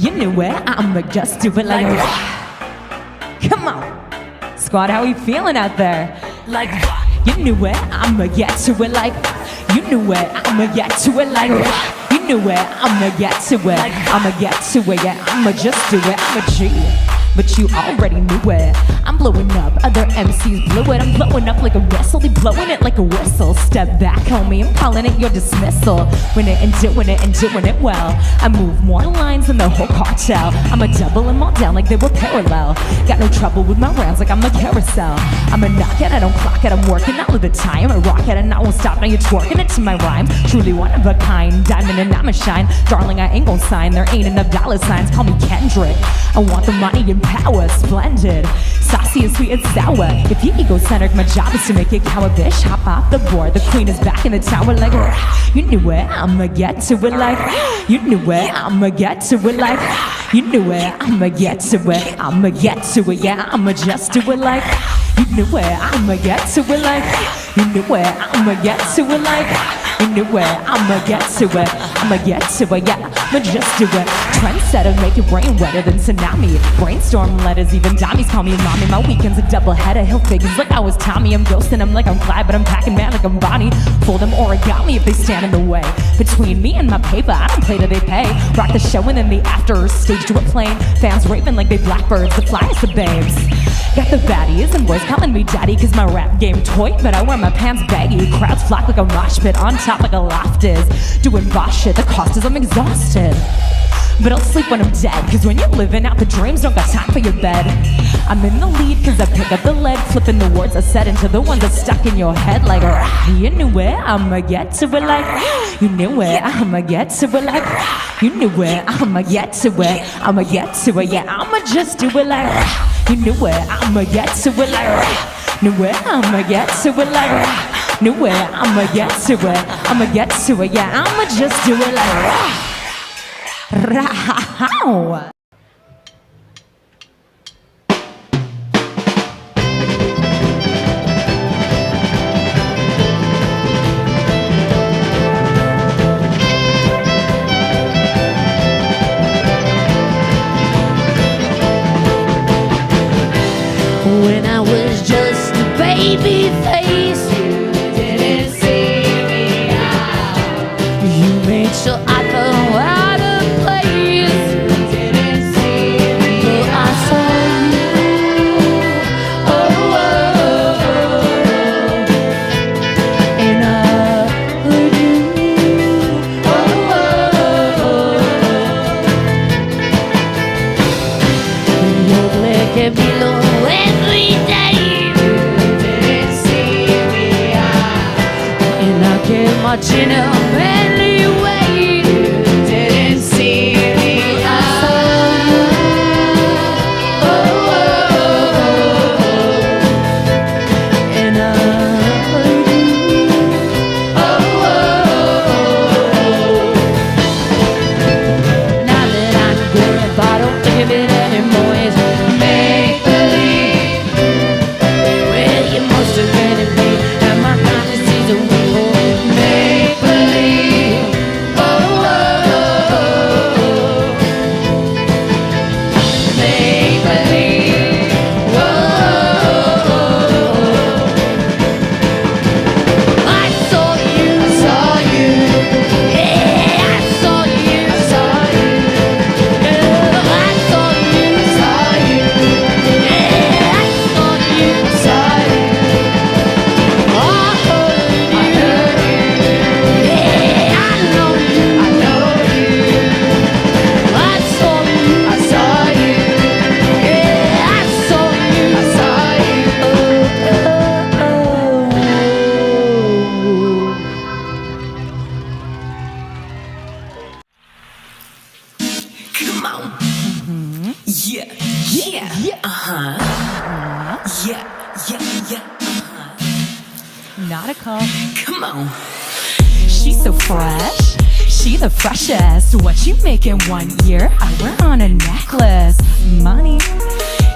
You knew it, I'ma just do it like come on. Squad, how we feeling out there? Like you knew it, I'ma get to it like you knew it, I'ma get to it like you knew it, I'ma get to it, I'ma get to it, yeah, I'ma just do it, I'm a G. But you already knew it. I'm blowing up, other MCs blew it. I'm blowing up like a whistle, they blowing it like a whistle. Step back, homie, I'm calling it your dismissal. Winning and doing it well. I move more lines than the whole cartel. I'ma double them all down like they were parallel. Got no trouble with my rounds like I'm a carousel. I'ma knock it, I don't clock it, I'm working all of the time. I rock it and I won't stop, now you're twerking it to my rhymes. Truly one of a kind, diamond and I'ma shine. Darling, I ain't gon' sign, there ain't enough dollar signs. Call me Kendrick, I want the money and power, splendid, saucy and sweet and sour. If you egocentric, my job is to make it count. Bitch, hop off the board. The queen is back in the tower like you knew it, I'ma get to it like you knew it, I'ma get to it like you knew it, I'ma get to it, I'ma get to it, yeah, I'ma just do it like you knew it, I'ma get to it like you knew it, I'ma get to it like you knew it, I'ma get to it, I'ma get to it, yeah, I'ma just do it. Trendsetter, make your brain wetter than tsunami. Brainstorm letters, even dummies call me mommy. My weekend's a double header, hill figures like I was Tommy. I'm ghosting them like I'm Clyde, but I'm packing man like I'm Bonnie. Fold them origami if they stand in the way. Between me and my paper, I don't play till they pay. Rock the show and then the after, stage to a plane. Fans raving like they blackbirds, the flyest of babes. Got the baddies and boys calling me daddy, cause my rap game toy, but I wear my pants baggy. Crowds flock like a mosh pit, on top like a loft is. Doing boss shit, the cost is I'm exhausted. But I'll sleep when I'm dead, cause when you're living out the dreams, don't got time for your bed. I'm in the lead cause I pick up the lead, flipping the words I said into the ones that's stuck in your head like you knew it, I'ma get to it like you knew it, I'ma get to it like you knew it, I'ma get to it, I'ma get to it, yeah, I'ma just do it like you knew it, I'ma get to it like knew it, I'ma get to it like knew it, I'ma get to it, I'ma get to it, yeah, I'ma just do it like Ra-ha-how. When I was just a baby face, you didn't see me out. You made sure I felt out of place. You didn't see me but I saw you. Oh, oh, oh. And I heard you. Oh, oh, oh. You look at me low every day. You didn't see me out. And I kept marching up anyway. You didn't see me out. Oh, oh, oh. And I heard you. Oh, oh, oh. Now that I'm grown up, I don't think of it anymore. It's make believe. Well, you must have been in me, and my conscience is a weak make believe. Oh, oh, oh, oh. Make believe. Oh, oh, oh. I saw you, yeah, I saw you, yeah, I saw you, yeah, I saw you, I heard you, yeah, I know you, I saw you, yeah, I saw you, oh, oh, Come on. Yeah, yeah, uh-huh. Yeah, yeah, yeah, uh-huh. Nautical. Come on. She's so fresh, she the freshest. What you make in 1 year? I wear on a necklace. Money,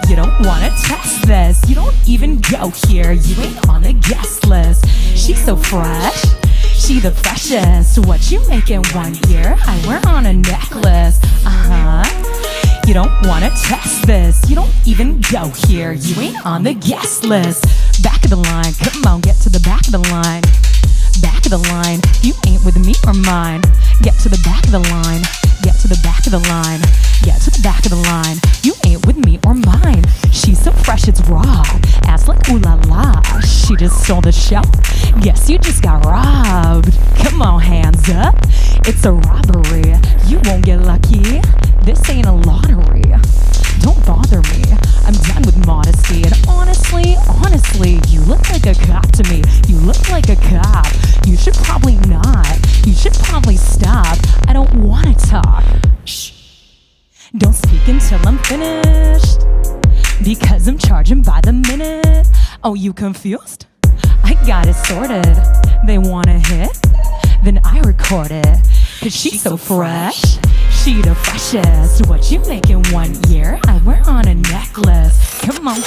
you don't wanna test this. You don't even go here, you ain't on the guest list. She's so fresh, she the freshest. What you make in 1 year? I wear on a necklace. Uh-huh. You don't wanna test this. You don't even go here. You ain't on the guest list. Back of the line, come on, get to the back of the line. Back of the line, you ain't with me or mine. Get to the back of the line. Get to the back of the line. Get to the back of the line. You ain't with me or mine. She's so fresh, it's raw. Ass like ooh la la. She just stole the show. Guess you just got robbed. Come on, hands up. It's a robbery. You won't get lucky. This ain't a lottery. Don't bother me. I'm done with modesty. And honestly, you look like a cop to me. You look like a cop. You should probably not. You should probably stop. I don't wanna talk. Shh. Don't speak until I'm finished, because I'm charging by the minute. Oh, you confused? I got it sorted. They wanna hit? Then I record it. Cause she's so fresh. She the freshest. What you make in 1 year? I wear on a necklace. Come on.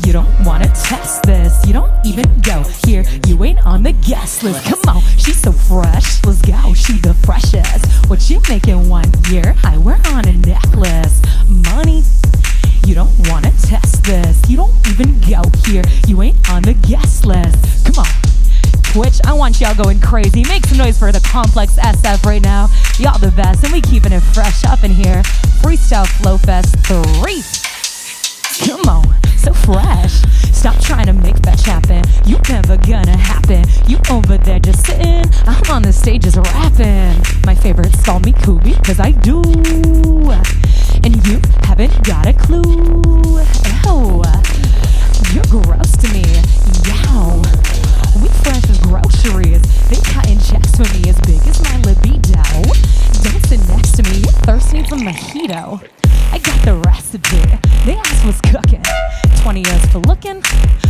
You don't wanna test this. You don't even go here. You ain't on the guest list. Come on, she's so fresh. Let's go, she the freshest. What you make in 1 year? I wear on a necklace. Money. You don't wanna test this. You don't even go here. You ain't on the guest list. Come on. Twitch, I want y'all going crazy. Make some noise for the Complex SF right now. Y'all the best, and we keeping it fresh up in here. Freestyle Flow Fest 3. Come on, so fresh. Stop trying to make fetch happen. You never gonna happen. You over there just sitting. I'm on the stage just rapping. My favorites call me Kubi, cause I do. And you haven't got a clue. Oh, you're gross to me. Yow. We fresh as groceries. They cutting checks for me as big as my libido. Don't sit next to me. Your thirst needs a mojito. I got the recipe. They ask what's cooking. 20 years for looking,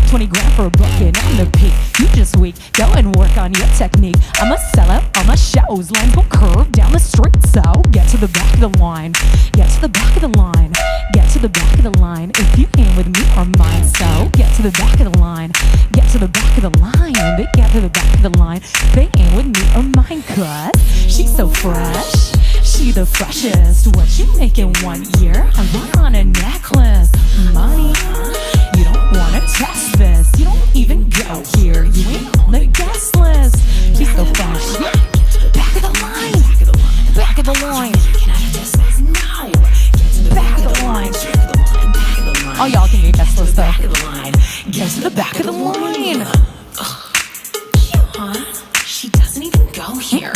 20 grand for a booking. I'm the peak, you just weak. Go and work on your technique. I'm a sellout on my shows. Lines will curve down the street, so get to the back of the line. Get to the back of the line. Get to the back of the line. If you ain't with me or mine, so get to the back of the line. Get to the back of the line. They get to the back of the line. They ain't with me or mine, cause she's so fresh. She the freshest. What you make in 1 year? I wear on a necklace. Money. You don't wanna test this. You don't even go here. You ain't on the guest list. She's so fresh. Back of the line. Back of the line. Back of the line. Oh, y'all can get guest list though. Get to the back of the line. She doesn't even go here.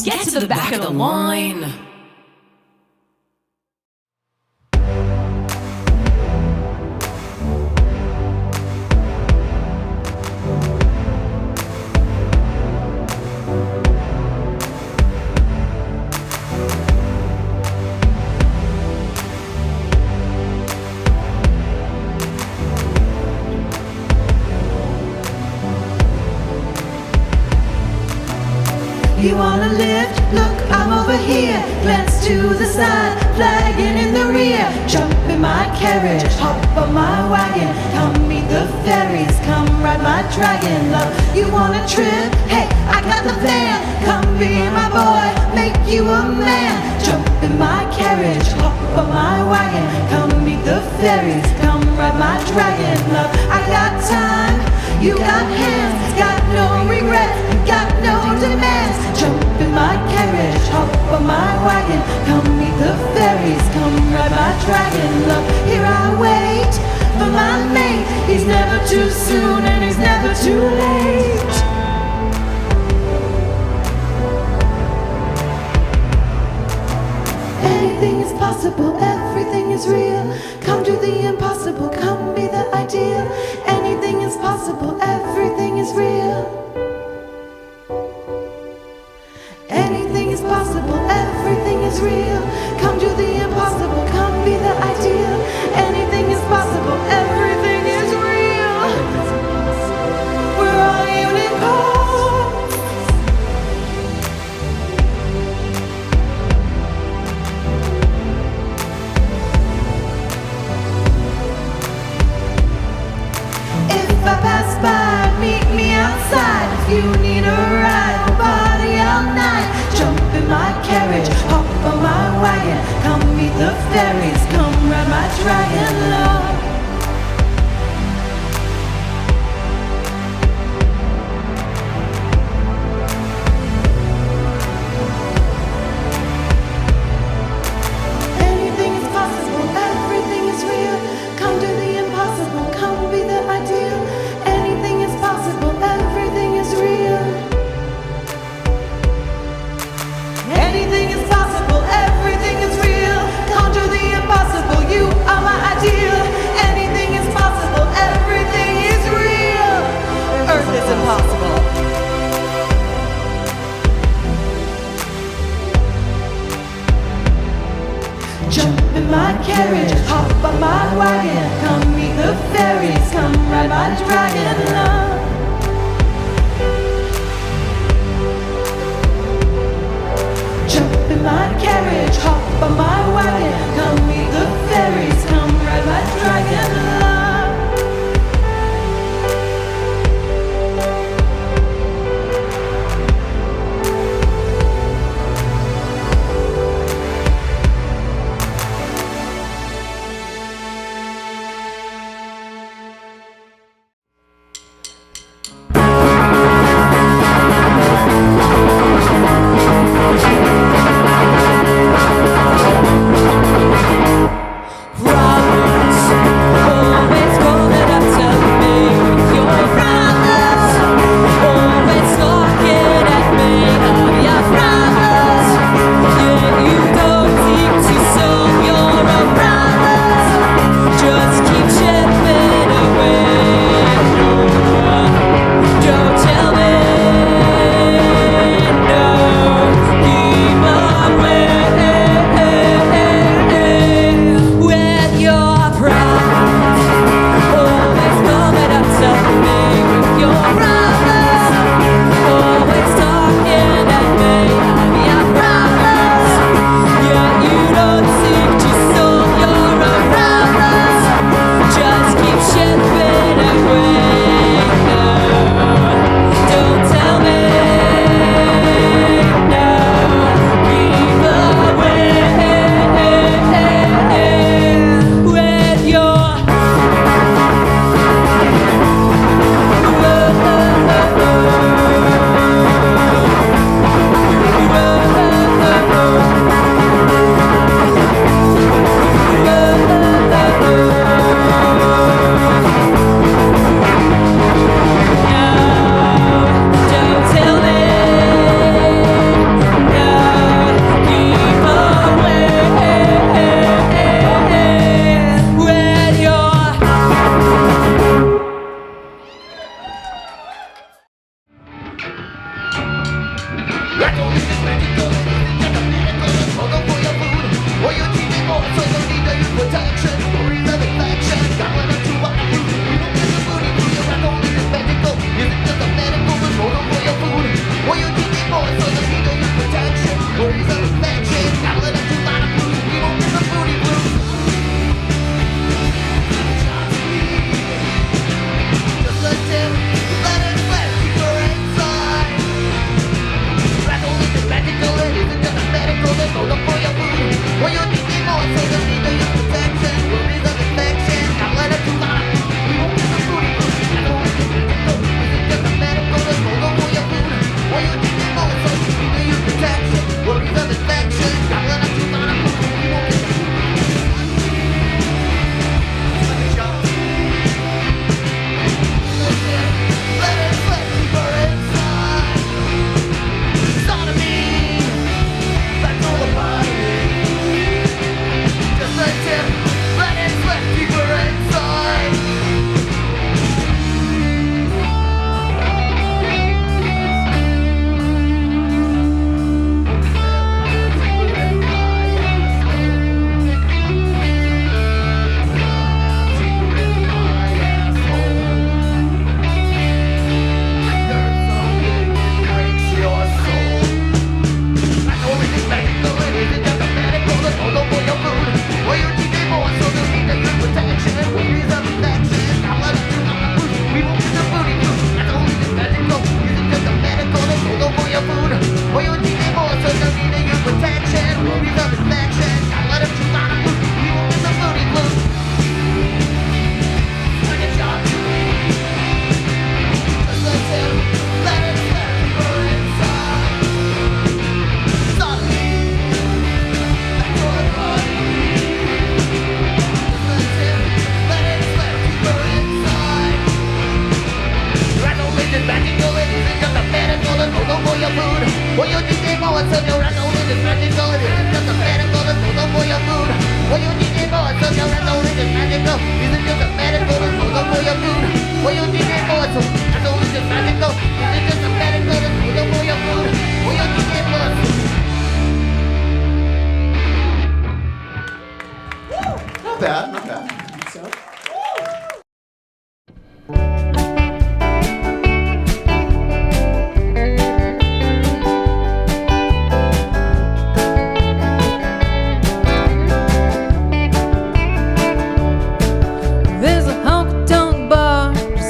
Get to the back of the line. You wanna lift? Look, I'm over here. Glance to the side, flagging in the rear. Jump in my carriage, hop on my wagon. Come meet the fairies, come ride my dragon. Love, you wanna trip? Hey, I got the van. Come be my boy, make you a man. Jump in my carriage, hop on my wagon. Come meet the fairies, come ride my dragon. Love, I got time, you got hands, got no regrets, got no demands. Jump in my carriage, hop on my wagon. Come meet the fairies, come ride my dragon. Love, here I wait for my mate. He's never too soon and he's never too late. Anything is possible, everything is real. Come do the impossible, come be the ideal. Anything is possible, everything is real. Anything is possible, everything is real. Come do the impossible, come be the ideal. Anything dragon love. Anything is possible, everything is real. Come do the impossible, come be the ideal. Anything is possible, everything is real. Anything is possible, everything is real. Conjure the impossible, you are my ideal. Anything is possible, everything is real. Earth is impossible. Jump in my carriage, hop on my wagon. Come meet the fairies, come ride my dragon love. Jump in my carriage, hop on my wagon. Come meet the fairies, come ride my dragon love.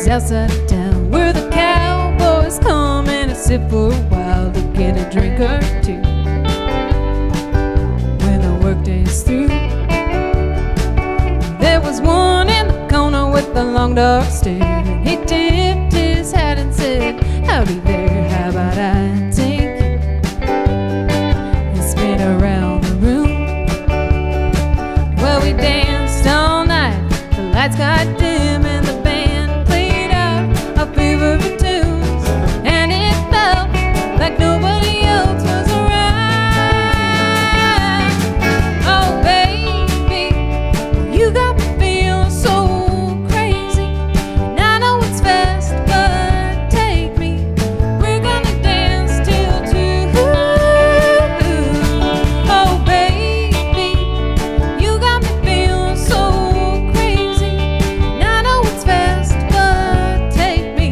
south side of town, where the cowboys come and sit for a while to get a drink or two. When the workday's through, there was one in the corner with the long dark stare, and he tipped his hat and said, "Howdy there, how about I take you?" And spin around the room. Well, we danced all night, the lights got dim and the band played out our favorite tunes, and it felt like nobody else was around. Oh baby, you got me feeling so crazy, and I know it's fast, but take me, we're gonna dance till 2. Oh baby, you got me feeling so crazy, and I know it's fast, but take me,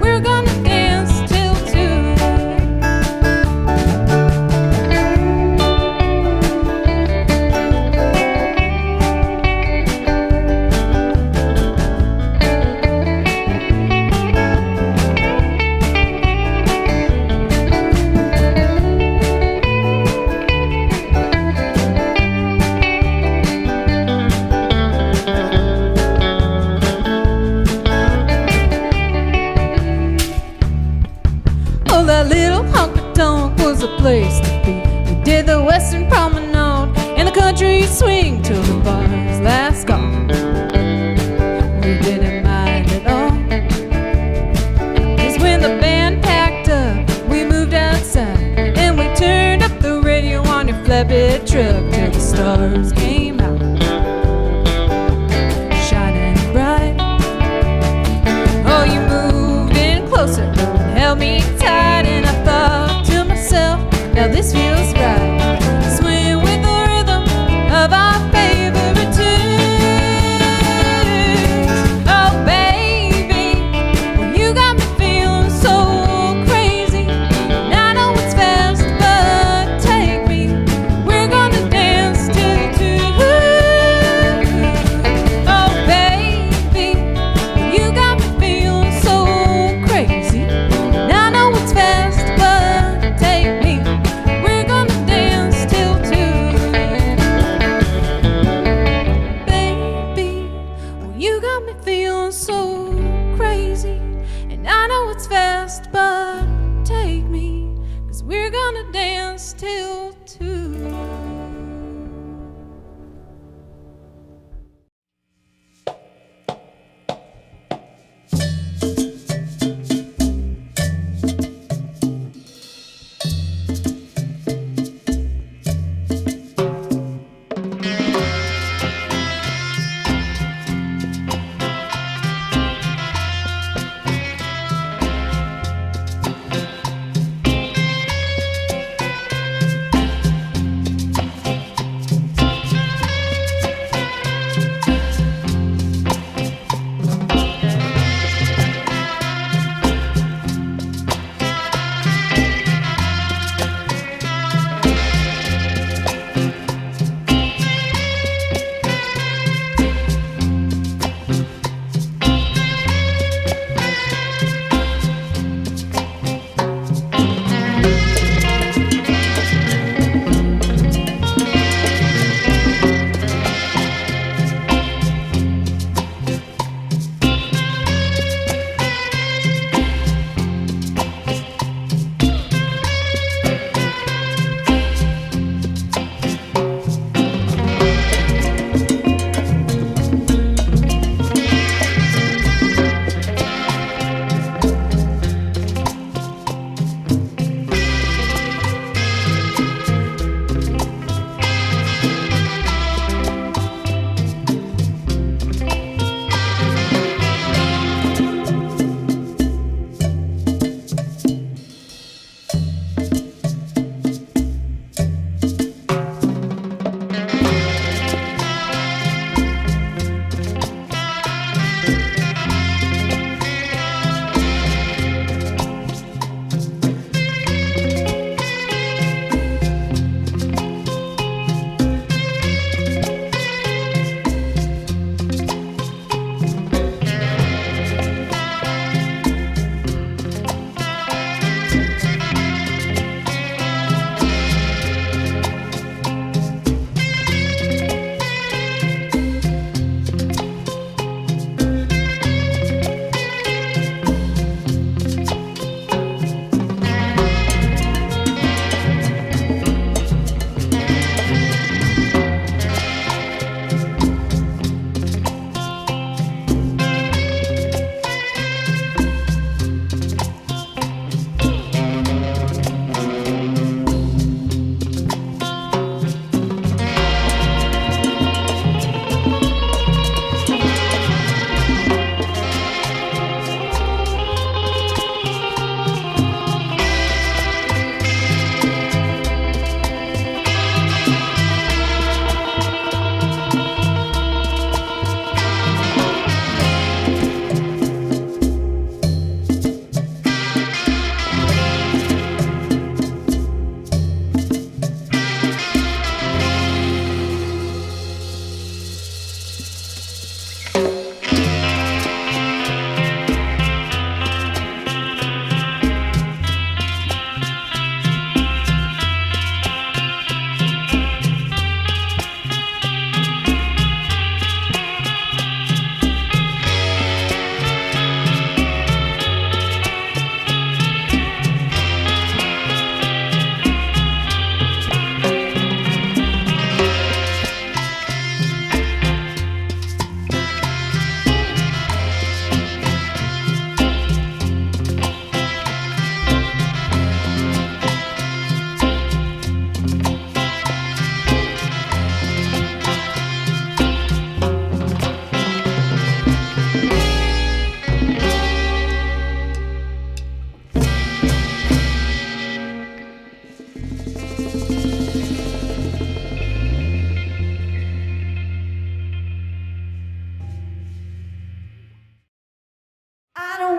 we're gonna dance till 2. Oh, that little honky-tonk was a place to be. We did the Western Promenade and the country swing till the bars last gone. We didn't mind at all, 'cause when the band packed up, we moved outside and we turned up the radio on your flatbed truck till the stars came out, shining bright. Oh, you moved in closer and held me tight, and I thought to myself, now this feels right. Swing with the rhythm of our favorite tunes. Oh baby, well, you got me feeling so crazy, and I know it's fast, but take me, we're gonna dance till 2. Oh baby, you got me feeling so crazy, and I know it's fast, but take me, we're gonna dance till 2. Baby, well, you got me feeling so crazy, and I know it's fast, but take me, 'cause we're gonna dance till 2.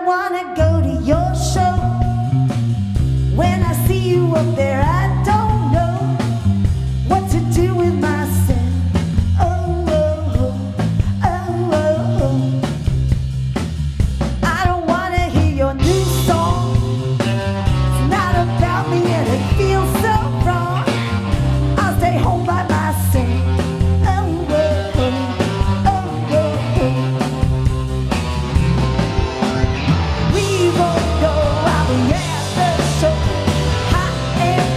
wanna go to your show. When I see you up there, I don't know what to do with myself. Oh, oh, oh, oh, oh, oh. I don't wanna hear your new song. It's not about me and it feels so wrong. I'll stay home by myself. Oh, oh, oh, oh, oh, oh. We won't go out at the show. Hot and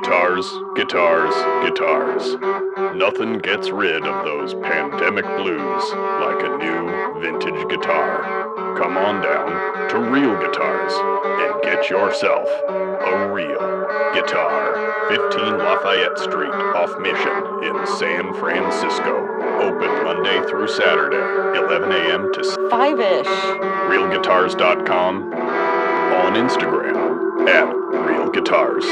Guitars, guitars, guitars. Nothing gets rid of those pandemic blues like a new vintage guitar. Come on down to Real Guitars and get yourself a real guitar. 15 Lafayette Street off Mission in San Francisco. Open Monday through Saturday, 11 a.m. to 5-ish. realguitars.com. On Instagram at Real Guitars.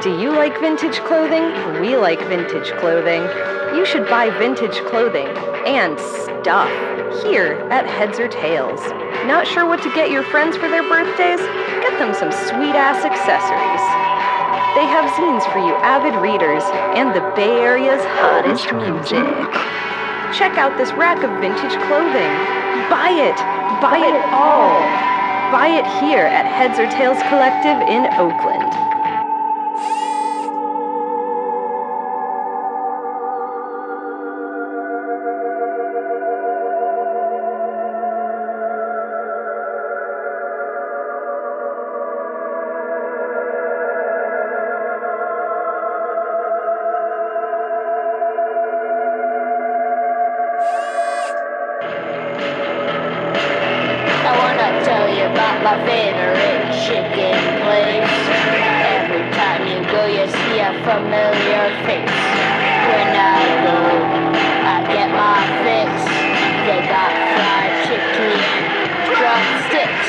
Do you like vintage clothing? We like vintage clothing. You should buy vintage clothing and stuff here at Heads or Tails. Not sure what to get your friends for their birthdays? Get them some sweet-ass accessories. They have zines for you avid readers and the Bay Area's hottest music. Check out this rack of vintage clothing. Buy it! Buy it all! Buy it here at Heads or Tails Collective in Oakland. I wanna tell you about my favorite chicken place. Every time you go, you see a familiar face. When I go, I get my fix. They got fried chicken and drumsticks.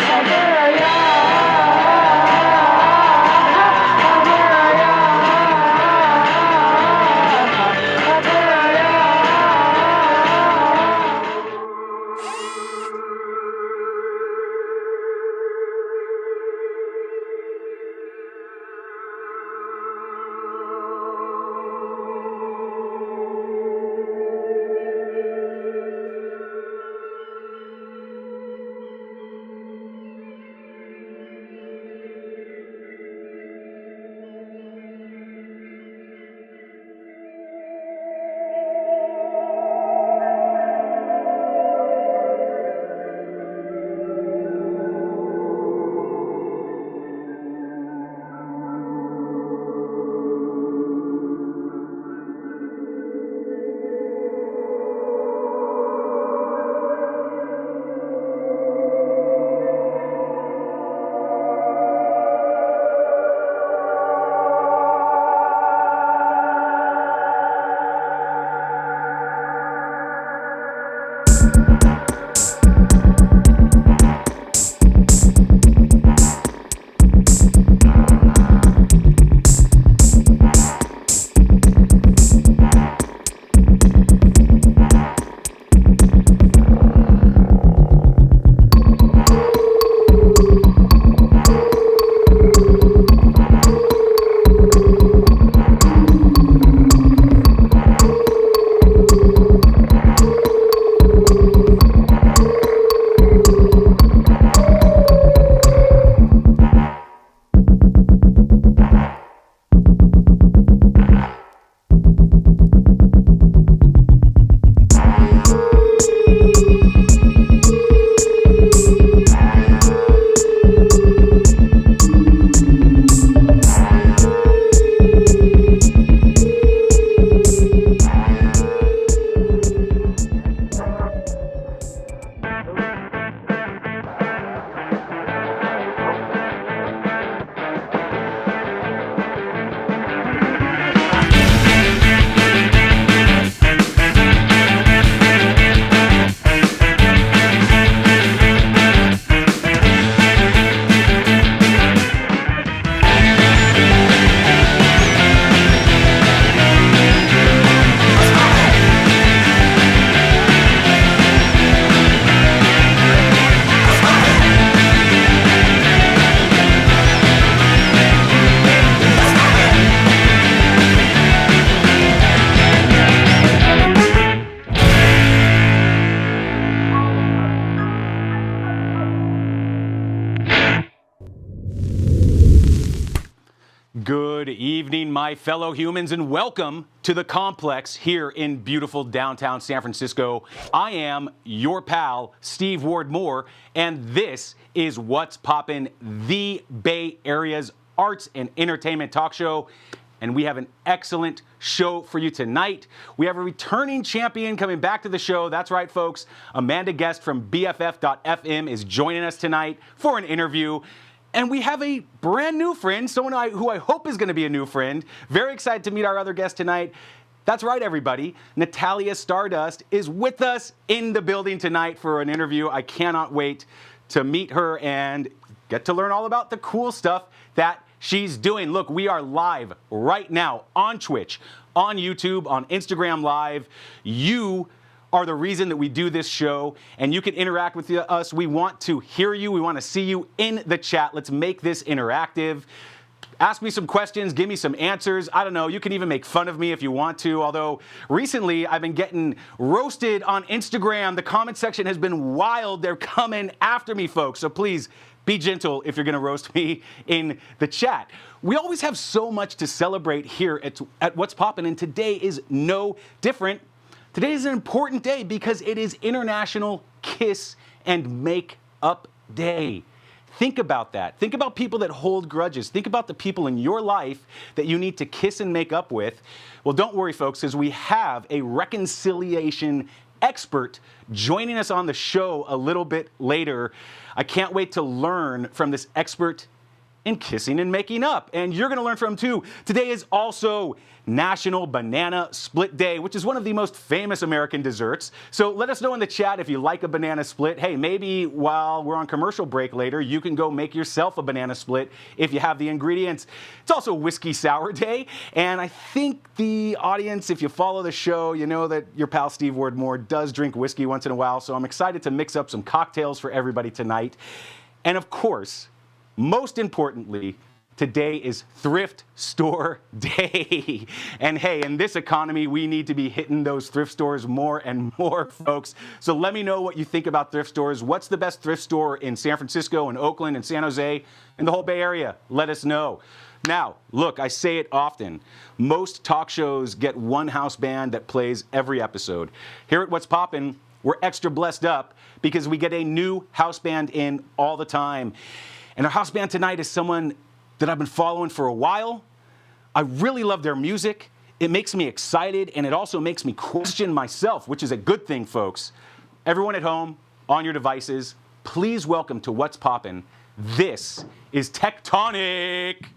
Good evening, my fellow humans, and welcome to the complex here in beautiful downtown San Francisco. I am your pal, Steve Ward Moore, and this is What's Poppin', the Bay Area's arts and entertainment talk show. And we have an excellent show for you tonight. We have a returning champion coming back to the show. That's right, folks. Amanda Guest from BFF.FM is joining us tonight for an interview. And we have a brand new friend, someone who I hope is going to be a new friend. Very excited to meet our other guest tonight. That's right, everybody. Natalia Stardust is with us in the building tonight for an interview. I cannot wait to meet her and get to learn all about the cool stuff that she's doing. Look, we are live right now on Twitch, on YouTube, on Instagram Live. You are the reason that we do this show, and you can interact with us. We want to hear you. We want to see you in the chat. Let's make this interactive. Ask me some questions. Give me some answers. I don't know. You can even make fun of me if you want to, although recently I've been getting roasted on Instagram. The comment section has been wild. They're coming after me, folks. So please be gentle if you're going to roast me in the chat. We always have so much to celebrate here at What's Poppin', and today is no different. Today is an important day because it is International Kiss and Make Up Day. Think about that. Think about people that hold grudges. Think about the people in your life that you need to kiss and make up with. Well, don't worry, folks, because we have a reconciliation expert joining us on the show a little bit later. I can't wait to learn from this expert in kissing and making up. And you're going to learn from him too. Today is also National Banana Split Day, which is one of the most famous American desserts. So let us know in the chat if you like a banana split. Hey, maybe while we're on commercial break later, you can go make yourself a banana split if you have the ingredients. It's also Whiskey Sour Day. And I think the audience, if you follow the show, you know that your pal Steve Ward Moore does drink whiskey once in a while. So I'm excited to mix up some cocktails for everybody tonight. And of course, most importantly, today is Thrift Store Day. And hey, in this economy, we need to be hitting those thrift stores more and more, folks. So let me know what you think about thrift stores. What's the best thrift store in San Francisco and Oakland and San Jose and the whole Bay Area? Let us know. Now, look, I say it often. Most talk shows get one house band that plays every episode. Here at What's Poppin', we're extra blessed up because we get a new house band in all the time. And our house band tonight is someone that I've been following for a while. I really love their music. It makes me excited, and it also makes me question myself, which is a good thing, folks. Everyone at home, on your devices, please welcome to What's Poppin'. This is Tektonic.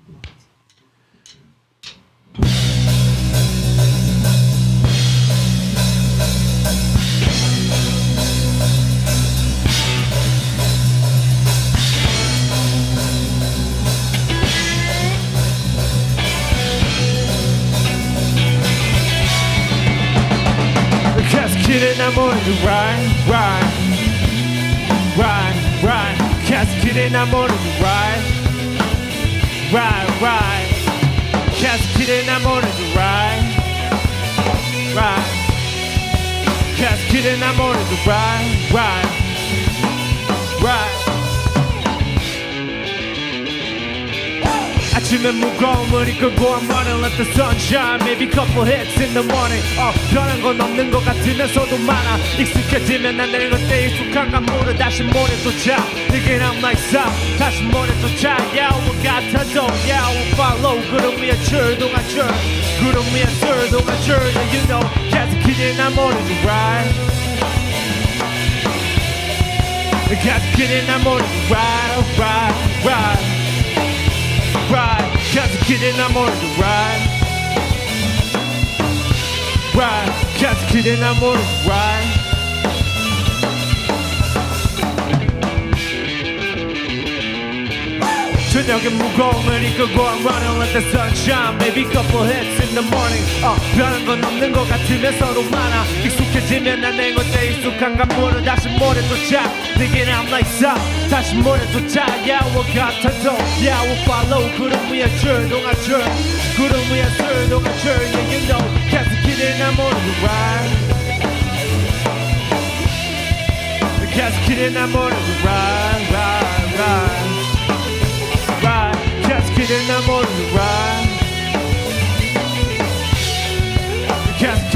Casket I'm on the ride. Casket I'm on the ride. Casket I'm on the ride. Casket I'm on the ride. 아침에 무거움을 이끌고 I'm running let the sun shine maybe couple hits in the morning 변한 건 없는 것 같으면서도 많아 익숙해지면 난 늙을 때 익숙한 감물을 다시 모래 쫓아 Thinking I'm like stop 다시 모래 쫓아 Yeah we got to do Yeah we follow 구름 위에 출동한 줄 구름 위에 출동한 줄 Yeah you know 계속 기대나 모르지 right 계속 기대나 모르지 right Ride, catch a kid and I'm on the ride. Catch a kid and I'm on the ride. 저녁에 무거움을 이끌고 I'm running let the sun shine Maybe couple hits in the morning 변한 건 없는 것 같으면서도 많아 익숙해지면 난 내 것에 익숙한 감물을 다시 모래 쫓아 Thinking I'm like stop 다시 모래 쫓아 Yeah we got to do Yeah we follow 구름 위에 출동한 줄 구름 위에 출동한 줄 Yeah you know 계속 기대나 모르는 ride 계속 기대나 모르는 ride Ride Catch kid and I'm on the ride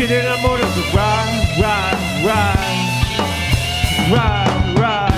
길을 안 모르고 ride, ride, ride, ride, ride.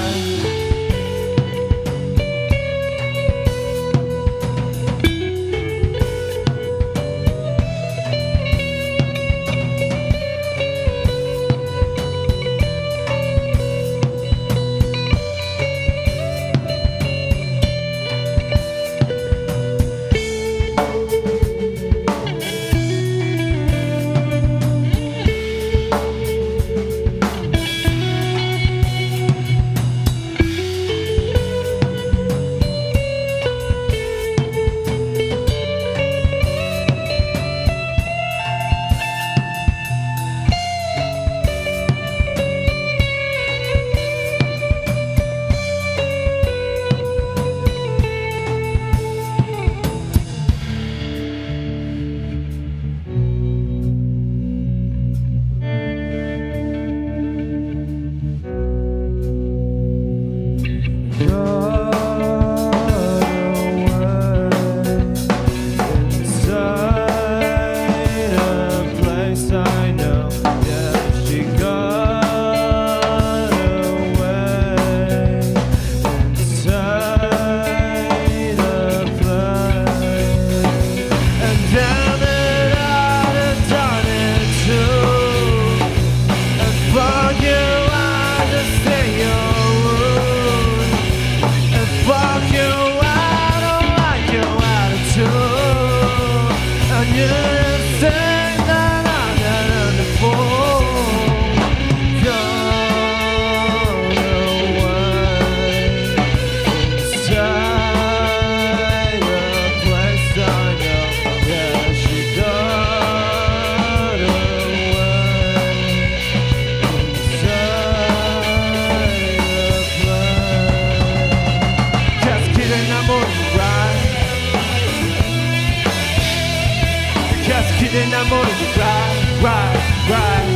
길을 나 모르고 ride, ride, ride,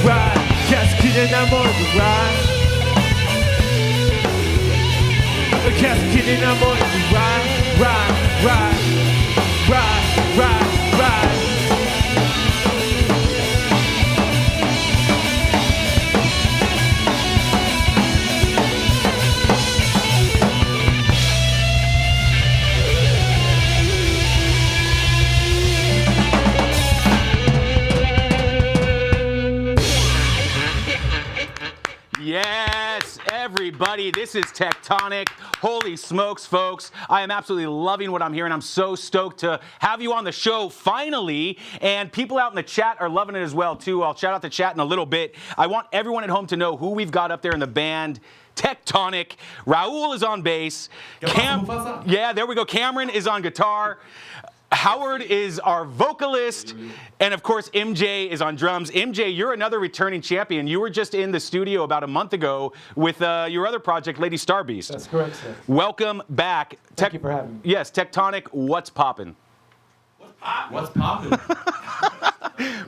ride. 계속 길을 나 모르고 ride. 계속 길을 나 모르고 ride, ride, ride, ride, ride, ride. Yes, everybody, this is Tektonic. Holy smokes, folks. I am absolutely loving what I'm hearing. I'm so stoked to have you on the show finally. And people out in the chat are loving it as well, too. I'll shout out the chat in a little bit. I want everyone at home to know who we've got up there in the band. Tektonic. Raul is on bass. Yeah, there we go. Cameron is on guitar. Howard is our vocalist, and of course MJ is on drums. MJ, you're another returning champion. You were just in the studio about a month ago with your other project, Lady Starbeast. That's correct, sir. Welcome back. Thank you for having me. Yes, Tektonic, what's poppin'? What's poppin'?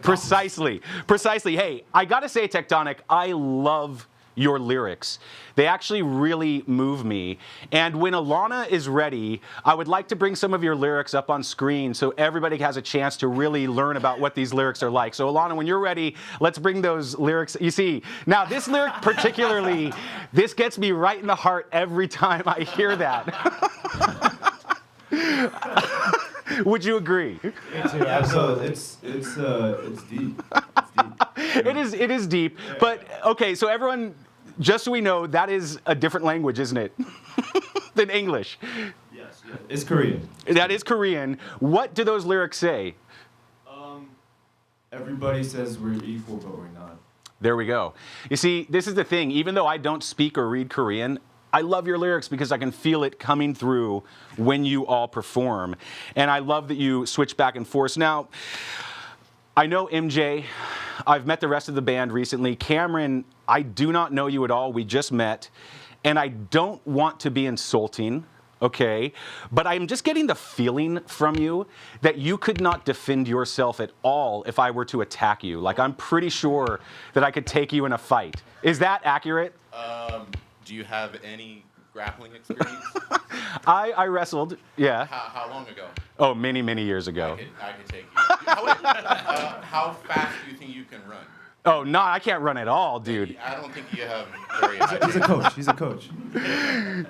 Precisely. Hey, I gotta say, Tektonic, I love your lyrics. They actually really move me. And when Alana is ready, I would like to bring some of your lyrics up on screen so everybody has a chance to really learn about what these lyrics are like. So Alana, when you're ready, let's bring those lyrics. You see, now this lyric particularly, this gets me right in the heart every time I hear that. Would you agree? Yeah, so it's deep. It's deep. It is deep. Yeah. But okay, so everyone, just so we know, that is a different language, isn't it? Than English. Yes, it's Korean. That is Korean. What do those lyrics say? Everybody says we're equal, but we're not. There we go. You see, this is the thing. Even though I don't speak or read Korean, I love your lyrics because I can feel it coming through when you all perform. And I love that you switch back and forth. Now, I know MJ. I've met the rest of the band recently. Cameron, I do not know you at all. We just met. And I don't want to be insulting, okay? But I'm just getting the feeling from you that you could not defend yourself at all if I were to attack you. Like, I'm pretty sure that I could take you in a fight. Is that accurate? Do you have any grappling experience? I wrestled, yeah. How long ago? Oh, many, many years ago. I could take you. How fast do you think you can run? Oh, no, I can't run at all, dude. I don't think you have very high. He's a coach. He's a coach.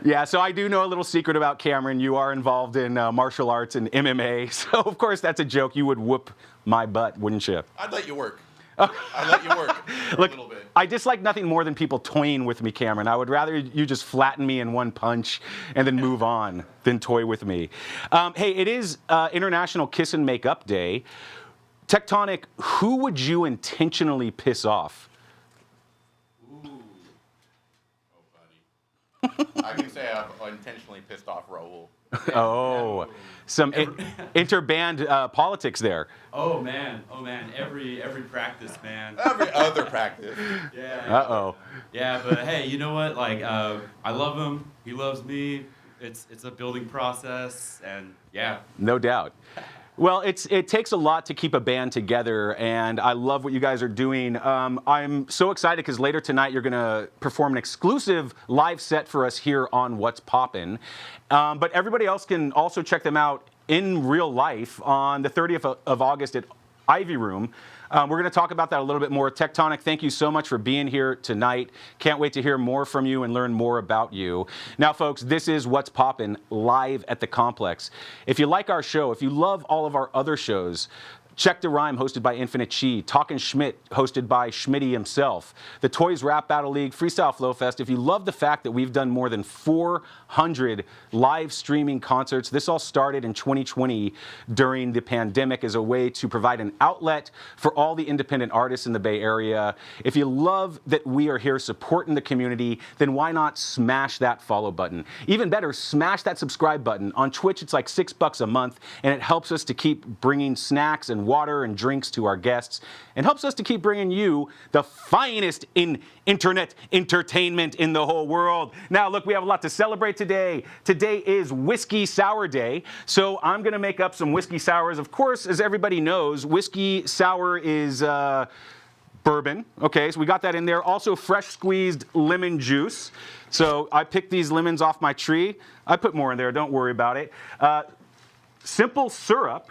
Yeah, so I do know a little secret about Cameron. You are involved in martial arts and MMA. So, of course, that's a joke. You would whoop my butt, wouldn't you? I'd let you work. I'd let you work for Look, a little bit. I dislike nothing more than people toying with me, Cameron. I would rather you just flatten me in one punch and then move on than toy with me. Hey, it is International Kiss and Make Up Day. Tektonic, who would you intentionally piss off? Ooh. Oh, buddy. I can say I've intentionally pissed off Raul. Oh, some interband politics there. Oh man, every practice, man. Every other practice. Yeah. Uh-oh. Yeah, but hey, you know what? Like, I love him. He loves me. It's a building process, and yeah. No doubt. Well, it takes a lot to keep a band together, and I love what you guys are doing. I'm so excited because later tonight you're going to perform an exclusive live set for us here on What's Poppin'. But everybody else can also check them out in real life on the 30th of August at Ivy Room. We're going to talk about that a little bit more. Tektonic, thank you so much for being here tonight. Can't wait to hear more from you and learn more about you. Now, folks, this is What's Poppin' live at the Complex. If you like our show, if you love all of our other shows, Check the Rhyme, hosted by Infinite Chi. Talkin' Schmidt, hosted by Schmitty himself. The Toys Rap Battle League, Freestyle Flow Fest. If you love the fact that we've done more than 400 live streaming concerts, this all started in 2020 during the pandemic as a way to provide an outlet for all the independent artists in the Bay Area. If you love that we are here supporting the community, then why not smash that follow button? Even better, smash that subscribe button. On Twitch, it's like $6 a month, and it helps us to keep bringing snacks and water and drinks to our guests, and helps us to keep bringing you the finest in internet entertainment in the whole world. Now, look, we have a lot to celebrate today. Today is Whiskey Sour Day, so I'm going to make up some whiskey sours. Of course, as everybody knows, whiskey sour is bourbon. Okay, so we got that in there. Also, fresh squeezed lemon juice. So I picked these lemons off my tree. I put more in there, don't worry about it. Simple syrup.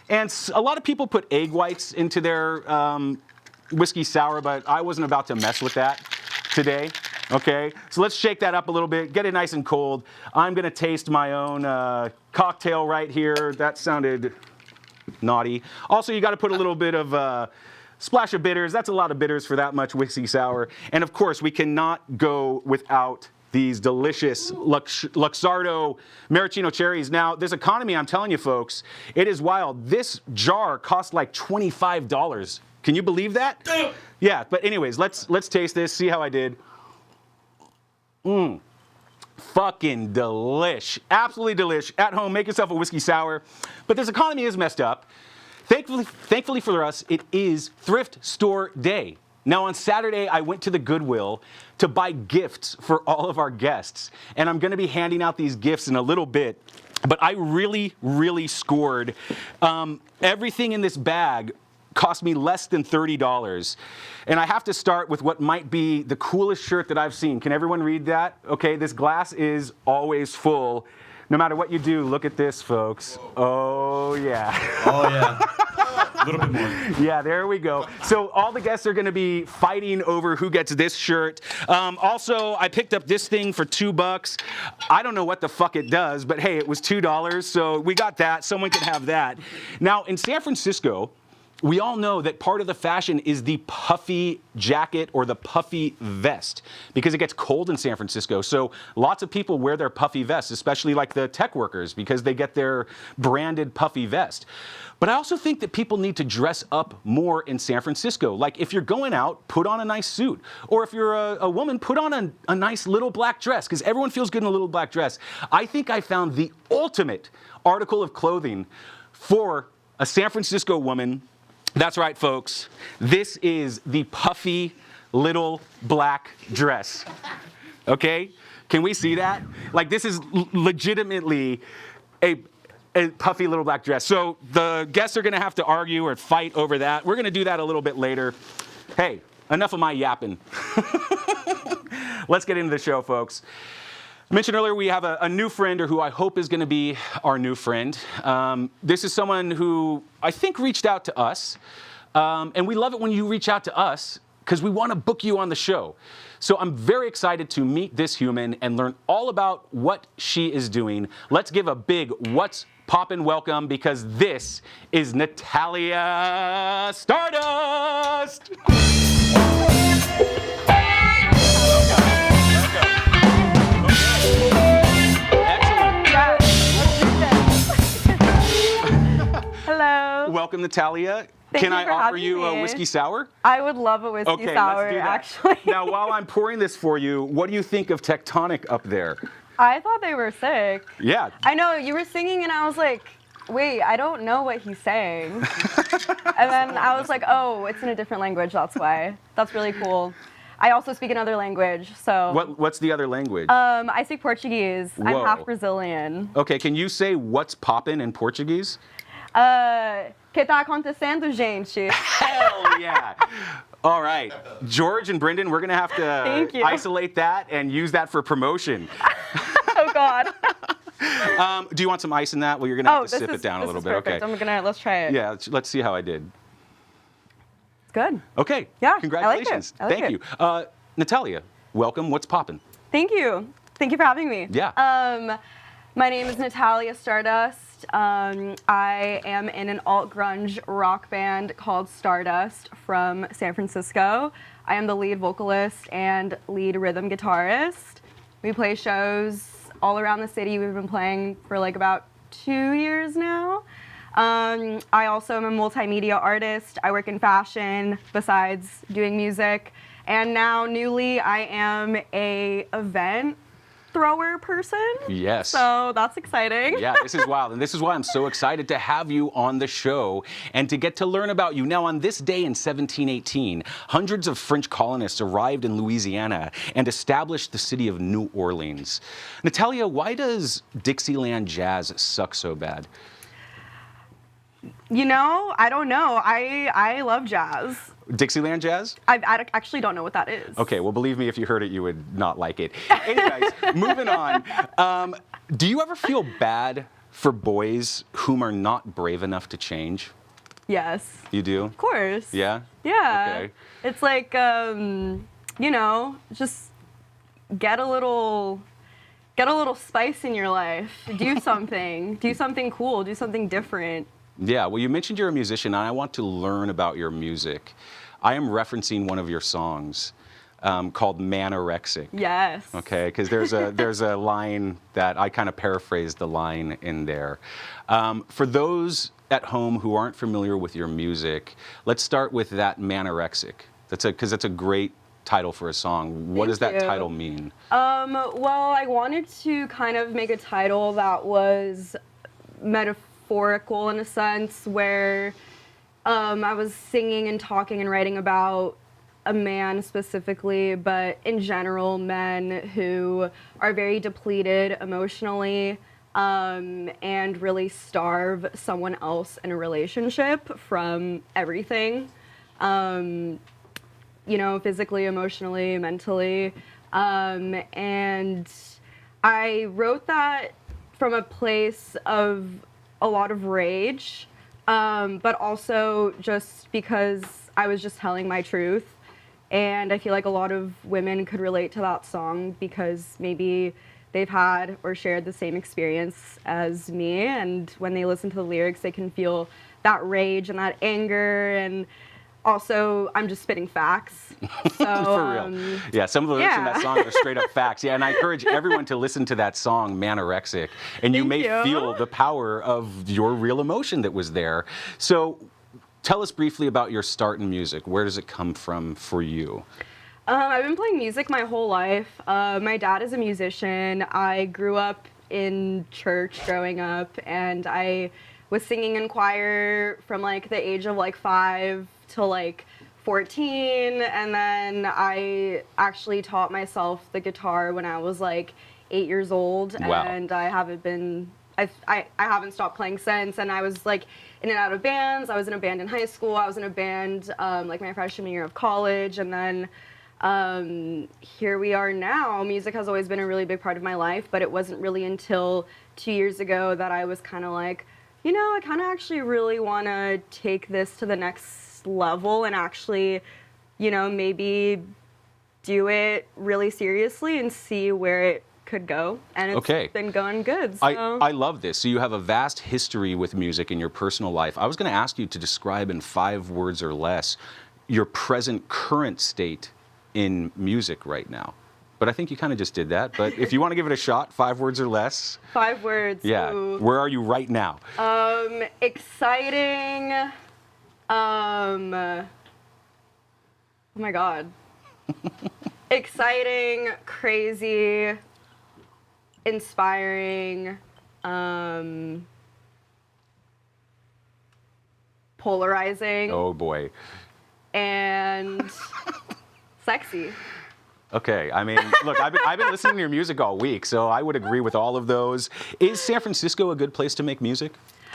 And a lot of people put egg whites into their whiskey sour, but I wasn't about to mess with that today. Okay, so let's shake that up a little bit, get it nice and cold. I'm going to taste my own cocktail right here. That sounded naughty. Also, you got to put a little bit of splash of bitters. That's a lot of bitters for that much whiskey sour. And of course, we cannot go without these delicious Luxardo maraschino cherries. Now, this economy, I'm telling you folks, it is wild. This jar costs like $25. Can you believe that? Yeah, but anyways, let's taste this, see how I did. Fucking delish. Absolutely delish. At home, make yourself a whiskey sour. But this economy is messed up. Thankfully for us, it is Thrift Store Day. Now, on Saturday, I went to the Goodwill to buy gifts for all of our guests. And I'm going to be handing out these gifts in a little bit. But I really, really scored. Everything in this bag cost me less than $30. And I have to start with what might be the coolest shirt that I've seen. Can everyone read that? Okay, this glass is always full. No matter what you do, look at this, folks. Whoa. Oh, yeah. Oh, yeah. A little bit more. Yeah, there we go. So all the guests are going to be fighting over who gets this shirt. Also, I picked up this thing for $2. I don't know what the fuck it does, but hey, it was $2, so we got that. Someone can have that. Now, in San Francisco, we all know that part of the fashion is the puffy jacket or the puffy vest because it gets cold in San Francisco. So lots of people wear their puffy vests, especially like the tech workers, because they get their branded puffy vest. But I also think that people need to dress up more in San Francisco. Like if you're going out, put on a nice suit. Or if you're a woman, put on a nice little black dress, because everyone feels good in a little black dress. I think I found the ultimate article of clothing for a San Francisco woman. That's right, folks. This is the puffy little black dress. Okay? Can we see that? Like, this is legitimately a puffy little black dress. So the guests are going to have to argue or fight over that. We're going to do that a little bit later. Hey, enough of my yapping. Let's get into the show, folks. I mentioned earlier we have a new friend, or who I hope is going to be our new friend. This is someone who I think reached out to us, and we love it when you reach out to us because we want to book you on the show. So I'm very excited to meet this human and learn all about what she is doing. Let's give a big What's Poppin' welcome, because this is Natalia Stardust! Hello. Welcome, Natalia. Thank Can you I for offer having you a me. whiskey sour? I would love a whiskey Okay, sour, let's do that. actually. Now, while I'm pouring this for you, what do you think of Tektonic up there? I thought they were sick. Yeah. I know, you were singing and I was like, wait, I don't know what he's saying. And then I was like, oh, it's in a different language, that's why. That's really cool. I also speak another language, so. What's the other language? I speak Portuguese. Whoa. I'm half Brazilian. Okay, can you say what's poppin' in Portuguese? Que tá acontecendo, gente? Hell yeah. All right. George and Brendan, we're going to have to Thank you. isolate that and use that for promotion. Oh, God. Do you want some ice in that? Well, you're going to have to sip it down a little bit. Perfect. Okay. Let's try it. Yeah, let's see how I did. It's good. Okay. Yeah, Congratulations. I like it. Thank you. Natalia, welcome. What's poppin'? Thank you. Thank you for having me. Yeah. My name is Natalia Stardust. I am in an alt-grunge rock band called Stardust from San Francisco. I am the lead vocalist and lead rhythm guitarist. We play shows all around the city. We've been playing for like about 2 years now. I also am a multimedia artist. I work in fashion besides doing music. And now, newly, I am a event thrower person. Yes. So that's exciting. Yeah, this is wild. And this is why I'm so excited to have you on the show and to get to learn about you. Now, on this day in 1718, hundreds of French colonists arrived in Louisiana and established the city of New Orleans. Natalia, why does Dixieland jazz suck so bad? You know, I don't know. I love jazz. Dixieland jazz? I actually don't know what that is. Okay, well, believe me, if you heard it, you would not like it. Anyways, moving on. Do you ever feel bad for boys whom are not brave enough to change? Yes. You do? Of course. Yeah? Yeah. Okay. It's like, you know, just get a little spice in your life. Do something. Do something cool. Do something different. Yeah, well, you mentioned you're a musician, and I want to learn about your music. I am referencing one of your songs called Manorexic. Yes. Okay, because there's a line that I kind of paraphrased the line in there. For those at home who aren't familiar with your music, let's start with that Manorexic. Because that's a great title for a song. What does that title mean? Well, I wanted to kind of make a title that was metaphorical in a sense, where I was singing and talking and writing about a man specifically, but in general, men who are very depleted emotionally and really starve someone else in a relationship from everything, you know, physically, emotionally, mentally. And I wrote that from a place of a lot of rage, but also just because I was just telling my truth. And I feel like a lot of women could relate to that song because maybe they've had or shared the same experience as me. And when they listen to the lyrics, they can feel that rage and that anger. And also, I'm just spitting facts. So, for real. Yeah, some of the lyrics in that song are straight up facts. Yeah, and I encourage everyone to listen to that song, Manorexic, and you may feel the power of your real emotion that was there. So tell us briefly about your start in music. Where does it come from for you? I've been playing music my whole life. My dad is a musician. I grew up in church growing up, and I was singing in choir from like the age of like 5 to like 14, and then I actually taught myself the guitar when I was like 8 years old. Wow. And I haven't stopped playing since. And I was like in and out of bands. I was in a band in high school. I was in a band like my freshman year of college, and then here we are now. Music has always been a really big part of my life, but it wasn't really until 2 years ago that I was kind of like, you know, I kind of actually really want to take this to the next level and actually, you know, maybe do it really seriously and see where it could go. And it's been going good. So. I love this. So you have a vast history with music in your personal life. I was going to ask you to describe in 5 words or less your present current state in music right now. But I think you kind of just did that. But if you want to give it a shot, 5 words or less. 5 words. Yeah. Ooh. Where are you right now? Exciting. Oh my God. Exciting, crazy, inspiring, polarizing. Oh boy. And sexy. Okay, I mean, look, I've been listening to your music all week, so I would agree with all of those. Is San Francisco a good place to make music?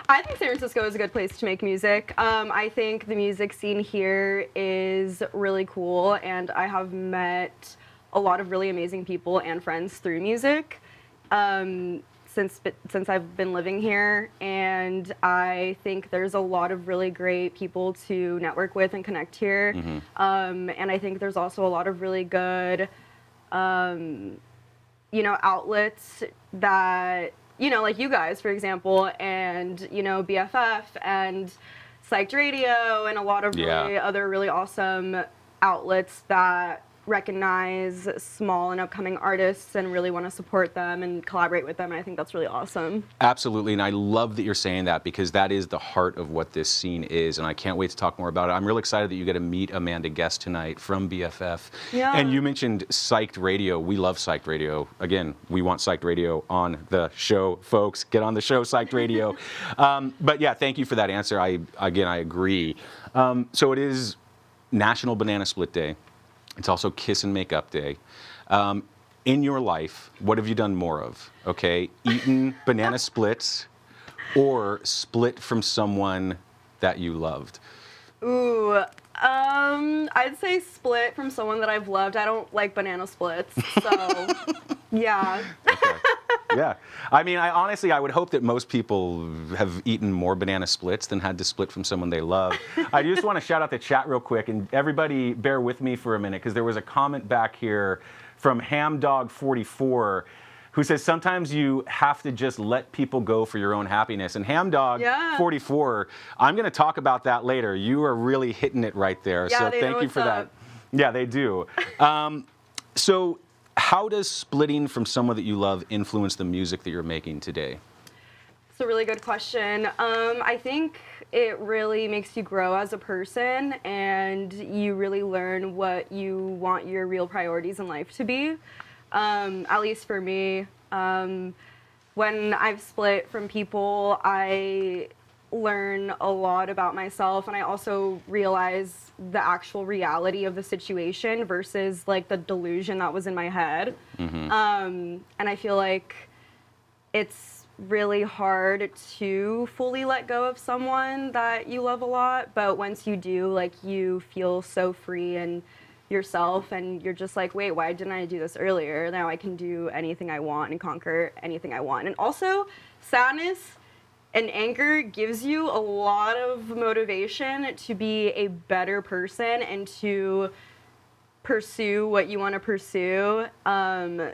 I think San Francisco is a good place to make music. I think the music scene here is really cool, and I have met a lot of really amazing people and friends through music since I've been living here, and I think there's a lot of really great people to network with and connect here. And I think there's also a lot of really good, you know, outlets that, you know, like you guys, for example, and, you know, BFF and Psyched Radio and a lot of really other really awesome outlets that recognize small and upcoming artists and really want to support them and collaborate with them. And I think that's really awesome. Absolutely, and I love that you're saying that because that is the heart of what this scene is, and I can't wait to talk more about it. I'm really excited that you get to meet Amanda Guest tonight from BFF. Yeah. And you mentioned Psyched Radio. We love Psyched Radio. Again, we want Psyched Radio on the show, folks. Get on the show, Psyched Radio. But yeah, thank you for that answer. I agree. So it is National Banana Split Day. It's also Kiss and Make Up Day. In your life, what have you done more of? Okay, eaten banana splits or split from someone that you loved? Ooh, I'd say split from someone that I've loved. I don't like banana splits, so yeah. Okay. Yeah, I mean, I would hope that most people have eaten more banana splits than had to split from someone they love. I just want to shout out the chat real quick, and everybody bear with me for a minute, because there was a comment back here from Hamdog44 who says sometimes you have to just let people go for your own happiness. And Hamdog44, I'm going to talk about that later. You are really hitting it right there, so thank you for that. Yeah, they do. So how does splitting from someone that you love influence the music that you're making today? It's a really good question. I think it really makes you grow as a person, and you really learn what you want your real priorities in life to be. At least for me, when I've split from people, I learn a lot about myself, and I also realize the actual reality of the situation versus like the delusion that was in my head. And I feel like it's really hard to fully let go of someone that you love a lot, but once you do, like, you feel so free and yourself, and you're just like, wait, why didn't I do this earlier? Now I can do anything I want and conquer anything I want. And also, sadness and anger gives you a lot of motivation to be a better person and to pursue what you want to pursue.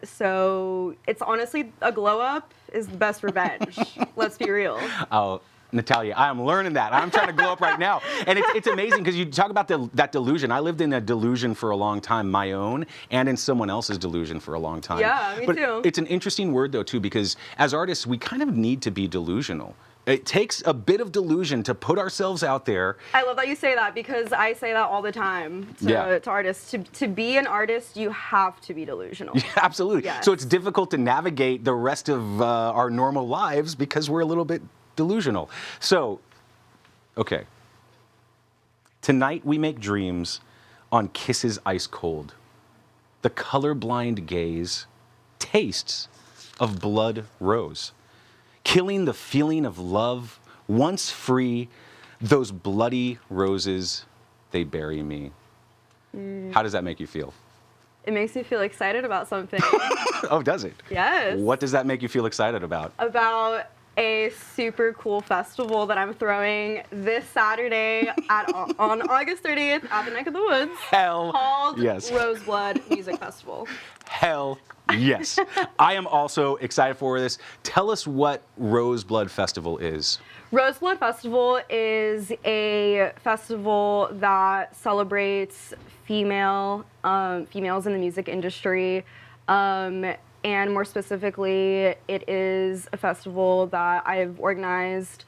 So it's honestly, a glow up is the best revenge. Let's be real. Oh, Natalia, I'm learning that. I'm trying to glow up right now. And it's amazing because you talk about that delusion. I lived in a delusion for a long time, my own, and in someone else's delusion for a long time. Yeah, me too. It's an interesting word, though, too, because as artists, we kind of need to be delusional. It takes a bit of delusion to put ourselves out there. I love that you say that, because I say that all the time to artists. To be an artist, you have to be delusional. Yeah, absolutely. Yes. So it's difficult to navigate the rest of our normal lives because we're a little bit delusional. So, okay. Tonight we make dreams on Kisses Ice Cold. The colorblind gaze tastes of blood rose. Killing the feeling of love, once free, those bloody roses, they bury me. How does that make you feel? it makes me feel excited about something. Oh, does it? Yes. What does that make you feel excited about? About a super cool festival that I'm throwing this Saturday on August 30th at the Neck of the Woods. Hell called yes. Roseblood Music Festival. Hell yes. I am also excited for this. Tell us what Roseblood Festival is. Roseblood Festival is a festival that celebrates females in the music industry. And more specifically, it is a festival that I've organized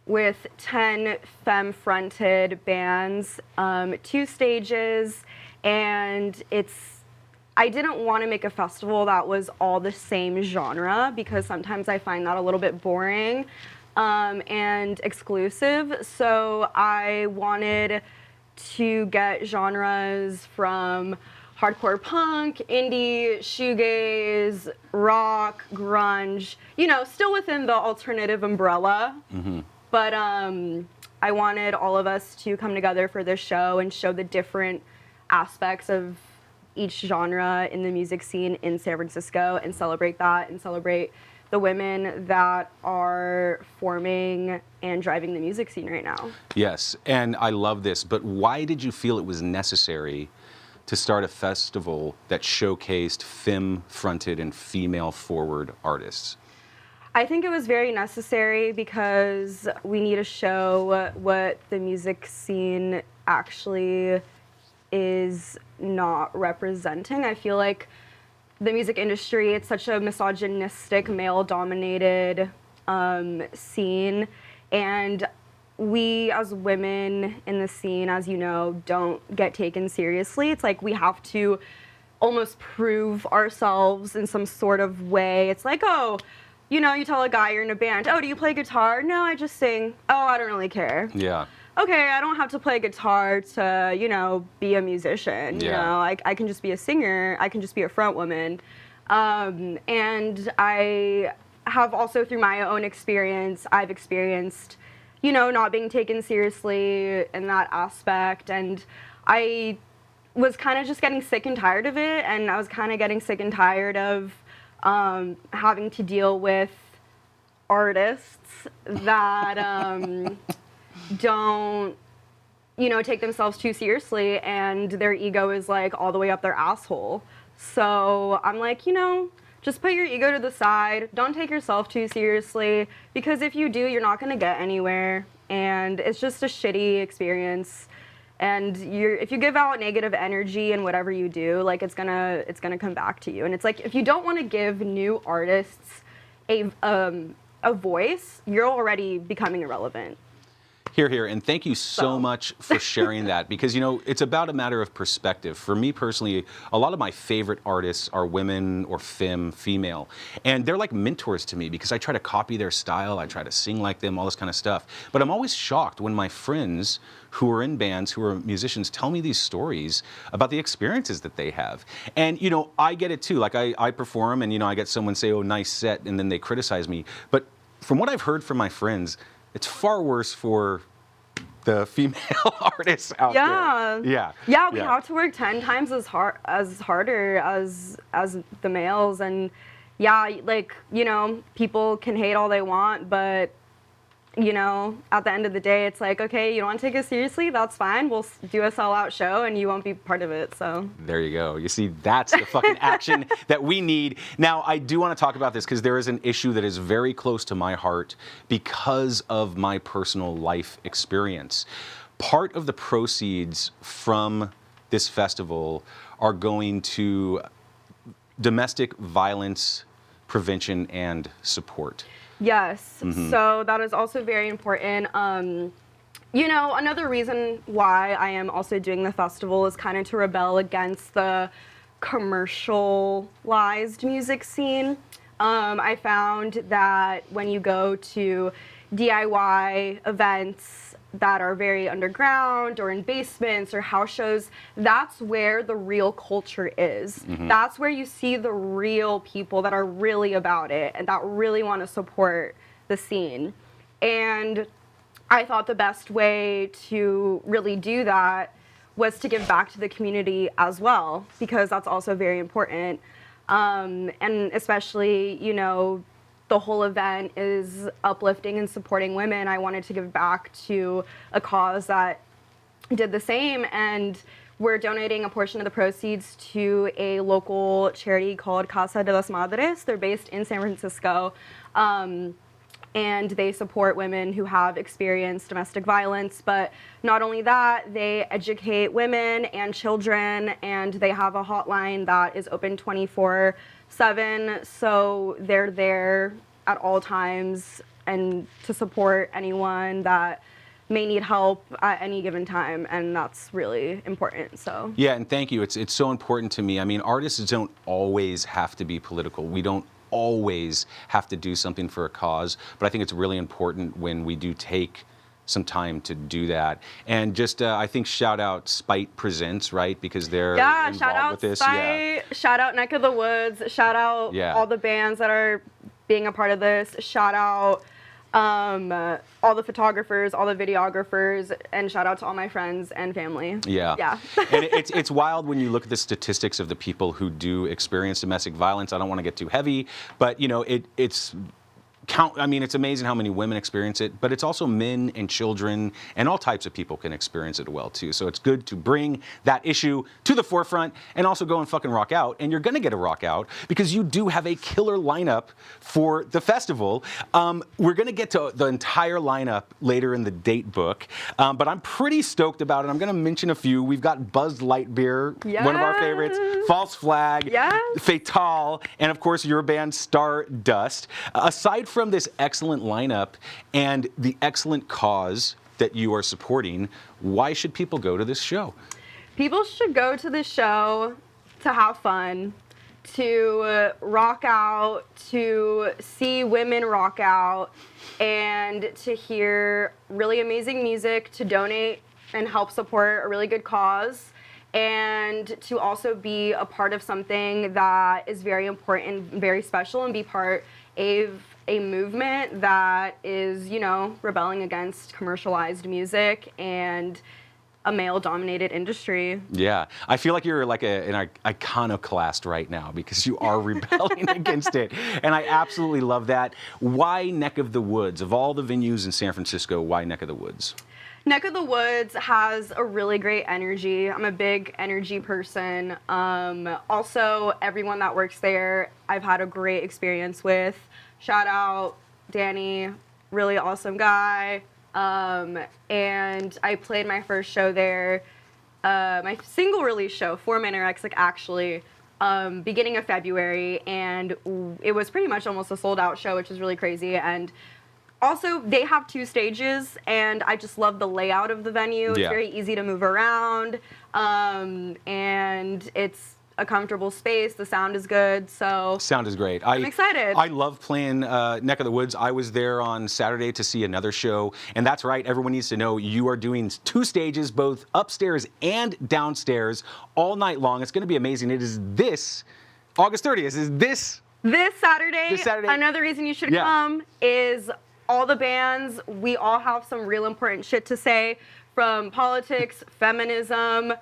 with 10 femme-fronted bands, 2 stages, and I didn't want to make a festival that was all the same genre because sometimes I find that a little bit boring and exclusive. So I wanted to get genres from hardcore punk, indie, shoegaze, rock, grunge, still within the alternative umbrella. Mm-hmm. But I wanted all of us to come together for this show and show the different aspects of each genre in the music scene in San Francisco and celebrate that and celebrate the women that are forming and driving the music scene right now. Yes, and I love this, but why did you feel it was necessary to start a festival that showcased femme-fronted and female-forward artists? I think it was very necessary because we need to show what the music scene actually is not representing. I feel like the music industry, it's such a misogynistic, male-dominated scene, and we as women in the scene, as you know, don't get taken seriously. It's like we have to almost prove ourselves in some sort of way. It's like, oh, you tell a guy you're in a band, oh, do you play guitar? No, I just sing. Oh, I don't really care. Yeah. Okay, I don't have to play guitar to, be a musician. I can just be a singer. I can just be a front woman. And I have also, through my own experience, I've experienced, not being taken seriously in that aspect. And I was kind of just getting sick and tired of it. And I was kind of getting sick and tired of having to deal with artists that don't, take themselves too seriously, and their ego is like all the way up their asshole. So I'm like, just put your ego to the side. Don't take yourself too seriously, because if you do, you're not going to get anywhere, and it's just a shitty experience. And if you give out negative energy in whatever you do, like it's gonna come back to you. And it's like, if you don't want to give new artists a voice, you're already becoming irrelevant. Hear, hear, and thank you so much for sharing that, because, it's about a matter of perspective. For me personally, a lot of my favorite artists are women or female, and they're like mentors to me because I try to copy their style, I try to sing like them, all this kind of stuff. But I'm always shocked when my friends who are in bands, who are musicians, tell me these stories about the experiences that they have. And, I get it too. Like, I perform and, I get someone say, oh, nice set, and then they criticize me. But from what I've heard from my friends, it's far worse for the female artists out there. Yeah, we have to work 10 times as harder as the males, and people can hate all they want, but at the end of the day, it's like, okay, you don't want to take it seriously, that's fine. We'll do a sellout show and you won't be part of it, so. There you go. You see, that's the fucking action that we need. Now, I do want to talk about this because there is an issue that is very close to my heart because of my personal life experience. Part of the proceeds from this festival are going to domestic violence prevention and support. Yes, so that is also very important. Another reason why I am also doing the festival is kind of to rebel against the commercialized music scene. I found that when you go to DIY events that are very underground or in basements or house shows, that's where the real culture is. That's where you see the real people that are really about it and that really want to support the scene. And I thought the best way to really do that was to give back to the community as well, because that's also very important. And especially, you know, the whole event is uplifting and supporting women. I wanted to give back to a cause that did the same, and we're donating a portion of the proceeds to a local charity called Casa de las Madres. They're based in San Francisco, and they support women who have experienced domestic violence. But not only that, they educate women and children, and they have a hotline that is open 24/7. So they're there at all times and to support anyone that may need help at any given time, and that's really important. So yeah, and thank you. It's so important to me. I mean, artists don't always have to be political. We don't always have to do something for a cause, but I think it's really important when we do take some time to do that. And just I think shout out Spite Presents, right? Because they're involved shout out with this. Spite, shout out Neck of the Woods, shout out all the bands that are being a part of this, shout out all the photographers, all the videographers, and shout out to all my friends and family. Yeah. And it's wild when you look at the statistics of the people who do experience domestic violence. I don't want to get too heavy, but you know, it's amazing how many women experience it, but it's also men and children and all types of people can experience it well too. So it's good to bring that issue to the forefront and also go and fucking rock out. And you're gonna get a rock out because you do have a killer lineup for the festival. We're gonna get to the entire lineup later in the date book, but I'm pretty stoked about it. I'm gonna mention a few. We've got Buzzed Light Beer, one of our favorites, False Flag, Fatal, and of course your band Stardust. Aside from this excellent lineup and the excellent cause that you are supporting, why should people go to this show? People should go to this show to have fun, to rock out, to see women rock out, and to hear really amazing music, to donate and help support a really good cause, and to also be a part of something that is very important, very special, and be part of a movement that is, you know, rebelling against commercialized music and a male-dominated industry. Yeah, I feel like you're like an iconoclast right now because you are rebelling against it, and I absolutely love that. Why Neck of the Woods? Of all the venues in San Francisco, why Neck of the Woods? Neck of the Woods has a really great energy. I'm a big energy person. Also, everyone that works there, I've had a great experience with. Shout out Danny, really awesome guy. And I played my first show there, my single release show, 4 Man Anorexic, actually, beginning of February, and it was pretty much almost a sold out show, which is really crazy. And also, they have 2 stages, and I just love the layout of the venue. It's very easy to move around, and it's a comfortable space. The sound is good, so sound is great. I'm excited. I love playing Neck of the Woods. I was there on Saturday to see another show, and that's right. Everyone needs to know you are doing 2 stages, both upstairs and downstairs, all night long. It's going to be amazing. It is this August 30th. Is this Saturday? This Saturday. Another reason you should come is all the bands. We all have some real important shit to say, from politics, feminism,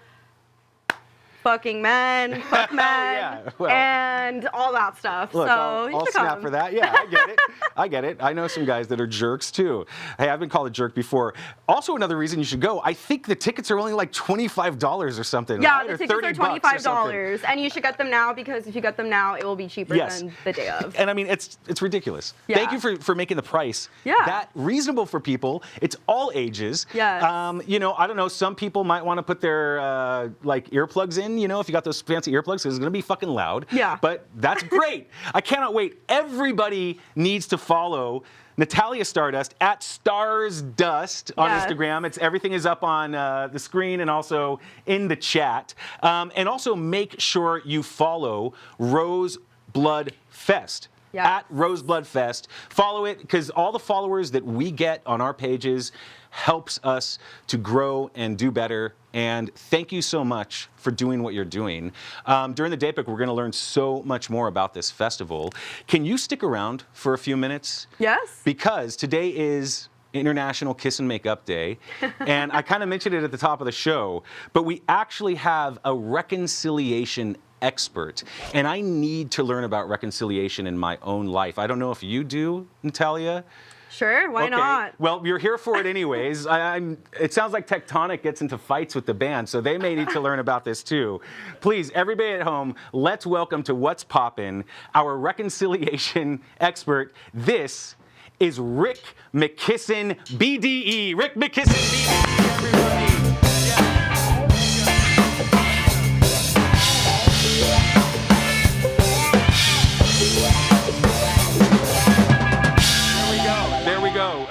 fucking men, fuck men, and all that stuff. Look, so I'll snap for that. Yeah, I get it. I get it. I know some guys that are jerks too. Hey, I've been called a jerk before. Also, another reason you should go, I think the tickets are only like $25 or something. Yeah, right? the Or tickets are $30 $25, and you should get them now, because if you get them now, it will be cheaper than the day of. And I mean, it's ridiculous. Yeah. Thank you for making the price that reasonable for people. It's all ages. Yes. You know, I don't know. Some people might want to put their like earplugs in. You know, if you got those fancy earplugs, because it's going to be fucking loud. Yeah. But that's great. I cannot wait. Everybody needs to follow Natalia Stardust at Stardust on Instagram. Everything is up on the screen and also in the chat. And also make sure you follow Rose Blood Fest. At Rose Blood Fest. Follow it, because all the followers that we get on our pages helps us to grow and do better. And thank you so much for doing what you're doing. During the date book, we're going to learn so much more about this festival. Can you stick around for a few minutes? Yes. Because today is International Kiss and Make Up Day. And I kind of mentioned it at the top of the show, but we actually have a reconciliation expert. And I need to learn about reconciliation in my own life. I don't know if you do, Natalia. Sure, why not? Well, you're here for it anyways. It sounds like Tektonic gets into fights with the band, so they may need to learn about this too. Please, everybody at home, let's welcome to What's Poppin', our reconciliation expert. This is Rick McKisson, BDE. Rick McKisson, BDE, everybody.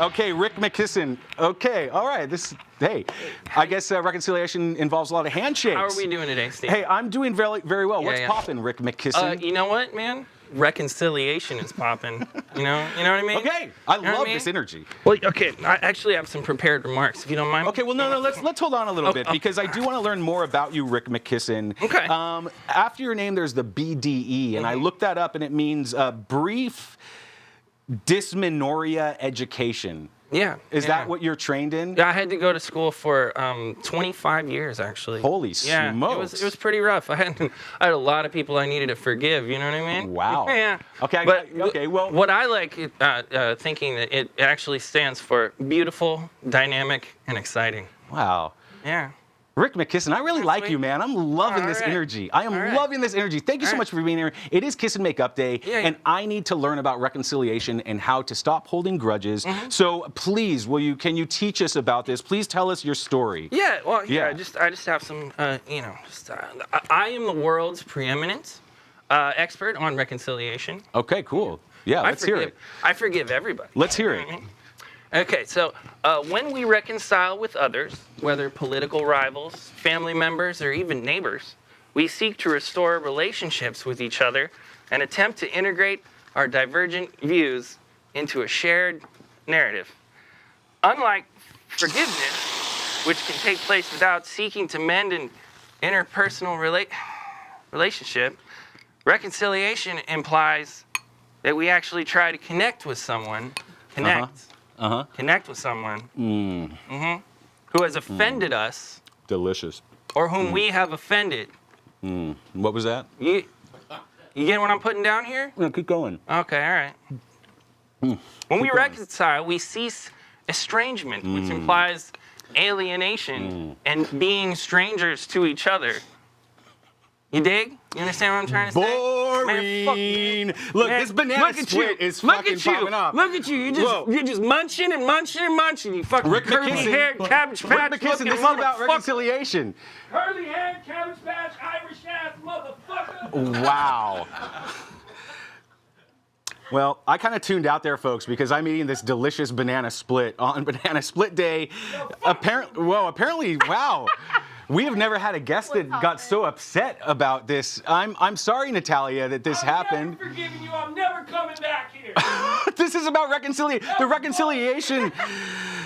Okay, Rick McKisson. Okay, all right. Hey, I guess reconciliation involves a lot of handshakes. How are we doing today, Steve? Hey, I'm doing very, very well. What's poppin', Rick McKisson? You know what, man? Reconciliation is popping. You know what I mean? Okay, I love this energy. Well, okay, I actually have some prepared remarks, if you don't mind. Okay, well, no, let's hold on a little bit because I do want to learn more about you, Rick McKisson. Okay. After your name, there's the BDE, and I looked that up, and it means brief dysmenorrhea education. Yeah. Is that what you're trained in? Yeah, I had to go to school for 25 years, actually. Holy smokes. It was pretty rough. I had a lot of people I needed to forgive, you know what I mean? Wow. Yeah. Okay, well. What I like thinking that it actually stands for beautiful, dynamic, and exciting. Wow. Yeah. Rick McKisson, I really like you, man. I'm loving this energy. I am loving this energy. Thank you so much for being here. It is Kiss and Make Up Day, and I need to learn about reconciliation and how to stop holding grudges. So please, can you teach us about this? Please tell us your story. Yeah, well, I just have some, I am the world's preeminent expert on reconciliation. Okay, cool. Yeah, let's hear it. I forgive everybody. Let's hear it. Okay, so when we reconcile with others, whether political rivals, family members, or even neighbors, we seek to restore relationships with each other and attempt to integrate our divergent views into a shared narrative. Unlike forgiveness, which can take place without seeking to mend an interpersonal relationship, reconciliation implies that we actually try to connect with someone, connect with someone who has offended us. Delicious. Or whom we have offended. What was that? You get what I'm putting down here? No, keep going. Okay, all right. When we reconcile, we cease estrangement, which implies alienation and being strangers to each other. You dig? You understand what I'm trying to say? Boring. Look, this banana split is fucking popping up. Look at you. You're just munching and munching and munching. You fucking Rick curly-haired Cabbage Patch. Rick McKisson, this is about reconciliation. Curly-haired Cabbage Patch, Irish-ass motherfucker. Wow. Well, I kind of tuned out there, folks, because I'm eating this delicious banana split on Banana Split Day. Apparently, wow. We have never had a guest that got so upset about this. I'm sorry, Natalia, that this happened. I'm never forgiving you. I'm never coming back here. This is about reconciliation. The reconciliation.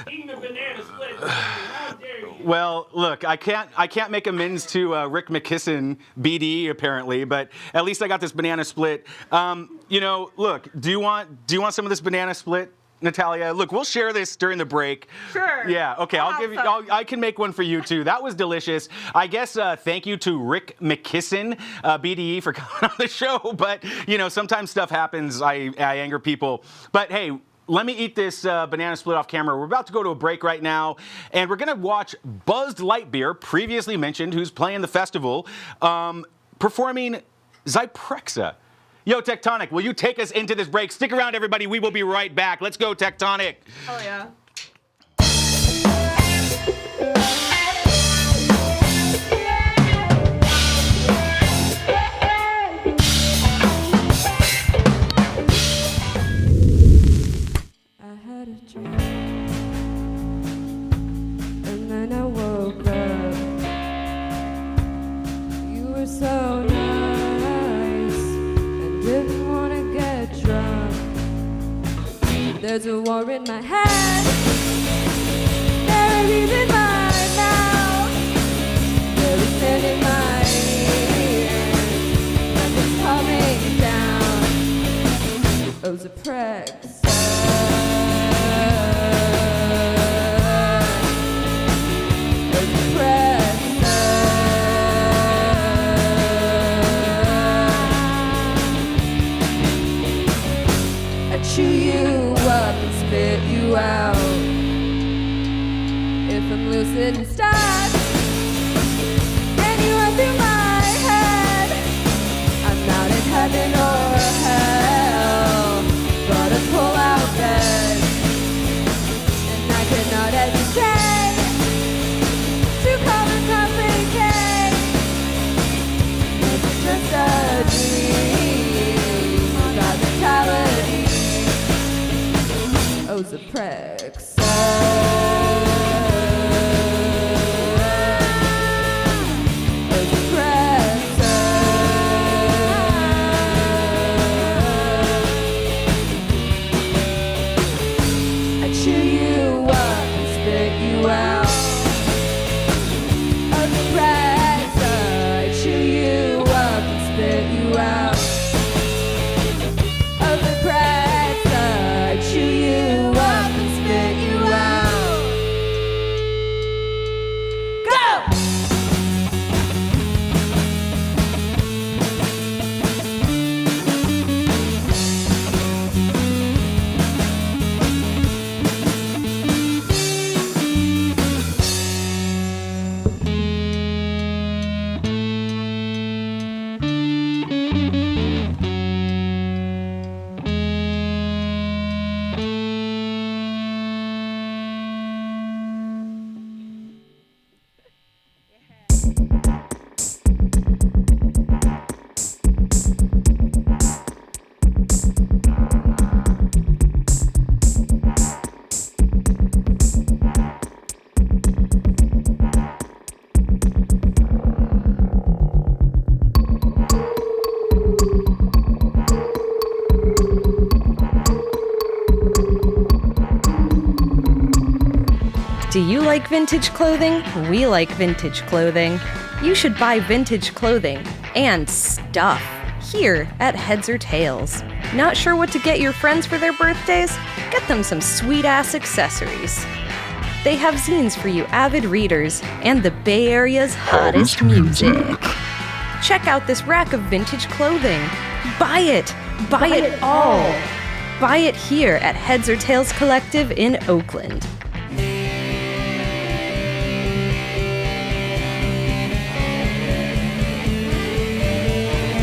Eating a banana split. How dare you? Well, look, I can't make amends to Rick McKisson, BDE, apparently, but at least I got this banana split. Look, do you want some of this banana split, Natalia? Look, we'll share this during the break. Sure. Yeah, okay, I'll give you, I can make one for you too. That was delicious. I guess thank you to Rick McKisson, BDE, for coming on the show, but, sometimes stuff happens. I anger people. But hey, let me eat this banana split off camera. We're about to go to a break right now, and we're going to watch Buzzed Lightbeer, previously mentioned, who's playing the festival, performing Zyprexa. Yo, Tektonic, will you take us into this break? Stick around, everybody. We will be right back. Let's go, Tektonic. Oh, yeah. I had a dream, and then I woke up. You were so nice, and didn't want to get drunk. There's a war in my head, buried in my mouth. There is sand in my ears, nothing's coming down. Oh, Zyprexa. chew you up and spit you out. If I'm lucid and stuck, then you run through my head. I'm not in heaven or hell, but a pull-out bed, and I cannot hesitate to call and complicate. It's just a dream about mentality. Oh, Zaprexa. Do you like vintage clothing? We like vintage clothing. You should buy vintage clothing and stuff here at Heads or Tails. Not sure what to get your friends for their birthdays? Get them some sweet-ass accessories. They have zines for you avid readers and the Bay Area's hottest music. Check out this rack of vintage clothing. Buy it! Buy it all! Buy it here at Heads or Tails Collective in Oakland.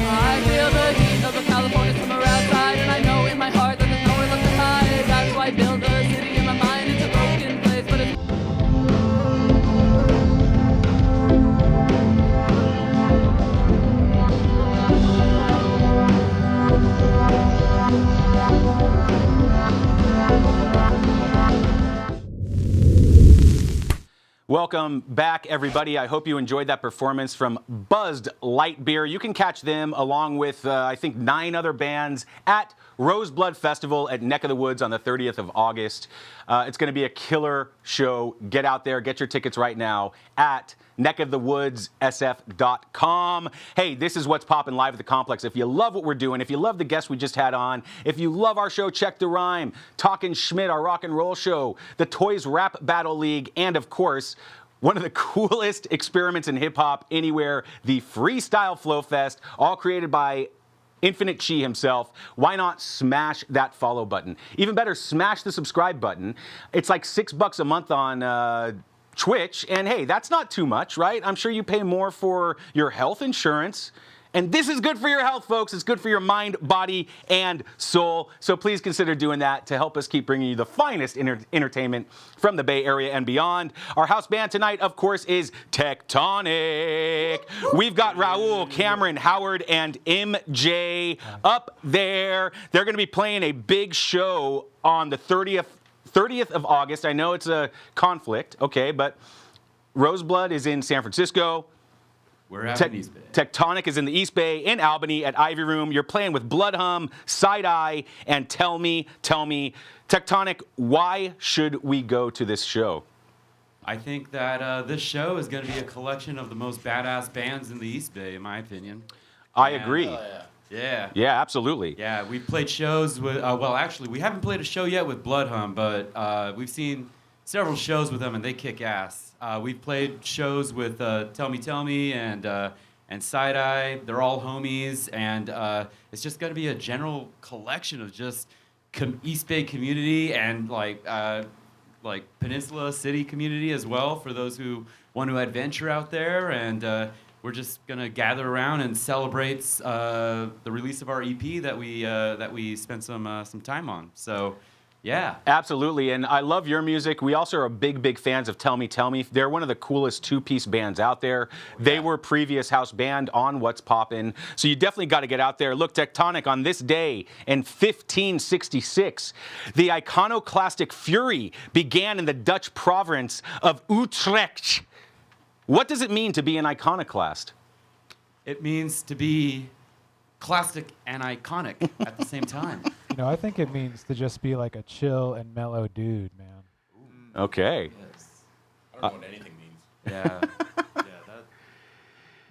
I feel the heat of the California summer outside, and I know in my heart that there's nowhere left to hide. That's why I build a city in my mind. It's a broken place, but it's Welcome back, everybody. I hope you enjoyed that performance from Buzzed Light Beer. You can catch them along with, I think, 9 other bands at Roseblood Festival at Neck of the Woods on the 30th of August. It's going to be a killer show. Get out there. Get your tickets right now at neckofthewoodsSF.com. Hey, this is What's Poppin' live at the Complex. If you love what we're doing, if you love the guests we just had on, if you love our show, Check the Rhyme, Talkin' Schmidt, our rock and roll show, the Toys Rap Battle League, and of course, one of the coolest experiments in hip-hop anywhere, the Freestyle Flow Fest, all created by Infinite Chi himself. Why not smash that follow button? Even better, smash the subscribe button. It's like $6 a month on Twitch, and hey, that's not too much, right? I'm sure you pay more for your health insurance. And this is good for your health, folks. It's good for your mind, body, and soul. So please consider doing that to help us keep bringing you the finest entertainment from the Bay Area and beyond. Our house band tonight, of course, is Tektonic. We've got Raul, Cameron, Howard, and MJ up there. They're going to be playing a big show on the 30th of August. I know it's a conflict, okay, but Roseblood is in San Francisco. We're out in East Bay. Tektonic is in the East Bay, in Albany, at Ivy Room. You're playing with Blood Hum, Side Eye, and Tell Me. Tektonic, why should we go to this show? I think that this show is going to be a collection of the most badass bands in the East Bay, in my opinion. I agree. Yeah. Yeah, absolutely. Yeah, we've played shows with, well, actually, we haven't played a show yet with Blood Hum, but we've seen several shows with them, and they kick ass. We've played shows with Tell Me, and Side Eye. They're all homies, and it's just going to be a general collection of just East Bay community and like Peninsula City community as well for those who want to adventure out there. And we're just gonna gather around and celebrate the release of our EP that we spent some time on. So. Yeah. Absolutely, and I love your music. We also are big fans of Tell Me Tell Me. They're one of the coolest two-piece bands out there. They were previous house band on What's Poppin', so you definitely got to get out there. Look, Tektonic, on this day in 1566, the iconoclastic fury began in the Dutch province of Utrecht. What does it mean to be an iconoclast? It means to be classic and iconic at the same time. You know, I think it means to just be like a chill and mellow dude, man. Okay. Yes. I don't know what anything means. Yeah.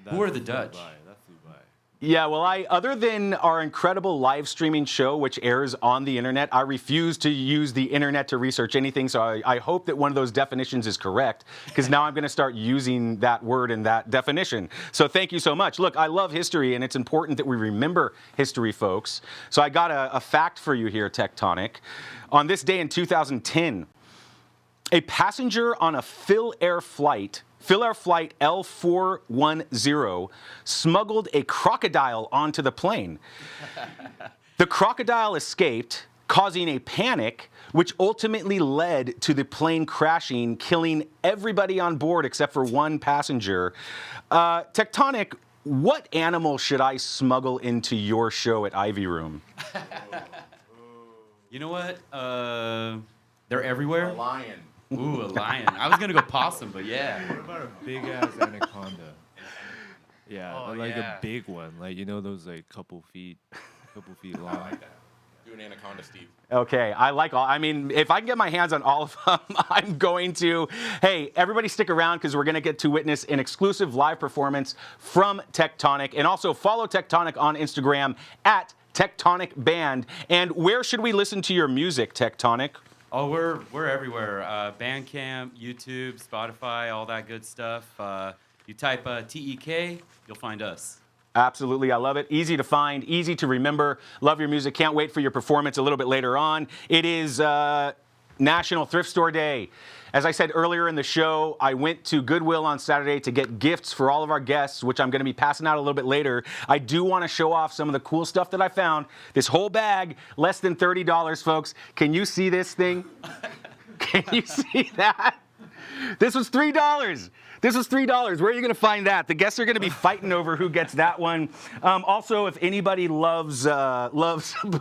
Who are the Dutch? That's Dubai. Yeah, well, other than our incredible live streaming show, which airs on the internet, I refuse to use the internet to research anything. So I hope that one of those definitions is correct, because now I'm going to start using that word in that definition. So thank you so much. Look, I love history, and it's important that we remember history, folks. So I got a fact for you here, Tektonic. On this day in 2010, a passenger on a Philair flight L410 smuggled a crocodile onto the plane. The crocodile escaped, causing a panic, which ultimately led to the plane crashing, killing everybody on board except for one passenger. Tektonic, what animal should I smuggle into your show at Ivy Room? You know what? They're everywhere. A lion. Ooh, a lion. I was gonna go possum, but yeah. What about a big ass anaconda? Yeah, Oh, like yeah. a big one, like you know those like couple feet long. I like that. Do an anaconda, Steve. Okay, I mean, if I can get my hands on all of them, I'm going to. Hey, everybody stick around, because we're going to get to witness an exclusive live performance from Tektonic. And also follow Tektonic on Instagram at Tektonic Band. And where should we listen to your music, Tektonic? Oh, we're everywhere. Bandcamp, YouTube, Spotify, all that good stuff. You type TEK, you'll find us. Absolutely, I love it. Easy to find, easy to remember. Love your music. Can't wait for your performance a little bit later on. It is National Thrift Store Day. As I said earlier in the show, I went to Goodwill on Saturday to get gifts for all of our guests, which I'm going to be passing out a little bit later. I do want to show off some of the cool stuff that I found. This whole bag, less than $30, folks. Can you see this thing? Can you see that? This was $3. This was $3. Where are you going to find that? The guests are going to be fighting over who gets that one. Also, if anybody loves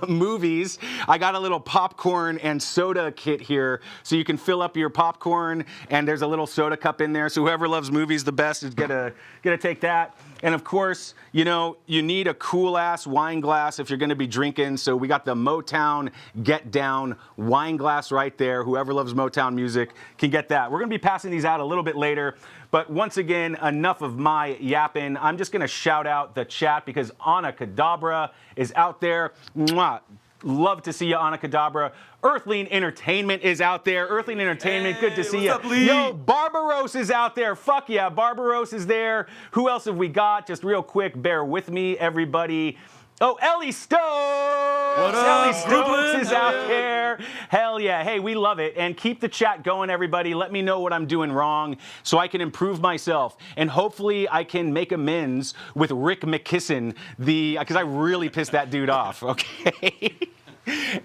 movies, I got a little popcorn and soda kit here, so you can fill up your popcorn, and there's a little soda cup in there. So whoever loves movies the best is gonna take that. And of course, you know, you need a cool ass wine glass if you're going to be drinking. So we got the Motown Get Down wine glass right there. Whoever loves Motown music can get that. We're going to be passing these out a little bit later. But once again, enough of my yapping. I'm just going to shout out the chat, because Anna Kadabra is out there. Mwah. Love to see you, Anna Kadabra. Earthling Entertainment is out there. Earthling Entertainment, good to see you. What's up, Lee? Yo, Barbaros is out there. Fuck yeah, Barbaros is there. Who else have we got? Just real quick, bear with me, everybody. Oh, Ellie Stokes! What up, Ellie Stokes Brooklyn? is out there. Hell yeah. Hey, we love it. And keep the chat going, everybody. Let me know what I'm doing wrong so I can improve myself. And hopefully I can make amends with Rick McKisson, because I really pissed that dude off, okay?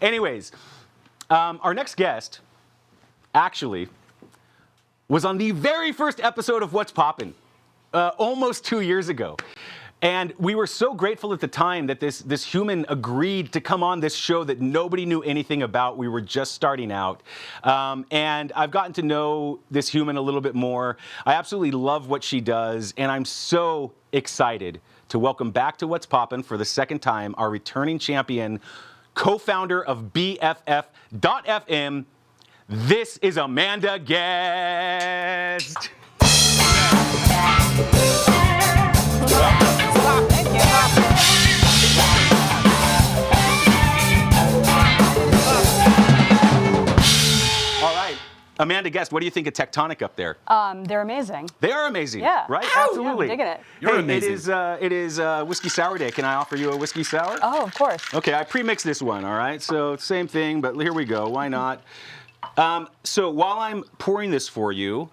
Anyways, our next guest actually was on the very first episode of What's Poppin', almost 2 years ago. And we were so grateful at the time that this human agreed to come on this show that nobody knew anything about. We were just starting out. And I've gotten to know this human a little bit more. I absolutely love what she does. And I'm so excited to welcome back to What's Poppin' for the second time our returning champion, co-founder of BFF.FM. This is Amanda Guest. All right, Amanda Guest, what do you think of Tektonic up there? They're amazing. They are amazing, Yeah. right? Yeah, Absolutely. I'm digging it. You're amazing. It is Whiskey Sour Day. Can I offer you a Whiskey Sour? Oh, of course. Okay, I pre-mixed this one, all right? So same thing, but here we go. Why not? So while I'm pouring this for you,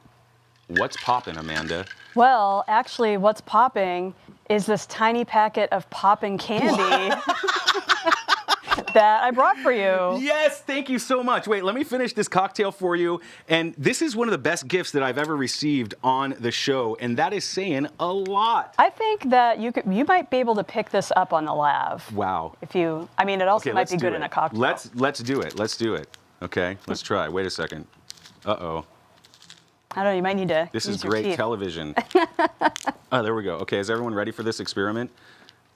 what's poppin', Amanda? Well, actually, what's popping is this tiny packet of Poppin candy that I brought for you. Yes, thank you so much. Wait, let me finish this cocktail for you. And this is one of the best gifts that I've ever received on the show, and that is saying a lot. I think that you might be able to pick this up on the lav. Wow. I mean, it also might be good in a cocktail. Let's do it. Let's do it. Okay, let's try. Wait a second. Uh-oh. I don't know, you might need to This use is your great teeth. television. Oh, there we go. Okay, is everyone ready for this experiment?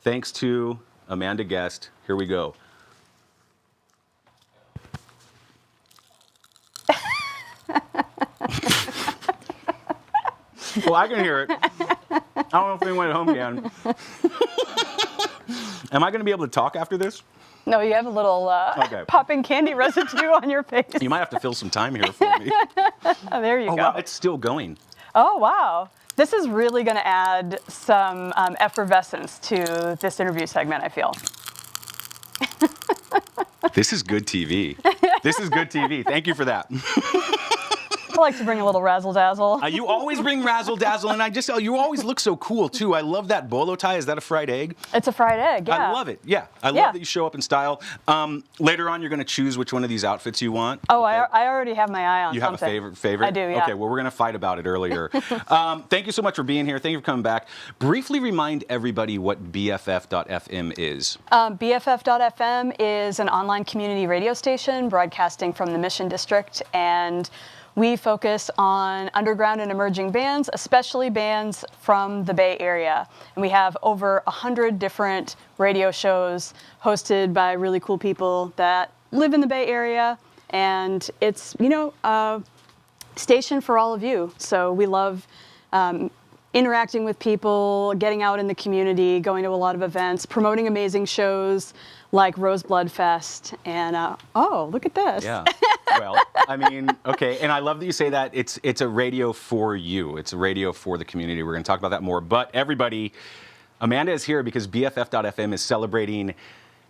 Thanks to Amanda Guest. Here we go. Well, I can hear it. I don't know if anyone at home can. Am I going to be able to talk after this? No, you have a little Okay. Poppin candy residue on your face. You might have to fill some time here for me. Oh, there you go. Wow, it's still going. Oh, wow. This is really going to add some effervescence to this interview segment, I feel. This is good TV. This is good TV. Thank you for that. I like to bring a little razzle dazzle. You always bring razzle dazzle, and you always look so cool too. I love that bolo tie. Is that a fried egg? It's a fried egg, yeah. I love it. Yeah, I love that you show up in style. Later on, you're going to choose which one of these outfits you want. Oh, okay. I already have my eye on You something. have a favorite? I do, yeah. Okay, well, we're going to fight about it earlier. Thank you so much for being here. Thank you for coming back. Briefly remind everybody what BFF.FM is. BFF.FM is an online community radio station broadcasting from the Mission District, and we focus on underground and emerging bands, especially bands from the Bay Area. And we have over 100 different radio shows hosted by really cool people that live in the Bay Area. And it's, a station for all of you. So we love interacting with people, getting out in the community, going to a lot of events, promoting amazing shows like Rose Blood Fest. And, oh, look at this. Yeah. Well, I mean, okay, and I love that you say that. It's a radio for you. It's a radio for the community. We're going to talk about that more. But everybody, Amanda is here because BFF.FM is celebrating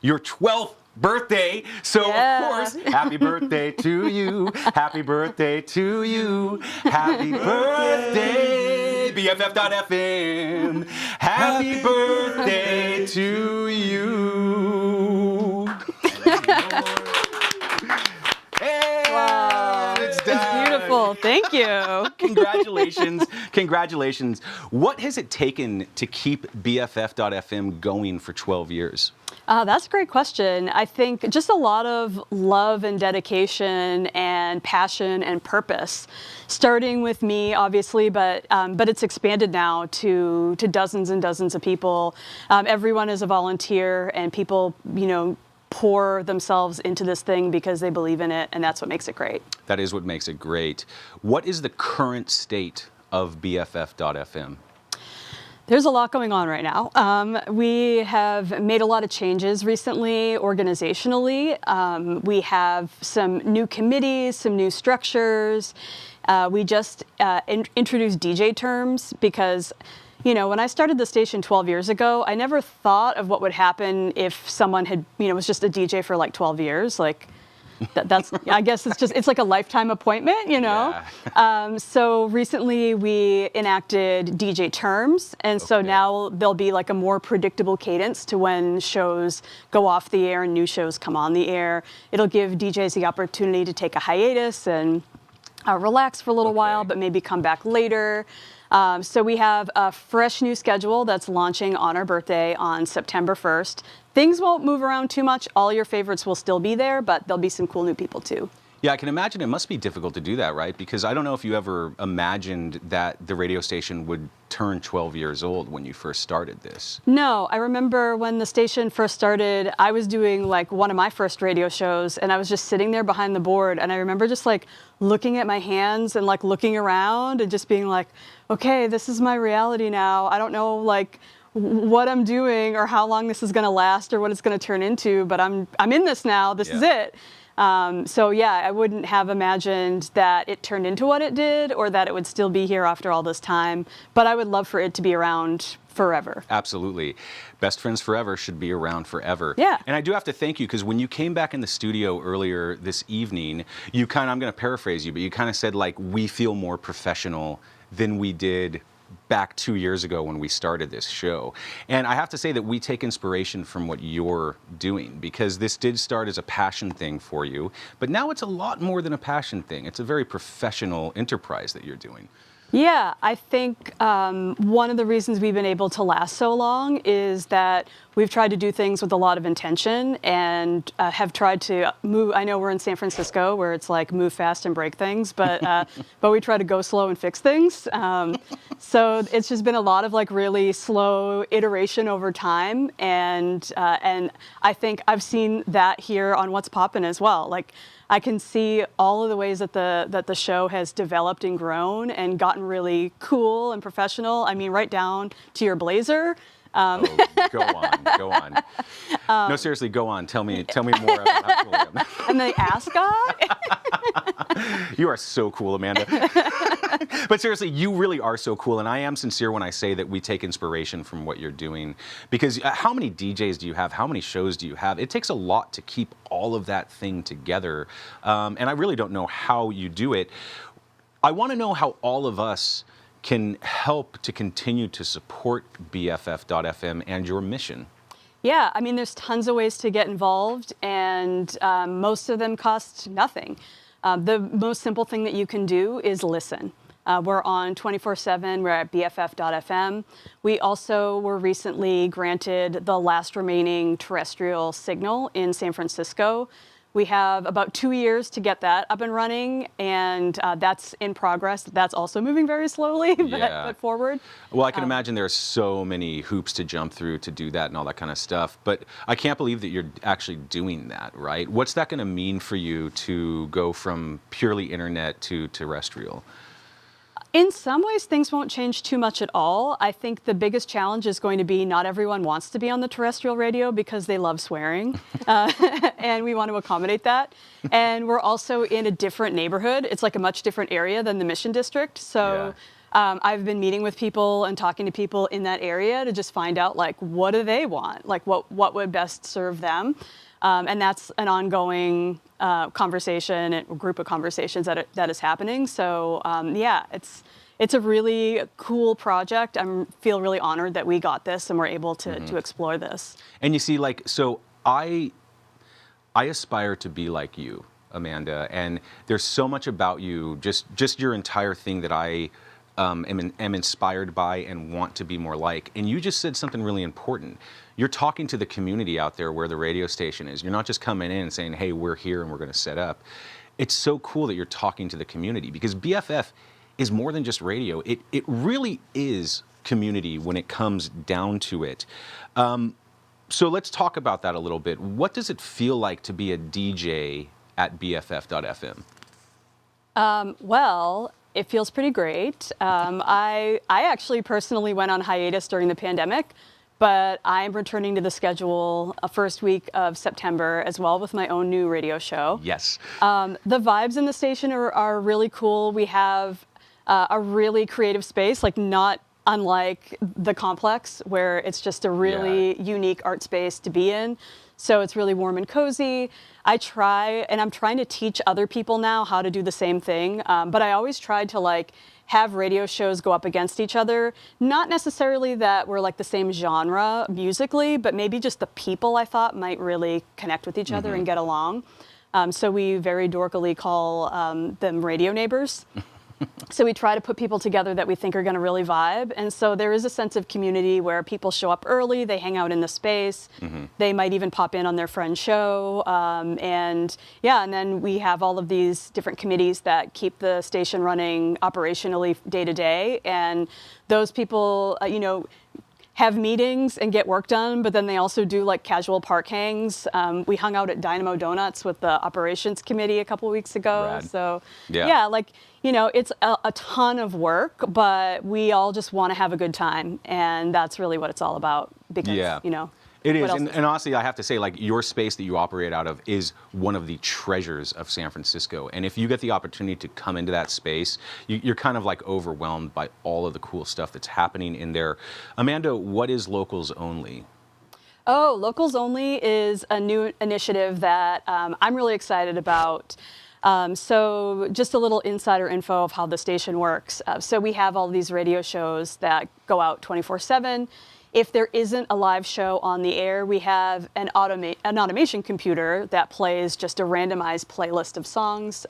your 12th birthday. So, of course, happy birthday to you. Happy birthday to you. Happy birthday, BFF.FM. Happy birthday to you. It's beautiful. Thank you. Congratulations. Congratulations. What has it taken to keep BFF.FM going for 12 years? That's a great question. I think just a lot of love and dedication and passion and purpose, starting with me, obviously, but it's expanded now to dozens and dozens of people. Everyone is a volunteer, and people, pour themselves into this thing because they believe in it, and that's what makes it great. That is what makes it great. What is the current state of BFF.FM? There's a lot going on right now. We have made a lot of changes recently, organizationally. We have some new committees, some new structures. We just introduced DJ terms because, when I started the station 12 years ago, I never thought of what would happen if someone had, was just a DJ for like 12 years. Like, that's, I guess it's like a lifetime appointment, Yeah. So recently we enacted DJ terms, and so now there'll be like a more predictable cadence to when shows go off the air and new shows come on the air. It'll give DJs the opportunity to take a hiatus and relax for a little while, but maybe come back later. So we have a fresh new schedule that's launching on our birthday on September 1st. Things won't move around too much. All your favorites will still be there, but there'll be some cool new people too. Yeah, I can imagine it must be difficult to do that, right? Because I don't know if you ever imagined that the radio station would turn 12 years old when you first started this. No, I remember when the station first started, I was doing like one of my first radio shows, and I was just sitting there behind the board, and I remember just like looking at my hands and like looking around and just being like, okay, this is my reality now. I don't know like what I'm doing or how long this is going to last or what it's going to turn into, but I'm in this now. This is it. So yeah, I wouldn't have imagined that it turned into what it did or that it would still be here after all this time. But I would love for it to be around forever. Absolutely. Best Friends Forever should be around forever. Yeah. And I do have to thank you because when you came back in the studio earlier this evening, you kind of, I'm going to paraphrase you, but you kind of said like, we feel more professional than we did back 2 years ago when we started this show. And I have to say that we take inspiration from what you're doing because this did start as a passion thing for you, but now it's a lot more than a passion thing. It's a very professional enterprise that you're doing. Yeah, I think one of the reasons we've been able to last so long is that we've tried to do things with a lot of intention and have tried to move. I know we're in San Francisco where it's like move fast and break things, but but we try to go slow and fix things. So it's just been a lot of like really slow iteration over time, and I think I've seen that here on What's Poppin' as well. Like, I can see all of the ways that the show has developed and grown and gotten really cool and professional. I mean, right down to your blazer. Go on. No, seriously, go on. Tell me more about how cool I am. And the ascot. You are so cool, Amanda. But seriously, you really are so cool, and I am sincere when I say that we take inspiration from what you're doing. Because how many DJs do you have? How many shows do you have? It takes a lot to keep all of that thing together, and I really don't know how you do it. I want to know how all of us can help to continue to support BFF.FM and your mission. Yeah, I mean, there's tons of ways to get involved, and most of them cost nothing. The most simple thing that you can do is listen. We're on 24/7. We're at BFF.FM. We also were recently granted the last remaining terrestrial signal in San Francisco. We have about 2 years to get that up and running, and that's in progress. That's also moving very slowly, but forward. Well, I can imagine there are so many hoops to jump through to do that and all that kind of stuff, but I can't believe that you're actually doing that, right? What's that going to mean for you to go from purely internet to terrestrial? In some ways, things won't change too much at all. I think the biggest challenge is going to be not everyone wants to be on the terrestrial radio because they love swearing, and we want to accommodate that. And we're also in a different neighborhood. It's like a much different area than the Mission District. So I've been meeting with people and talking to people in that area to just find out, like, what do they want? Like, what would best serve them? And that's an ongoing conversation, a group of conversations that is happening. So yeah, it's a really cool project. I feel really honored that we got this and we're able to explore this. And you see, like, so I aspire to be like you, Amanda, and there's so much about you, just your entire thing that I am inspired by and want to be more like. And you just said something really important. You're talking to the community out there where the radio station is. You're not just coming in and saying, hey, we're here and we're going to set up. It's so cool that you're talking to the community because BFF is more than just radio. It really is community when it comes down to it. So let's talk about that a little bit. What does it feel like to be a DJ at BFF.FM? Well, it feels pretty great. I actually personally went on hiatus during the pandemic, but I'm returning to the schedule first week of September as well with my own new radio show. Yes. The vibes in the station are really cool. We have a really creative space, like not unlike the complex, where it's just a really unique art space to be in. So it's really warm and cozy. I'm trying to teach other people now how to do the same thing. But I always tried to like have radio shows go up against each other. Not necessarily that we're like the same genre musically, but maybe just the people I thought might really connect with each other and get along. So we very dorkily call them radio neighbors. So we try to put people together that we think are going to really vibe. And so there is a sense of community where people show up early, they hang out in the space, they might even pop in on their friend's show. And then we have all of these different committees that keep the station running operationally day to day. And those people, have meetings and get work done, but then they also do like casual park hangs. We hung out at Dynamo Donuts with the operations committee a couple weeks ago. Rad. So it's a ton of work, but we all just want to have a good time. And that's really what it's all about because, It is, What else and honestly, I have to say, like, your space that you operate out of is one of the treasures of San Francisco. And if you get the opportunity to come into that space, you're kind of like overwhelmed by all of the cool stuff that's happening in there. Amanda, what is Locals Only? Oh, Locals Only is a new initiative that I'm really excited about. So just a little insider info of how the station works. So we have all these radio shows that go out 24/7. If there isn't a live show on the air, we have an automation computer that plays just a randomized playlist of songs,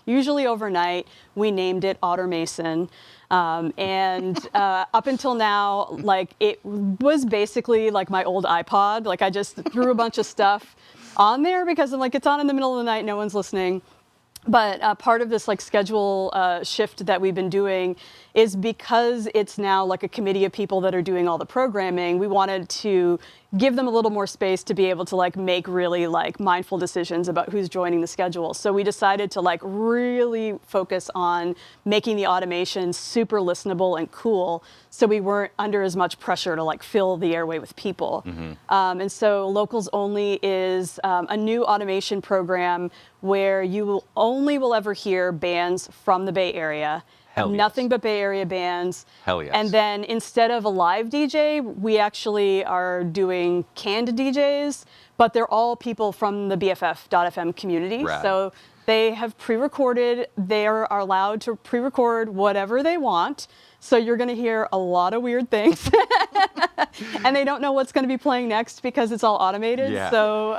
usually overnight. We named it Automation. And up until now, like, it was basically like my old iPod. Like, I just threw a bunch of stuff on there because I'm like, it's on in the middle of the night, no one's listening. But part of this like schedule shift that we've been doing is because it's now like a committee of people that are doing all the programming. We wanted to give them a little more space to be able to like make really like mindful decisions about who's joining the schedule. So we decided to like really focus on making the automation super listenable and cool, so we weren't under as much pressure to like fill the airway with people. And so Locals Only is a new automation program where you will ever hear bands from the Bay Area. Hell yes. Nothing but Bay Area bands. Hell yes. And then instead of a live DJ, we actually are doing canned DJs, but they're all people from the BFF.FM community. Rad. So they have pre-recorded. They are allowed to pre-record whatever they want. So you're going to hear a lot of weird things. And they don't know what's going to be playing next because it's all automated. Yeah. So,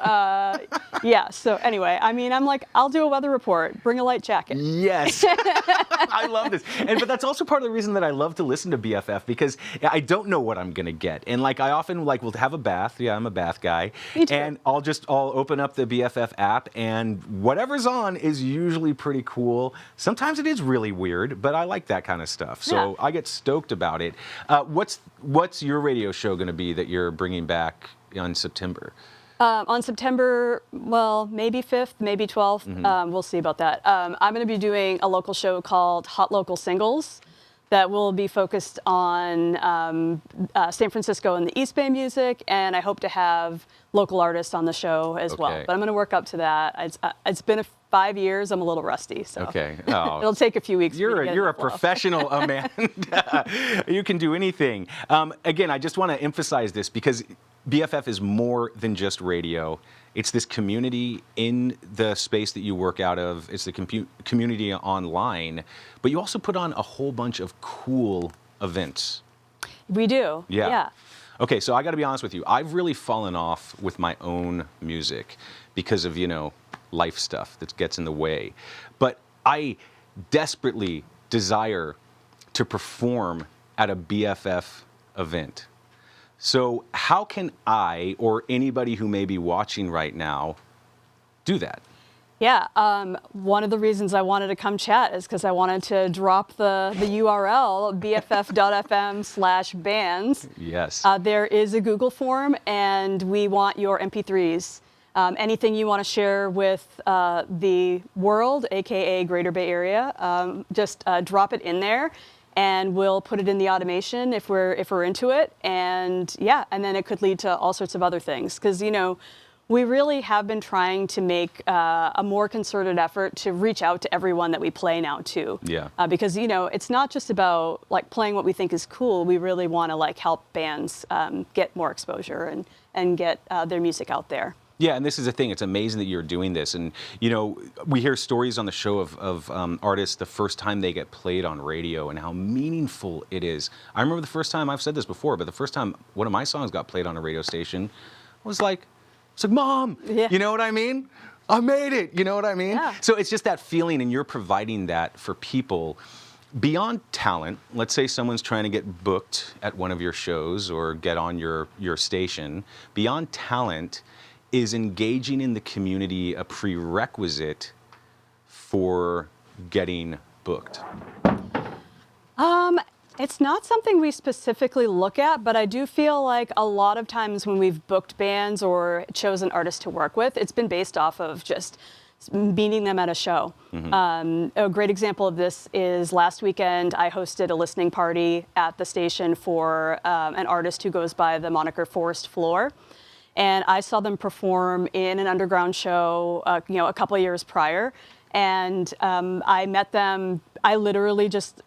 yeah. So anyway, I mean, I'm like, I'll do a weather report. Bring a light jacket. Yes. I love this. But that's also part of the reason that I love to listen to BFF, because I don't know what I'm going to get. And like, I often like will have a bath. Yeah, I'm a bath guy. Me too. And I'll open up the BFF app, and whatever's on is usually pretty cool. Sometimes it is really weird, but I like that kind of stuff. So Yeah. I get stoked about it. What's your radio show going to be that you're bringing back on September? On September, well, maybe 5th, maybe 12th. We'll see about that. I'm going to be doing a local show called Hot Local Singles that will be focused on San Francisco and the East Bay music, and I hope to have local artists on the show as well. But I'm going to work up to that. It's been 5 years. I'm a little rusty, so it'll take a few weeks. You're a professional, Amanda. You can do anything. Again, I just want to emphasize this because BFF is more than just radio. It's this community in the space that you work out of. It's the community online. But you also put on a whole bunch of cool events. We do. Yeah. Okay, so I got to be honest with you. I've really fallen off with my own music because of, life stuff that gets in the way. But I desperately desire to perform at a BFF event. So how can I, or anybody who may be watching right now, do that? Yeah, one of the reasons I wanted to come chat is because I wanted to drop the URL, bff.fm/bands. Yes. There is a Google form, and we want your MP3s. Anything you want to share with the world, aka Greater Bay Area, just drop it in there, and we'll put it in the automation if we're into it. And yeah, and then it could lead to all sorts of other things, because we really have been trying to make a more concerted effort to reach out to everyone that we play now too. Yeah. Because it's not just about like playing what we think is cool. We really want to like help bands get more exposure and get their music out there. Yeah, and this is the thing. It's amazing that you're doing this. And, we hear stories on the show of artists the first time they get played on radio and how meaningful it is. I remember the first time, I've said this before, but the first time one of my songs got played on a radio station was like, Mom, you know what I mean? I made it, you know what I mean? Yeah. So it's just that feeling, and you're providing that for people. Beyond talent, let's say someone's trying to get booked at one of your shows or get on your station. Beyond talent, is engaging in the community a prerequisite for getting booked? It's not something we specifically look at, but I do feel like a lot of times when we've booked bands or chosen artists to work with, it's been based off of just meeting them at a show. A great example of this is last weekend I hosted a listening party at the station for an artist who goes by the moniker Forest Floor. and I saw them perform in an underground show, a couple of years prior. And I met them. I literally just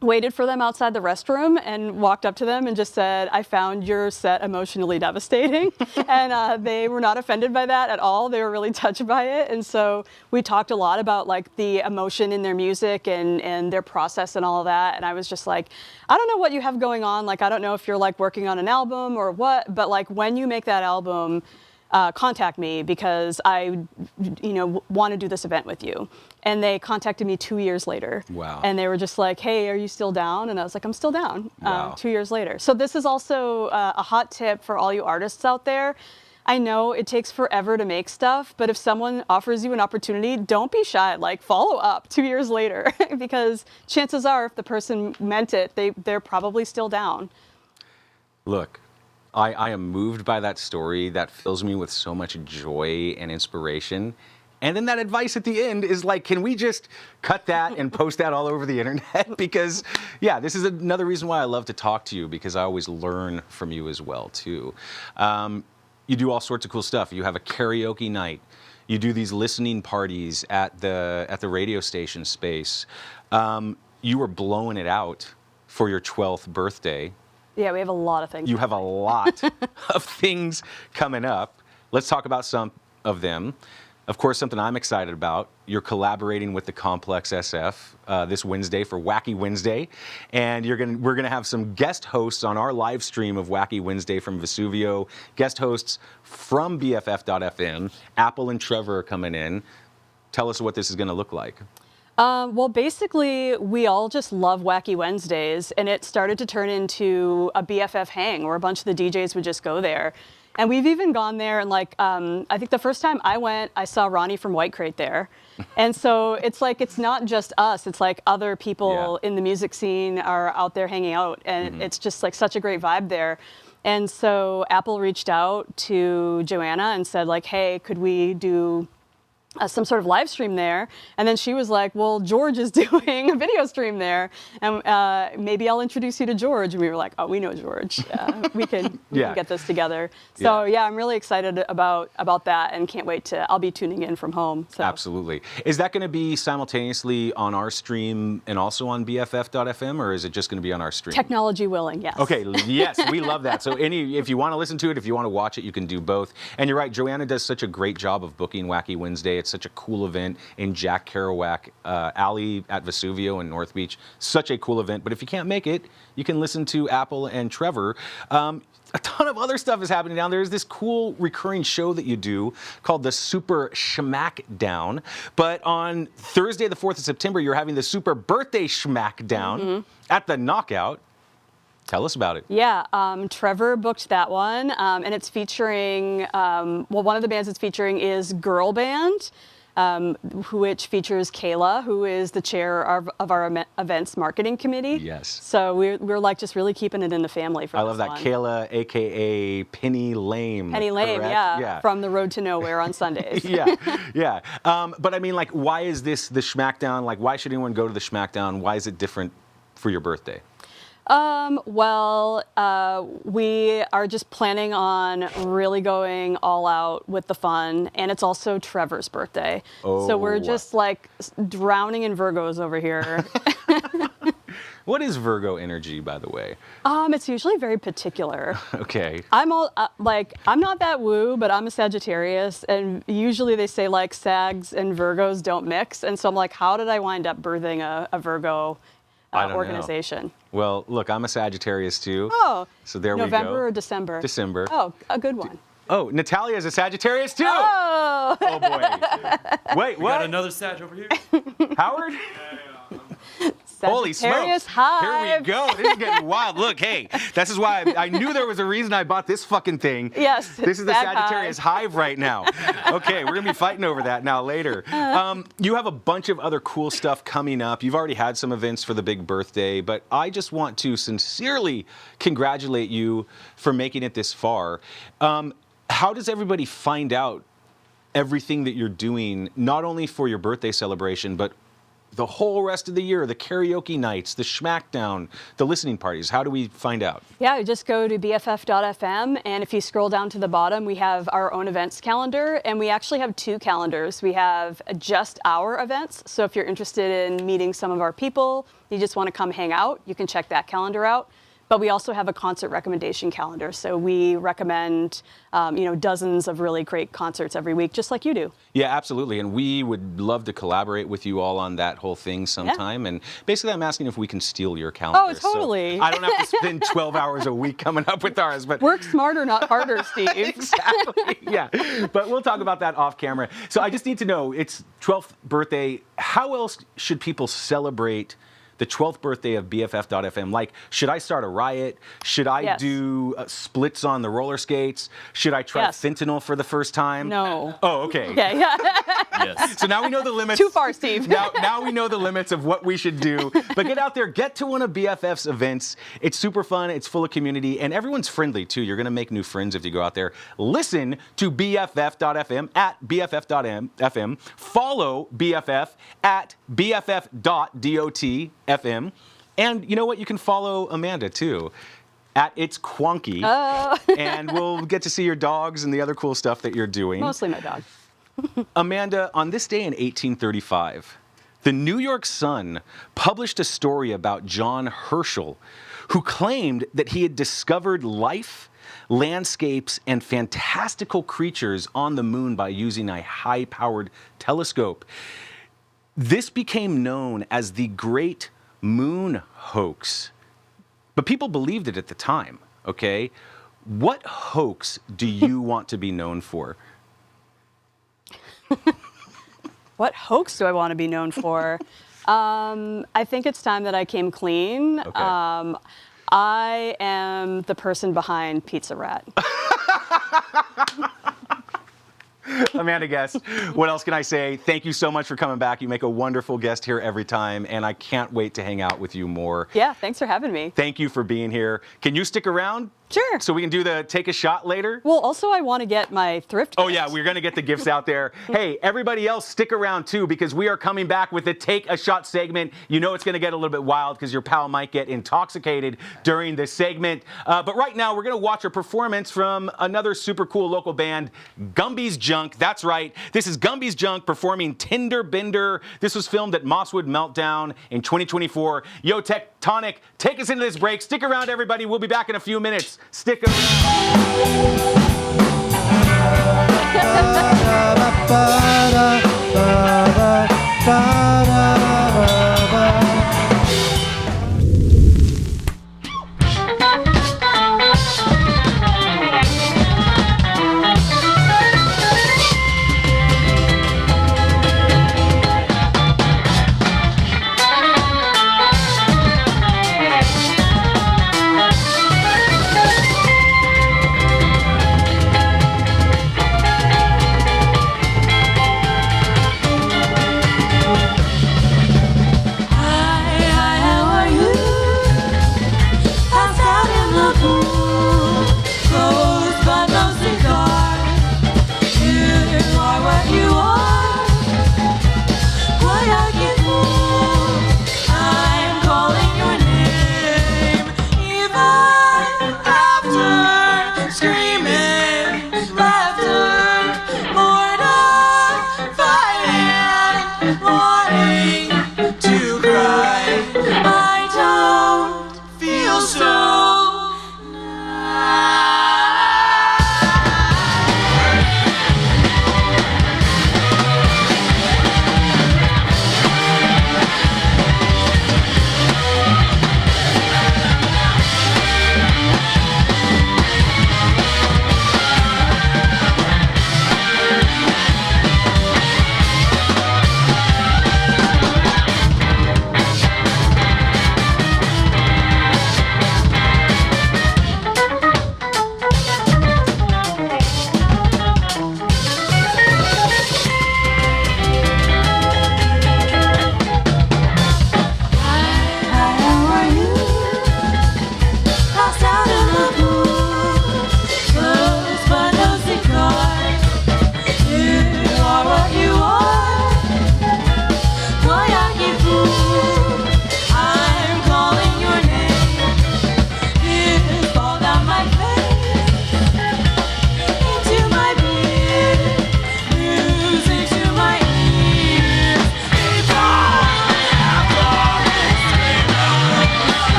waited for them outside the restroom and walked up to them and just said, I found your set emotionally devastating. And they were not offended by that at all. They were really touched by it. And so we talked a lot about like the emotion in their music and their process and all of that. And I was just like, I don't know what you have going on. Like, I don't know if you're like working on an album or what, but like when you make that album, contact me because I, want to do this event with you. And they contacted me 2 years later. Wow. And they were just like, hey, are you still down? And I was like, I'm still down. Wow. 2 years later. So this is also a hot tip for all you artists out there. I know it takes forever to make stuff, but if someone offers you an opportunity, don't be shy. Like, follow up 2 years later because chances are if the person meant it, they're probably still down. Look, I am moved by that story. That fills me with so much joy and inspiration. And then that advice at the end is like, can we just cut that and post that all over the internet? Because, yeah, this is another reason why I love to talk to you, because I always learn from you as well, too. You do all sorts of cool stuff. You have a karaoke night. You do these listening parties at the radio station space. You were blowing it out for your 12th birthday. Yeah, we have a lot of things. You have a lot of things coming up. Let's talk about some of them. Of course, something I'm excited about, you're collaborating with the Complex SF this Wednesday for Wacky Wednesday. And we're gonna have some guest hosts on our live stream of Wacky Wednesday from Vesuvio, guest hosts from BFF.FM. Apple and Trevor are coming in. Tell us what this is gonna look like. Well, basically, we all just love Wacky Wednesdays, and it started to turn into a BFF hang where a bunch of the DJs would just go there. And we've even gone there, and like, I think the first time I went, I saw Ronnie from White Crate there. And so it's like, it's not just us, it's like other people in the music scene are out there hanging out, and it's just like such a great vibe there. And so Apple reached out to Joanna and said like, hey, could we do some sort of live stream there? And then she was like, well, George is doing a video stream there, and maybe I'll introduce you to George. And we were like, oh, we know George. We can get this together. So yeah, I'm really excited about that and can't wait I'll be tuning in from home. So. Absolutely. Is that going to be simultaneously on our stream and also on BFF.FM, or is it just going to be on our stream? Technology willing, yes. Okay, yes, we love that. So if you want to listen to it, if you want to watch it, you can do both. And you're right, Joanna does such a great job of booking Wacky Wednesday. It's such a cool event in Jack Kerouac Alley at Vesuvio in North Beach. Such a cool event. But if you can't make it, you can listen to Apple and Trevor. A ton of other stuff is happening down there. There's this cool recurring show that you do called the Super Schmackdown. But on Thursday, the 4th of September, you're having the Super Birthday Schmackdown at the Knockout. Tell us about it. Yeah, Trevor booked that one, and it's featuring, one of the bands it's featuring is Girl Band, which features Kayla, who is the chair of our events marketing committee. Yes. So we're like just really keeping it in the family for I love that. one. Kayla, a.k.a. Penny Lame. Penny Lame, yeah, from the Road to Nowhere on Sundays. yeah. But I mean, like, why is this the Schmackdown? Like, why should anyone go to the Schmackdown? Why is it different for your birthday? We are just planning on really going all out with the fun, and it's also Trevor's birthday. So we're just like drowning in Virgos over here. What is Virgo energy, by the way? It's usually very particular. Okay. I'm not that woo, but I'm a Sagittarius, and usually they say like Sags and Virgos don't mix, and so I'm like, how did I wind up birthing a Virgo organization? Know. Well, look, I'm a Sagittarius too. Oh, so there we go. November or December? December. Oh, a good one. Oh, Natalia is a Sagittarius too. Oh, oh boy. Wait, what? Got another Sag over here. Howard? Holy smokes. Hive. Here we go. This is getting wild. Look, hey, this is why I knew there was a reason I bought this fucking thing. Yes. This is the Sagittarius hive right now. Okay, we're going to be fighting over that now later. You have a bunch of other cool stuff coming up. You've already had some events for the big birthday, but I just want to sincerely congratulate you for making it this far. How does everybody find out everything that you're doing, not only for your birthday celebration, but the whole rest of the year, the karaoke nights, the Schmackdown, the listening parties? How do we find out? Yeah, you just go to bff.fm, and if you scroll down to the bottom, we have our own events calendar, and we actually have 2 calendars. We have just our events, so if you're interested in meeting some of our people, you just want to come hang out, you can check that calendar out. But we also have a concert recommendation calendar, so we recommend dozens of really great concerts every week, just like you do. Yeah, absolutely, and we would love to collaborate with you all on that whole thing sometime. And basically, I'm asking if we can steal your calendar. Oh, totally. So I don't have to spend 12 hours a week coming up with ours. But work smarter, not harder, Steve. Exactly. Yeah, but we'll talk about that off camera. So I just need to know, it's 12th birthday. How else should people celebrate the 12th birthday of BFF.FM? Like, should I start a riot? Should I do splits on the roller skates? Should I try fentanyl for the first time? No. Oh, okay. Okay. Yes. So now we know the limits. Too far, Steve. Now we know the limits of what we should do. But get out there, get to one of BFF's events. It's super fun. It's full of community, and everyone's friendly too. You're going to make new friends if you go out there. Listen to BFF.FM at BFF.FM. Follow BFF at BFF.dot.FM. And you know what? You can follow Amanda too at It's Quonky. And we'll get to see your dogs and the other cool stuff that you're doing. Mostly my dog. Amanda, on this day in 1835, the New York Sun published a story about John Herschel, who claimed that he had discovered life, landscapes, and fantastical creatures on the moon by using a high-powered telescope. This became known as the Great Moon Hoax. But people believed it at the time, okay? What hoax do you want to be known for? What hoax do I want to be known for? I think it's time that I came clean. Okay. I am the person behind Pizza Rat. Amanda Guest, what else can I say? Thank you so much for coming back. You make a wonderful guest here every time, and I can't wait to hang out with you more. Yeah, thanks for having me. Thank you for being here. Can you stick around? Sure. So we can do the take a shot later? Well, also I want to get my thrift Oh gift. yeah, we're going to get the gifts out there. Hey, everybody else stick around too, because we are coming back with the Take a Shot segment. You know it's going to get a little bit wild because your pal might get intoxicated during this segment. But right now, we're going to watch a performance from another super cool local band, Gumby's Junk. That's right. This is Gumby's Junk performing Tinder Bender. This was filmed at Mosswood Meltdown in 2024. Yo, Tektonic, take us into this break. Stick around, everybody. We'll be back in a few minutes. Stick around.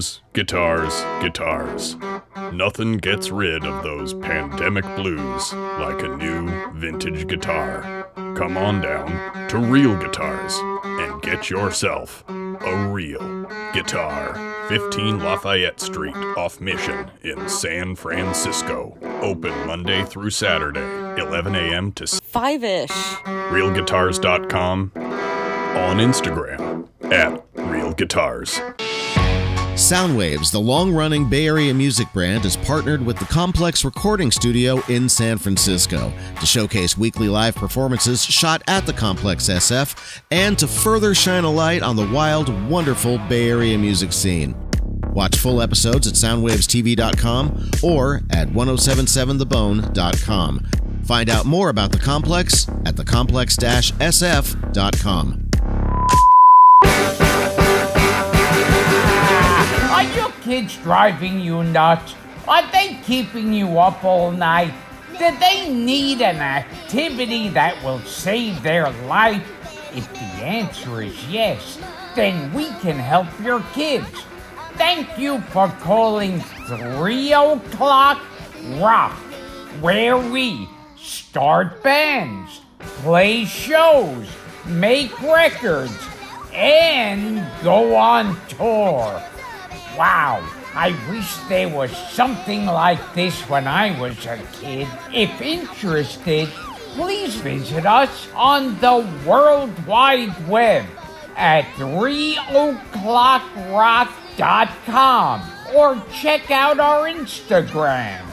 Guitars, guitars, guitars. Nothing gets rid of those pandemic blues like a new vintage guitar. Come on down to Real Guitars and get yourself a real guitar. 15 Lafayette Street off Mission in San Francisco. Open Monday through Saturday, 11 a.m. to 5-ish. realguitars.com. On Instagram at Real Guitars. Soundwaves, the long-running Bay Area music brand, is partnered with the Complex Recording Studio in San Francisco to showcase weekly live performances shot at the Complex SF and to further shine a light on the wild, wonderful Bay Area music scene. Watch full episodes at soundwavestv.com or at 1077thebone.com. Find out more about the Complex at thecomplex-sf.com. Are your kids driving you nuts? Are they keeping you up all night? Do they need an activity that will save their life? If the answer is yes, then we can help your kids. Thank you for calling 3 o'clock Rock, where we start bands, play shows, make records, and go on tour. Wow, I wish there was something like this when I was a kid. If interested, please visit us on the World Wide Web at 3oclockrock.com or check out our Instagram,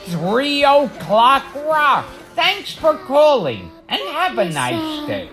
3 o'clock rock. Thanks for calling and have a nice day.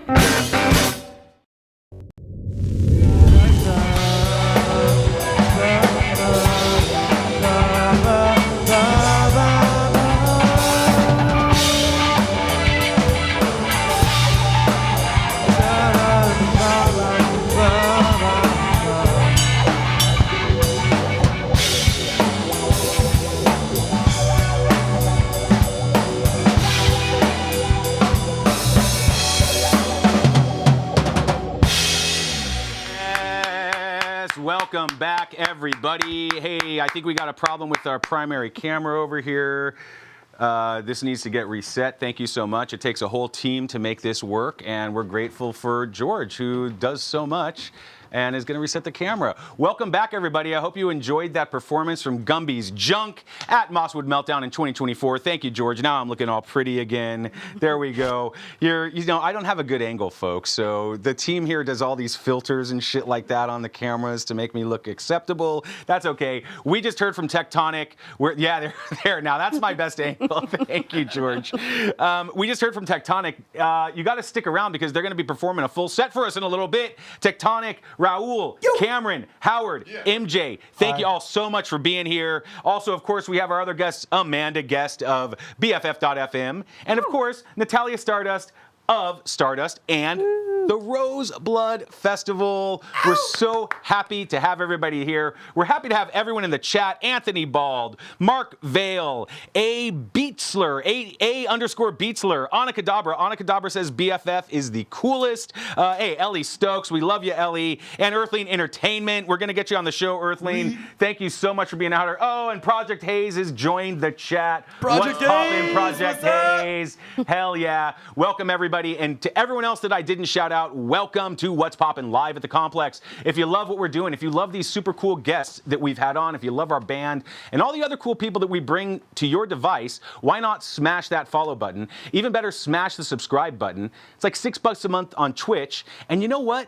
Welcome back, everybody. Hey, I think we got a problem with our primary camera over here. This needs to get reset. Thank you so much. It takes a whole team to make this work, and we're grateful for George, who does so much and is going to reset the camera. Welcome back, everybody. I hope you enjoyed that performance from Gumby's Junk at Mosswood Meltdown in 2024. Thank you, George. Now I'm looking all pretty again. There we go. You know, I don't have a good angle, folks, so the team here does all these filters and shit like that on the cameras to make me look acceptable. That's okay. We just heard from Tektonic. Yeah, they're there. Now that's my best angle. Thank you, George. We just heard from Tektonic. You got to stick around because they're going to be performing a full set for us in a little bit. Tektonic, Raul, Cameron, Howard, MJ, thank you all so much for being here. Also, of course, we have our other guests, Amanda, guest of BFF.FM, and of course, Natalia Stardust of Stardust and the Rose Blood Festival. We're so happy to have everybody here. We're happy to have everyone in the chat. Anthony Bald, Mark Vale, A. Beatsler, A_Beatsler, Anakadabra. Anakadabra says BFF is the coolest. Hey, Ellie Stokes, we love you, Ellie. And Earthling Entertainment, we're going to get you on the show, Earthling. Thank you so much for being out here. Oh, and Project Hayes has joined the chat. Project Hayes! Project Hayes. Hell yeah. Welcome, everybody. And to everyone else that I didn't shout out, welcome to What's Poppin' live at the Complex. If you love what we're doing, if you love these super cool guests that we've had on, if you love our band and all the other cool people that we bring to your device, why not smash that follow button? Even better, smash the subscribe button. It's like $6 a month on Twitch. And you know what?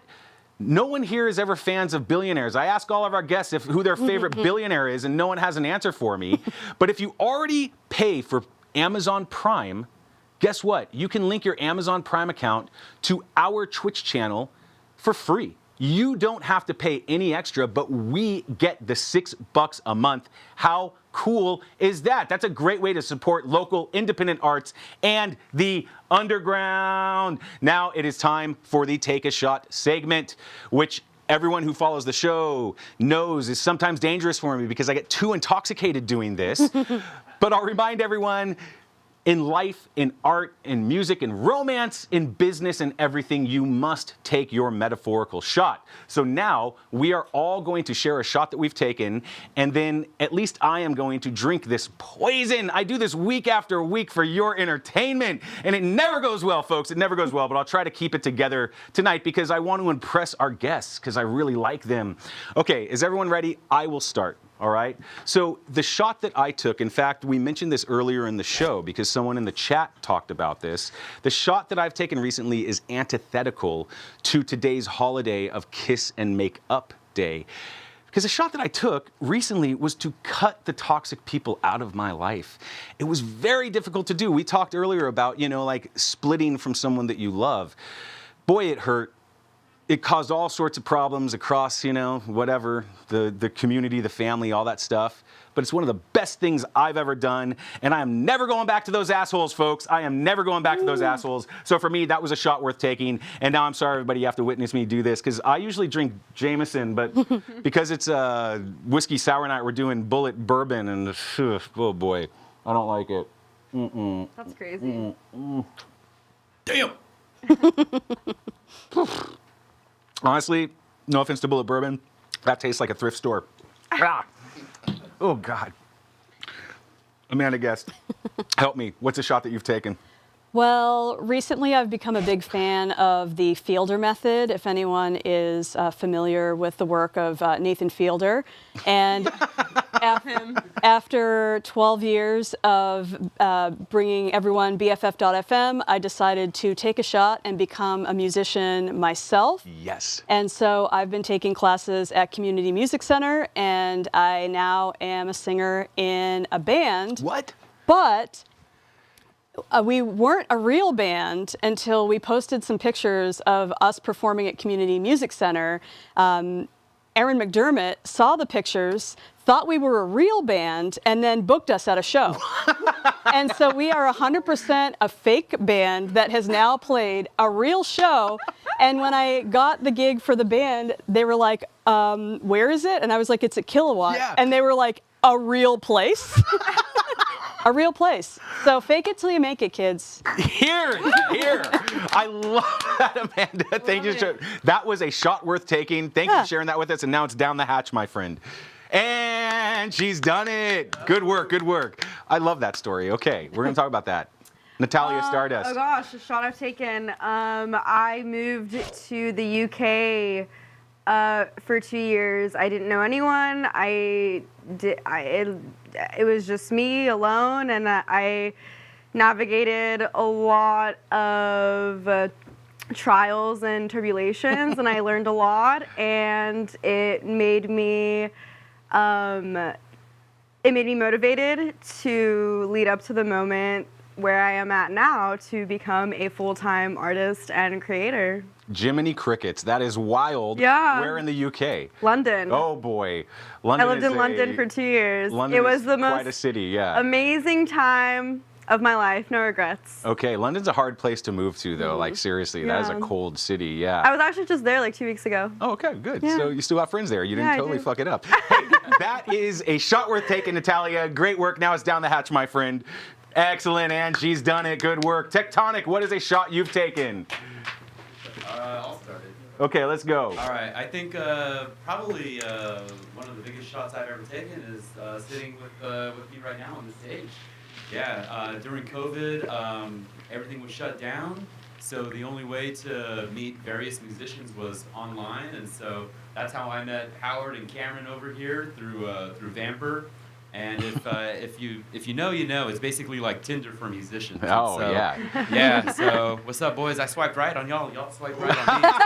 No one here is ever fans of billionaires. I ask all of our guests who their favorite billionaire is, and no one has an answer for me. But if you already pay for Amazon Prime, guess what? You can link your Amazon Prime account to our Twitch channel for free. You don't have to pay any extra, but we get the $6 a month. How cool is that? That's a great way to support local independent arts and the underground. Now it is time for the Take a Shot segment, which everyone who follows the show knows is sometimes dangerous for me because I get too intoxicated doing this. But I'll remind everyone, In life, in art, in music, in romance, in business, and everything, you must take your metaphorical shot. So now we are all going to share a shot that we've taken, and then at least I am going to drink this poison. I do this week after week for your entertainment, and it never goes well, folks. It never goes well, but I'll try to keep it together tonight because I want to impress our guests because I really like them. Okay, is everyone ready? I will start. All right. So the shot that I took, in fact, we mentioned this earlier in the show because someone in the chat talked about this. The shot that I've taken recently is antithetical to today's holiday of Kiss and Make Up Day. Because the shot that I took recently was to cut the toxic people out of my life. It was very difficult to do. We talked earlier about, like splitting from someone that you love. Boy, it hurt. It caused all sorts of problems across, whatever, the community, the family, all that stuff. But it's one of the best things I've ever done. And I am never going back to those assholes, folks. I am never going back to those assholes. So for me, that was a shot worth taking. And now I'm sorry, everybody, you have to witness me do this. Because I usually drink Jameson, but because it's a whiskey sour night, we're doing Bullet Bourbon. And oh boy, I don't like it. That's crazy. Damn. Honestly, no offense to Bullet Bourbon, that tastes like a thrift store. Ah. Oh, God. Amanda Guest, help me. What's a shot that you've taken? Well, recently I've become a big fan of the Fielder method, if anyone is familiar with the work of Nathan Fielder. And after 12 years of bringing everyone BFF.FM, I decided to take a shot and become a musician myself. Yes. And so I've been taking classes at Community Music Center, and I now am a singer in a band. What? But we weren't a real band until we posted some pictures of us performing at Community Music Center. Aaron McDermott saw the pictures, thought we were a real band, and then booked us at a show. And so we are 100% a fake band that has now played a real show. And when I got the gig for the band, they were like, where is it? And I was like, it's at Kilowatt. Yeah. And they were like, a real place? A real place. So fake it till you make it, kids. Here. I love that, Amanda. Thank you. That was a shot worth taking. Thank you for sharing that with us. And now it's down the hatch, my friend. And she's done it. Good work. I love that story. Okay, we're going to talk about that. Natalia, Stardust. Oh gosh, the shot I've taken. I moved to the UK for 2 years. I didn't know anyone. It was just me alone, and I navigated a lot of trials and tribulations, and I learned a lot, and it made me motivated to lead up to the moment where I am at now to become a full-time artist and creator. Jiminy Crickets, that is wild. Yeah. Where in the UK? London. Oh boy. London I lived in London for 2 years. London it was is the quite a most city, yeah. amazing time of my life, no regrets. Okay, London's a hard place to move to though, like seriously, that is a Yeah. cold city, yeah. I was actually just there like 2 weeks ago. Oh, okay, good. Yeah. So you still have friends there. You Yeah, didn't I totally do. fuck it up. Hey, that is a shot worth taking, Natalia. Great work. Now it's down the hatch, my friend. Excellent, and she's done it. Good work. Tektonic, what is a shot you've taken? I'll start it. Okay, let's go. All right, I think probably one of the biggest shots I've ever taken is sitting with me right now on the stage. Yeah, during COVID, everything was shut down, so the only way to meet various musicians was online, and so that's how I met Howard and Cameron over here through Vamper. And if you know, you know. It's basically like Tinder for musicians. Oh, so, yeah. Yeah. So what's up, boys? I swiped right on y'all. Y'all swiped right on me. So,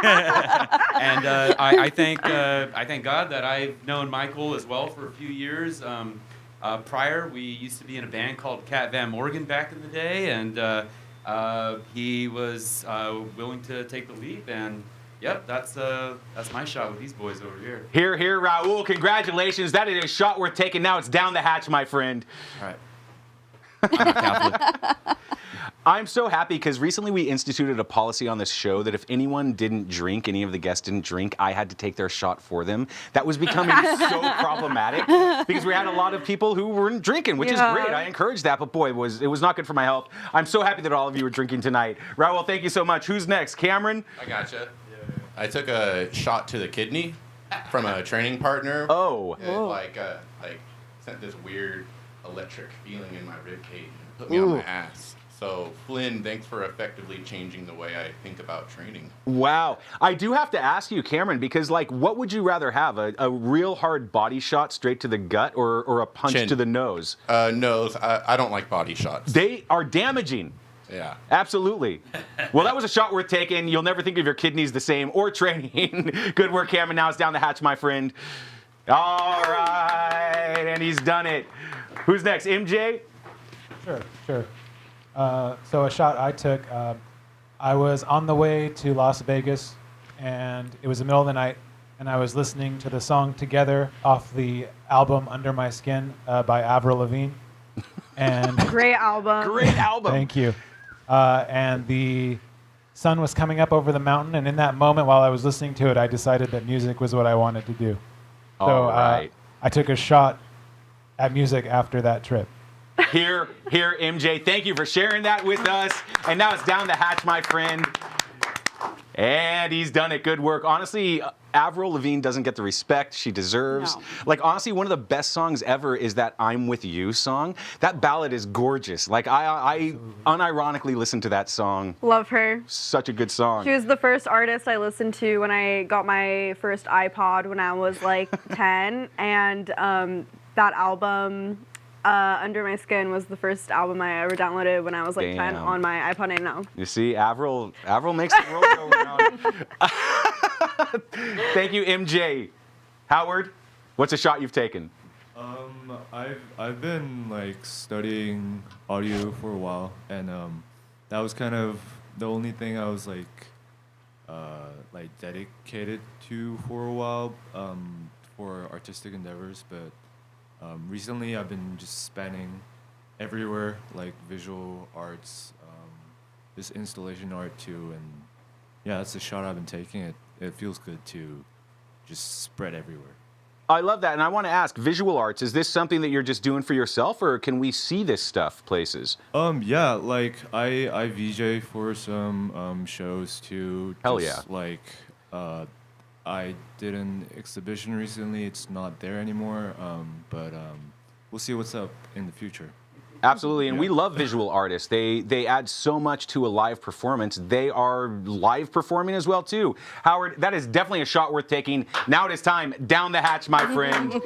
yeah. And I thank God that I've known Michael as well for a few years. Prior, we used to be in a band called Cat Van Morgan back in the day, and he was willing to take the leap. And yep, that's my shot with these boys over here. Here, Raul. Congratulations. That is a shot worth taking. Now it's down the hatch, my friend. All right. I'm not Catholic. I'm so happy because recently we instituted a policy on this show that if anyone didn't drink, any of the guests didn't drink, I had to take their shot for them. That was becoming so problematic because we had a lot of people who weren't drinking, which is great. I encourage that, but boy, it was not good for my health. I'm so happy that all of you were drinking tonight. Raul, thank you so much. Who's next? Cameron? I gotcha. I took a shot to the kidney from a training partner. Oh. It, like sent this weird electric feeling in my rib cage and put me on my ass. So, Flynn, thanks for effectively changing the way I think about training. Wow. I do have to ask you, Cameron, because, like, what would you rather have? A real hard body shot straight to the gut or a punch to the nose? Nose. I don't like body shots. They are damaging. Yeah. Absolutely. Well, that was a shot worth taking. You'll never think of your kidneys the same or training. Good work, Cameron. Now it's down the hatch, my friend. All right. And he's done it. Who's next? MJ? Sure. So a shot I took, I was on the way to Las Vegas, and it was the middle of the night, and I was listening to the song Together off the album Under My Skin by Avril Lavigne. And Great album. Great album. Thank you. And the sun was coming up over the mountain, and in that moment while I was listening to it, I decided that music was what I wanted to do. All right. I took a shot at music after that trip. Here, MJ. Thank you for sharing that with us. And now it's down the hatch, my friend. And he's done it. Good work. Honestly, Avril Lavigne doesn't get the respect she deserves. No. Like, honestly, one of the best songs ever is that I'm With You song. That ballad is gorgeous. Like, I unironically listen to that song. Love her. Such a good song. She was the first artist I listened to when I got my first iPod when I was like 10. And that album, Under My Skin, was the first album I ever downloaded when I was like 10 on my iPod now. You see, Avril makes the world go round. Thank you, MJ. Howard, what's a shot you've taken? I've been like studying audio for a while, and that was kind of the only thing I was like dedicated to for a while for artistic endeavors. But recently, I've been just spanning everywhere, like visual arts, this installation art too, and yeah, that's the shot I've been taking. It feels good to just spread everywhere. I love that, and I want to ask, visual arts, is this something that you're just doing for yourself, or can we see this stuff places? Yeah, like I VJ for some shows too. Hell just, like I did an exhibition recently. It's not there anymore, but we'll see what's up in the future. Absolutely, and we love visual artists. They add so much to a live performance. They are live performing as well, too. Howard, that is definitely a shot worth taking. Now it is time. Down the hatch, my friend.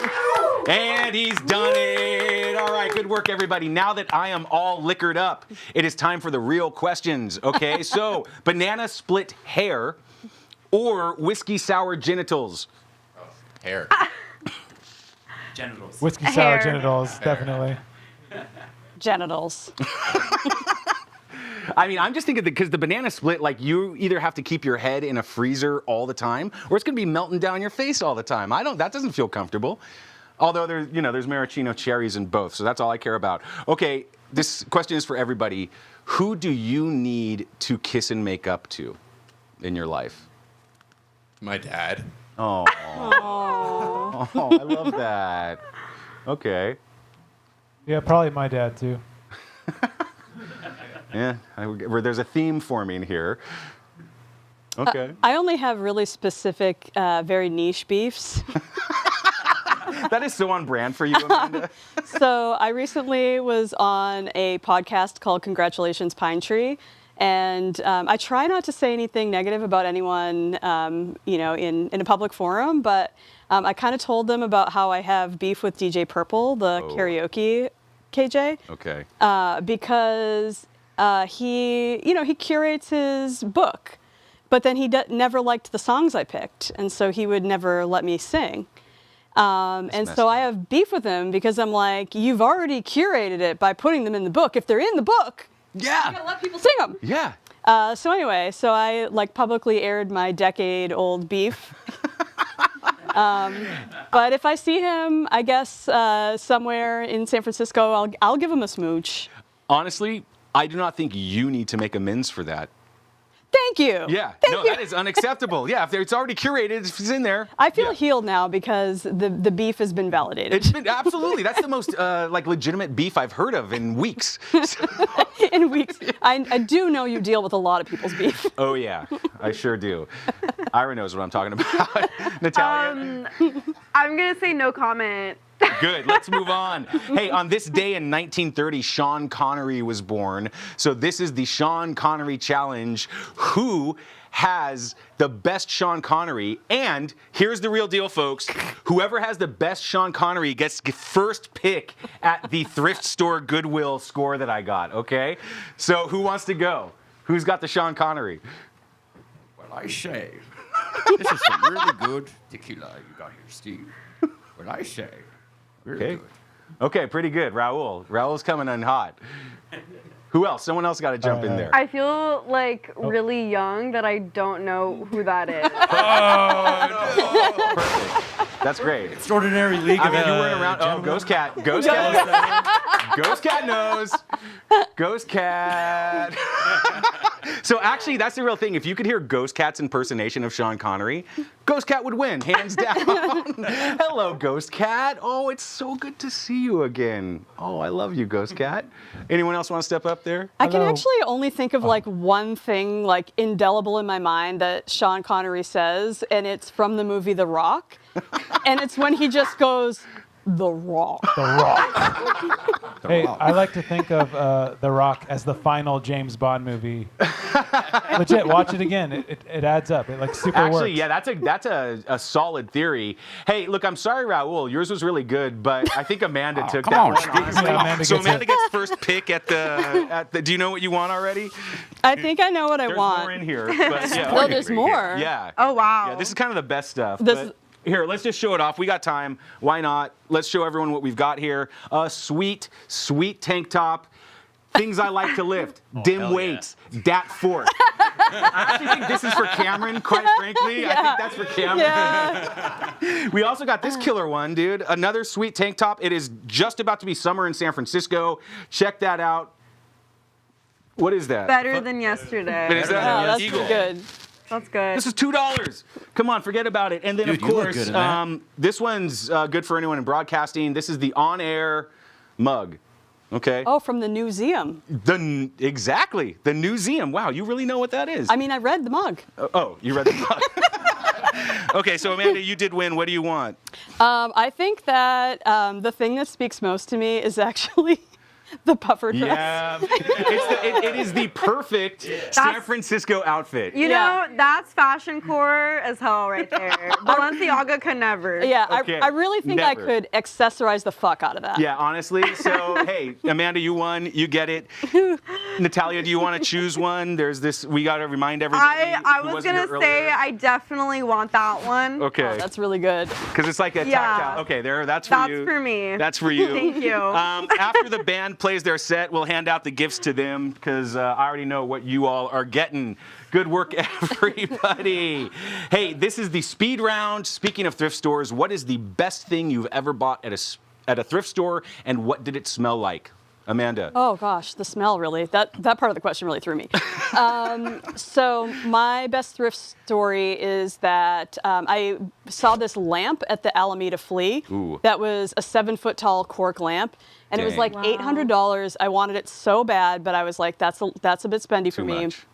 And he's done it. All right, good work, everybody. Now that I am all liquored up, it is time for the real questions, okay? So, banana split hair or whiskey sour genitals? Hair. Genitals. Whiskey sour genitals, definitely. Genitals. I mean, I'm just thinking because the banana split, like you either have to keep your head in a freezer all the time, or it's going to be melting down your face all the time. That doesn't feel comfortable. Although there's maraschino cherries in both, so that's all I care about. Okay, this question is for everybody. Who do you need to kiss and make up to in your life? My dad. Oh, I love that. Okay. Yeah, probably my dad too. Yeah, there's a theme forming here. Okay. I only have really specific, very niche beefs. That is so on brand for you, Amanda. So I recently was on a podcast called Congratulations Pine Tree. And I try not to say anything negative about anyone, in a public forum, but I kind of told them about how I have beef with DJ Purple, the karaoke KJ. Okay. Because he curates his book, but then he never liked the songs I picked, and so he would never let me sing. And so I have beef with him because I'm like, you've already curated it by putting them in the book. If they're in the book, yeah, you gotta let people sing them. Yeah. So I publicly aired my decade-old beef. But if I see him, I guess somewhere in San Francisco, I'll give him a smooch. Honestly, I do not think you need to make amends for that. Thank you. Yeah, Thank you. that is unacceptable. Yeah, if it's already curated, if it's in there. I feel healed now because the beef has been validated. It's been absolutely. That's the most like legitimate beef I've heard of in weeks. In weeks. I do know you deal with a lot of people's beef. Oh yeah, I sure do. Ira knows what I'm talking about. Natalia. I'm gonna say no comment. Good, let's move on. Hey, on this day in 1930, Sean Connery was born. So this is the Sean Connery Challenge. Who has the best Sean Connery? And here's the real deal, folks. Whoever has the best Sean Connery gets first pick at the thrift store Goodwill score that I got, okay? So who wants to go? Who's got the Sean Connery? Well, I say, this is some really good tequila you got here, Steve. Well, I say, really good. Okay, pretty good. Raul's coming in hot. Who else? Someone else got to jump in there. I feel like really young that I don't know who that is. Perfect. That's great. Extraordinary League I mean, you weren't around. Oh, Ghost Cat. Ghost Cat. Ghost Cat knows. Ghost Cat. So actually, that's the real thing. If you could hear Ghost Cat's impersonation of Sean Connery, Ghost Cat would win, hands down. Hello, Ghost Cat. Oh, it's so good to see you again. Oh, I love you, Ghost Cat. Anyone else want to step up there? I can actually only think of like one thing like indelible in my mind that Sean Connery says, and it's from the movie The Rock. And it's when he just goes, The Rock. The Rock. Hey, I like to think of The Rock as the final James Bond movie. Legit, watch it again. It adds up. It like super Actually, works. yeah, that's a solid theory. Hey, look, I'm sorry, Raul. Yours was really good, but I think Amanda took come that on, one. Steve. Honestly. Yeah, Amanda So gets Amanda it. gets first pick at the. Do you know what you want already? I think I know what I There's want. more in here. But yeah, No, there's more. Yeah. Oh wow. Yeah, this is kind of the best stuff. This- but here, let's just show it off. We got time. Why not? Let's show everyone what we've got here. A sweet, sweet tank top. Things I like to lift. Dim weights. Dat fork. I actually think this is for Cameron, quite frankly. I think that's for Cameron. Yeah. We also got this killer one, dude. Another sweet tank top. It is just about to be summer in San Francisco. Check that out. What is that? Better than yesterday. Is that Oh, that's Eagle? pretty good. That's good. This is $2. Come on, forget about it. And then, Dude, of you look course, good in that. this one's good for anyone in broadcasting. This is the on-air mug. Okay. Oh, from the Newseum. Exactly. The Newseum. Wow, you really know what that is. I mean, I read the mug. Oh, you read the mug. Okay, so Amanda, you did win. What do you want? I think that the thing that speaks most to me is actually the puffer dress. Yeah, it is the perfect San Francisco outfit. You know, that's fashion core as hell right there. Balenciaga could never. Yeah, Okay, I really think I never. could accessorize the fuck out of that. Yeah, honestly. So, hey, Amanda, you won. You get it. Natalia, do you want to choose one? There's this. We got to remind everybody. I who was wasn't gonna here say earlier. I definitely want that one. Okay. Oh, that's really good. Because it's like a Yeah. tactile. Okay, there. That's for you. That's for me. That's for you. Thank you. After the band plays their set, we'll hand out the gifts to them because I already know what you all are getting. Good work, everybody. Hey, this is the speed round. Speaking of thrift stores, what is the best thing you've ever bought at a thrift store, and what did it smell like? Amanda. Oh gosh, the smell really. That part of the question really threw me. So my best thrift story is that I saw this lamp at the Alameda Flea. Ooh. That was a 7-foot tall cork lamp, and it was Dang. like $800. I wanted it so bad, but I was like, that's a bit spendy for Too me. much.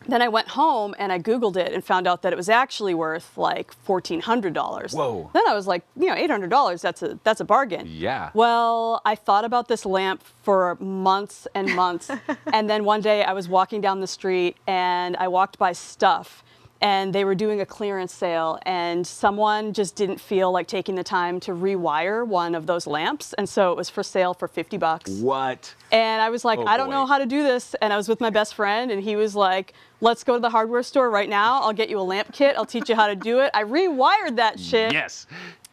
Then I went home and I Googled it and found out that it was actually worth like $1,400. Whoa. Then I was like, $800, that's a bargain. Yeah. Well, I thought about this lamp for months and months. And then one day I was walking down the street and I walked by Stuff and they were doing a clearance sale and someone just didn't feel like taking the time to rewire one of those lamps. And so it was for sale for $50. What? And I was like, Oh, I don't boy. know how to do this. And I was with my best friend and he was like, let's go to the hardware store right now. I'll get you a lamp kit. I'll teach you how to do it. I rewired that shit. Yes.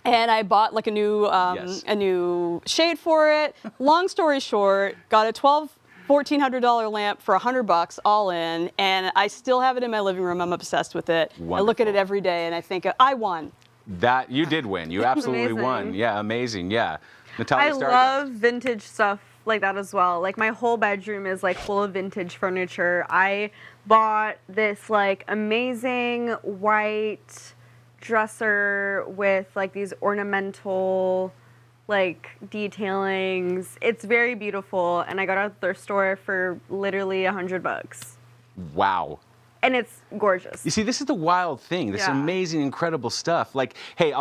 And I bought like a new shade for it. Long story short, got a $1,400 lamp for $100 all in, and I still have it in my living room. I'm obsessed with it. I look at it every day, and I think I won. That you did win. You absolutely amazing. won. Yeah, amazing. Yeah. Natalia I Stardust. love vintage stuff like that as well. Like my whole bedroom is like full of vintage furniture. I bought this like amazing white dresser with like these ornamental like detailings. It's very beautiful, and I got it at the thrift store for literally $100. Wow. And it's gorgeous. You see, this is the wild thing. This Yeah. amazing, incredible stuff. Like, hey,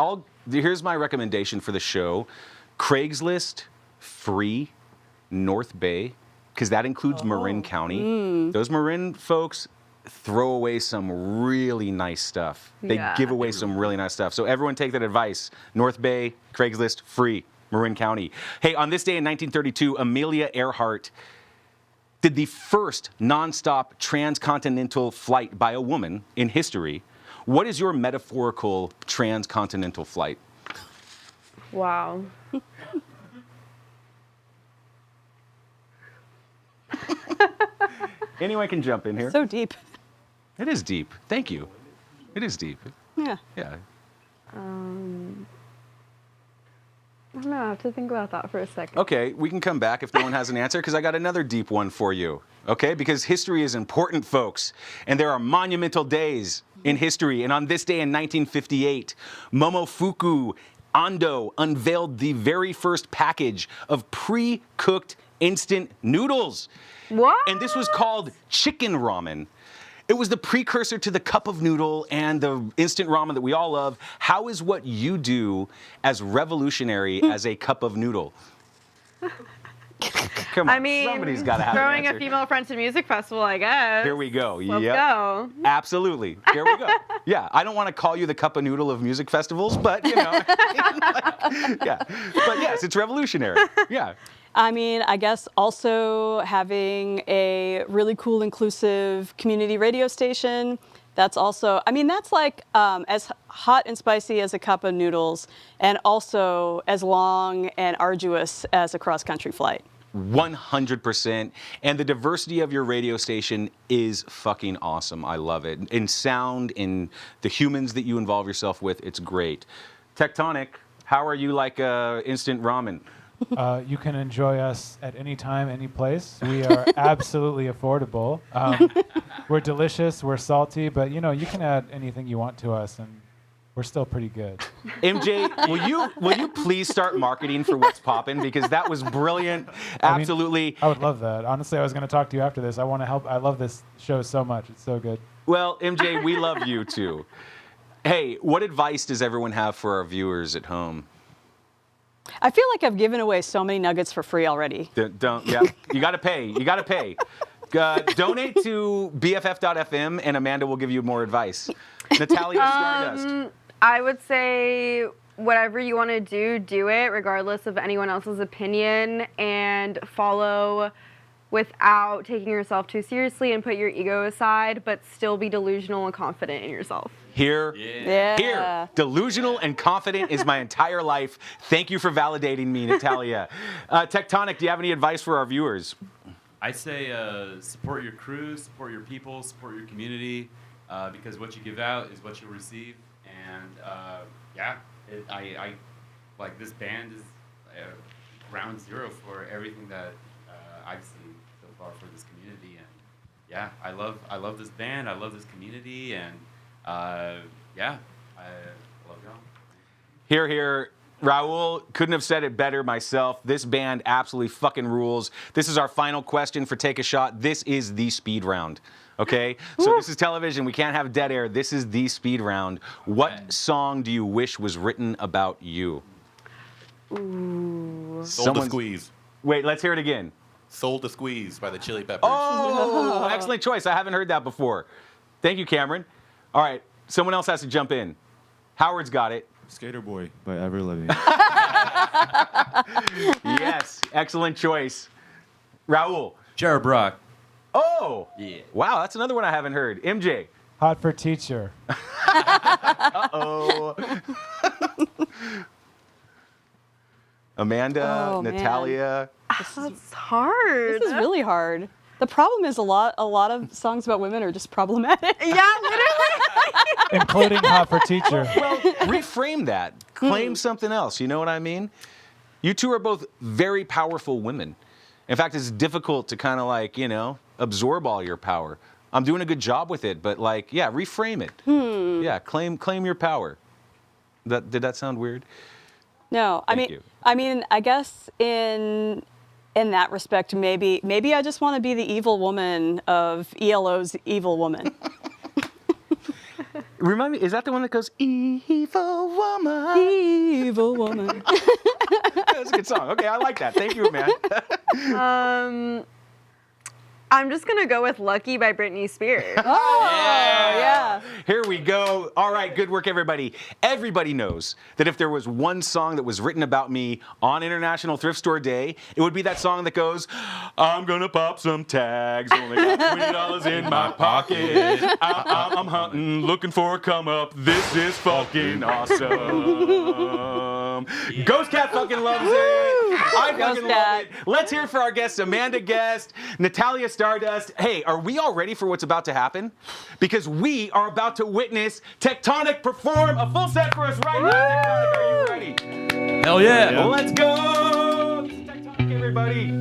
here's my recommendation for the show. Craigslist, free, North Bay, because that includes Marin County. Those Marin folks throw away some really nice stuff. They Yeah. give away some really nice stuff. So everyone take that advice. North Bay, Craigslist, free, Marin County. Hey, on this day in 1932, Amelia Earhart did the first nonstop transcontinental flight by a woman in history. What is your metaphorical transcontinental flight? Wow. Anyone can jump in here. So deep. It is deep. Thank you. It is deep. Yeah. Yeah. I don't know. I have to think about that for a second. Okay, we can come back if no one has an answer, because I got another deep one for you. Okay, because history is important, folks, and there are monumental days in history. And on this day in 1958, Momofuku Ando unveiled the very first package of pre-cooked instant noodles. What? And this was called chicken ramen. It was the precursor to the cup of noodle and the instant ramen that we all love. How is what you do as revolutionary as a cup of noodle? Come on, I mean, somebody's got to have throwing an answer. a female friend to music festival, I guess. Here we go. Let's Yep. go. Absolutely. Here we go. Yeah, I don't want to call you the cup of noodle of music festivals, but you know, yeah. But yes, it's revolutionary. Yeah. I mean, I guess also having a really cool, inclusive community radio station. That's also, I mean, that's like as hot and spicy as a cup of noodles, and also as long and arduous as a cross-country flight. 100%. And the diversity of your radio station is fucking awesome. I love it. In sound, in the humans that you involve yourself with, it's great. Tektonic, how are you like instant ramen? You can enjoy us at any time, any place. We are absolutely affordable. We're delicious, we're salty, but you know, you can add anything you want to us, and we're still pretty good. MJ, will you please start marketing for What's Poppin', because that was brilliant. Absolutely. I would love that. Honestly, I was going to talk to you after this. I want to help. I love this show so much. It's so good. Well, MJ, we love you too. Hey, what advice does everyone have for our viewers at home? I feel like I've given away so many nuggets for free already. Don't. Yeah, you got to pay. You got to pay. Donate to BFF.FM, and Amanda will give you more advice. Natalia Stardust. I would say whatever you want to do it, regardless of anyone else's opinion, and follow without taking yourself too seriously and put your ego aside, but still be delusional and confident in yourself. Here. Delusional and confident is my entire life. Thank you for validating me, Natalia. Tektonic, do you have any advice for our viewers? I say support your crew, support your people, support your community, because what you give out is what you'll receive. And I like this band is ground zero for everything that I've seen so far for this community. And yeah, I love this band, I love this community, and I love y'all. Here, here. Raul, couldn't have said it better myself. This band absolutely fucking rules. This is our final question for Take a Shot. This is the speed round. Okay? So this is television. We can't have dead air. This is the speed round. What song do you wish was written about you? Ooh. Soul to Squeeze. Wait, let's hear it again. Soul to Squeeze by the Chili Peppers. Oh, excellent choice. I haven't heard that before. Thank you, Cameron. All right, someone else has to jump in. Howard's got it. Skater Boy by Ever Living. Yes, excellent choice. Raul. Jared Brock. Oh, yeah. Wow, that's another one I haven't heard. MJ. Hot for Teacher. Uh-oh. Amanda, Oh, man. Natalia. That's hard. This is really hard. The problem is a lot of songs about women are just problematic. Yeah, literally. Including Hot for Teacher. Well, reframe that. Claim something else. You know what I mean? You two are both very powerful women. In fact, it's difficult to kind of like, you know, absorb all your power. I'm doing a good job with it, but like, yeah, reframe it. Yeah, claim your power. Did that sound weird? No, I mean, I guess in that respect, maybe I just want to be the evil woman of ELO's Evil Woman. Remind me, is that the one that goes, Evil Woman? Evil Woman. That's a good song. Okay, I like that. Thank you, man. I'm just going to go with Lucky by Britney Spears. Yeah. Here we go. All right, good work, everybody. Everybody knows that if there was one song that was written about me on International Thrift Store Day, it would be that song that goes, I'm gonna pop some tags, only got $20 in my pocket. I'm hunting, looking for a come up. This is fucking awesome. Ghost Cat fucking loves it. I fucking love it. Let's hear it for our guests, Amanda Guest, Natalia Stardust. Hey, are we all ready for what's about to happen? Because we are about to witness Tektonic perform a full set for us right now. Tektonic, are you ready? Hell yeah. Let's go. This is Tektonic, everybody.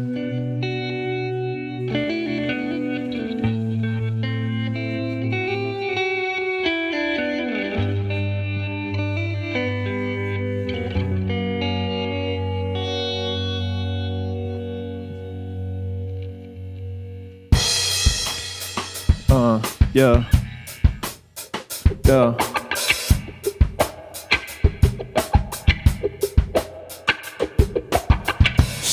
Yeah.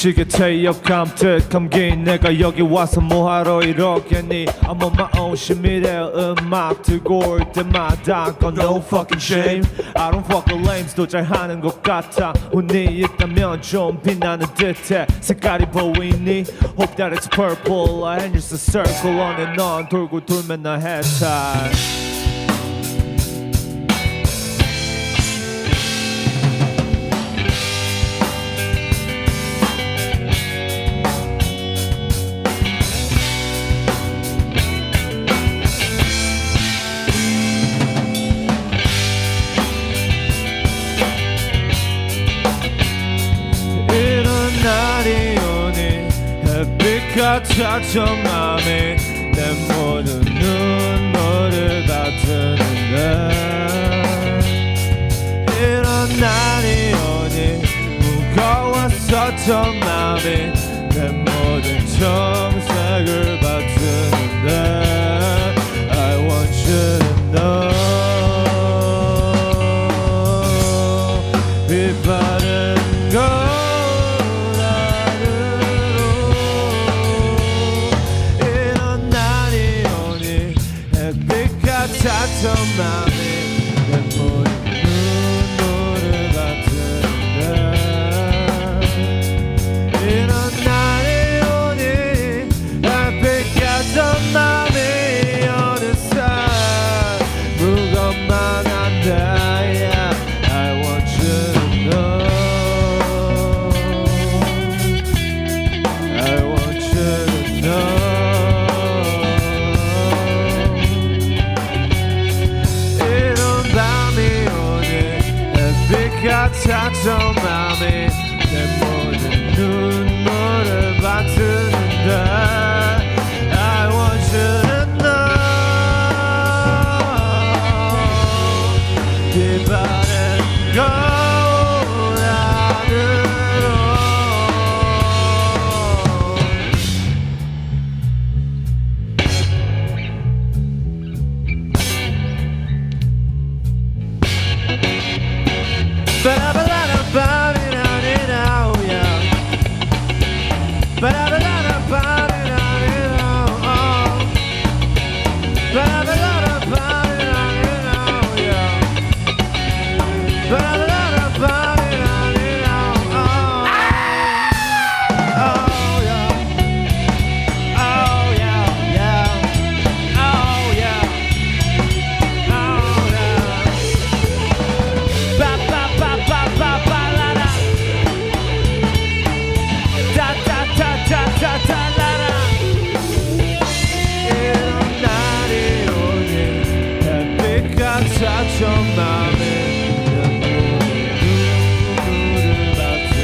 시계 체역함 감긴 내가 여기 와서 뭐하러 이러겠니 I'm on my own 심의의 음악 들고 올 때마다 got no fucking shame I don't fuck with lames 또 잘하는 것 같아 운이 있다면 좀 빛나는 듯해 색깔이 보이니 Hope that it's purple and just a circle on and on 돌고 돌면 나 해탈 같았던 맘이 내 모든 눈물을 받드는데 이런 날이 오니 무거웠었던 맘이 내 모든 정색을 받드는데 I want you to know 빛바랜 걸 같았던 맘이 내 모든 눈물을 받드는데 이런 날이 오니 햇빛 같던 맘이 어느새 무겁만 한데 yeah, I want you to know I want you to know 같았던 맘이 내 모든 눈물을 받드는데 I want you to know 빛바랜 거울안으로 맘에 내 모든 눈물을 받든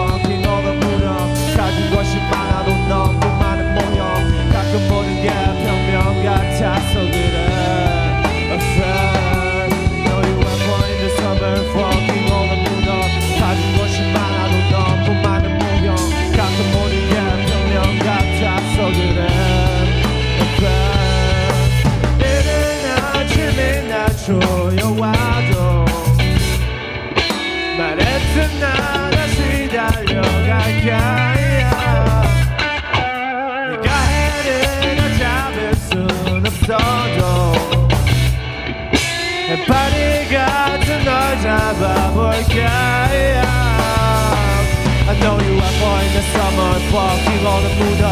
fucking all the 무너 가진 것이 많아도 너무 많은 모형 가끔 모든 게 평면 같아서 그래 Afraid know you were born in the summer fucking all the 무너 가진 것이 많아도 너무 많은 모형 가끔 모든 게 평면 같아서 그래 Afraid 이른 아침에 나 조여와도 말했던 나 다시 달려갈까 네가 해를 다 잡을 순 없어도 해파리 같은 널 잡아볼까 I know you are born in the summer fucking all the 무더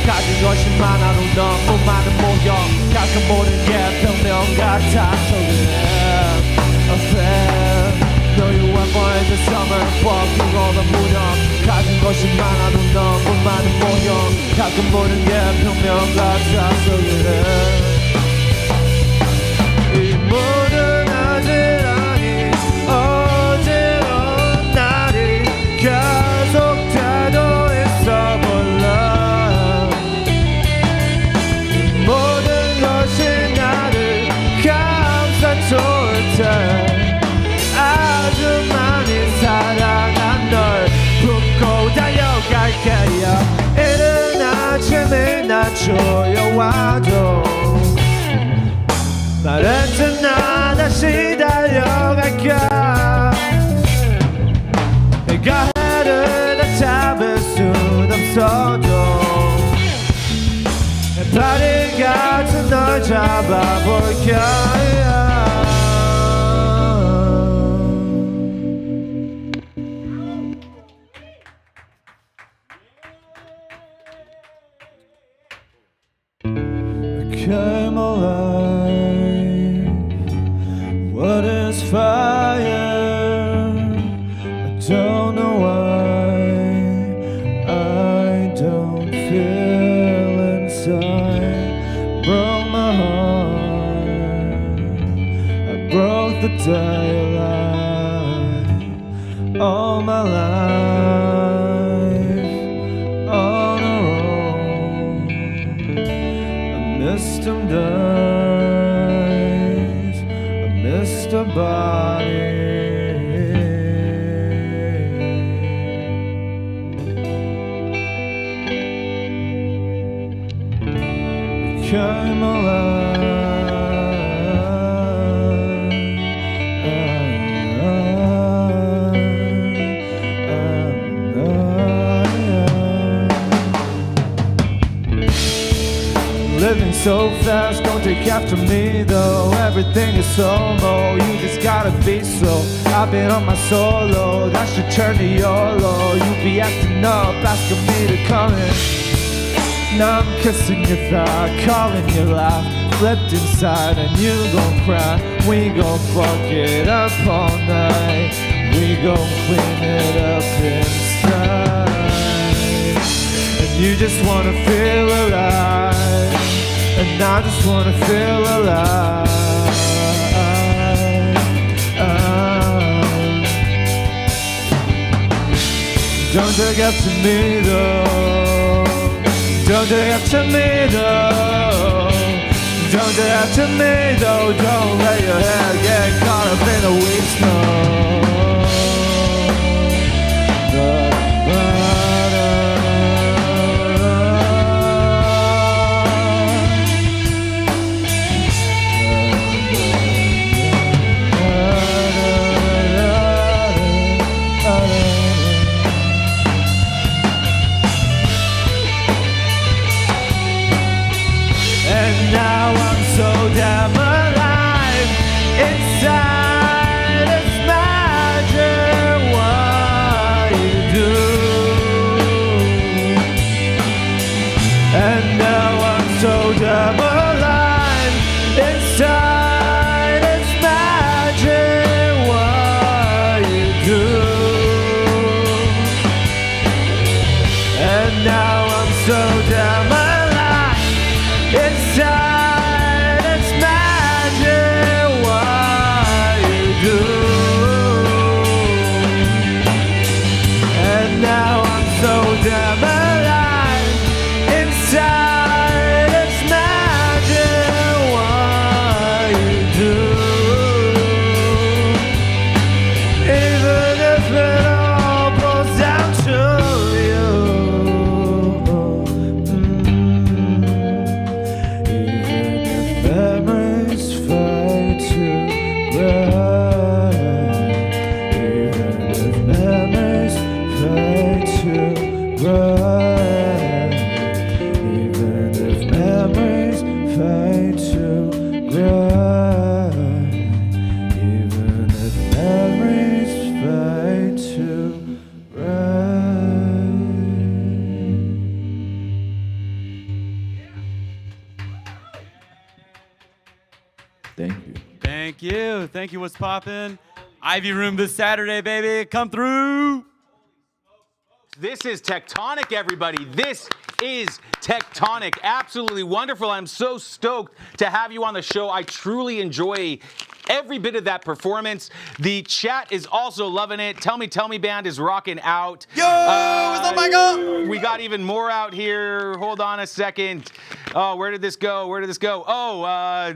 가진 것이 많아도 너무 많은 모형 가끔 모든 게 평면 같아서 그래 Afraid know you are born in the summer fucking all the 무더 가진 것이 많아도 너무 많은 모형 가끔 모든 게 평면 같아서 그래 이 모든 아지랑이 어지러운 날이 계속돼도 있어 몰라 모든 것이 나를 감싸줄 때 아주 많이 사랑한 널 품고 달려갈게요 이른 아침에 나 조여와도 말했던 나 다시 달려갈까 내가 해를 다 잡을 순 없어도 해파리 같은 널 잡아볼까 Came alive. What is fire? I don't know why I don't feel inside. Broke my heart. I broke the daylight. All my life on a roll. I missed them days. I missed her body. Came alive. Living so fast, don't take after me though. Everything is slow-mo, you just gotta be slow. I've been on my solo, that should turn to YOLO. You be acting up, asking me to come in. Now I'm kissing your thigh, calling your laugh. Flipped inside and you gon' cry. We gon' fuck it up all night. We gon' clean it up inside. And you just wanna feel alive. And I just wanna feel alive. Don't take after me though. Don't take after me though. Don't take after me though. Don't let your head get caught up in the weed snow. Now I'm so damn alive inside. It's magic what you do. And now I'm so damn alive inside. It's magic what you do. And now I'm so damn alive inside. Now gray. Even if memories fade to gray. Even if memories fade to gray. Thank you. Thank you. Thank you. What's poppin'? Ivy Room this Saturday, baby. Come through. This is Tektonic, everybody. This is Tektonic. Absolutely wonderful. I'm so stoked to have you on the show. I truly enjoy every bit of that performance. The chat is also loving it. Tell Me Band is rocking out. Yo, what's up, Michael? We got even more out here. Hold on a second. Oh, where did this go? Oh,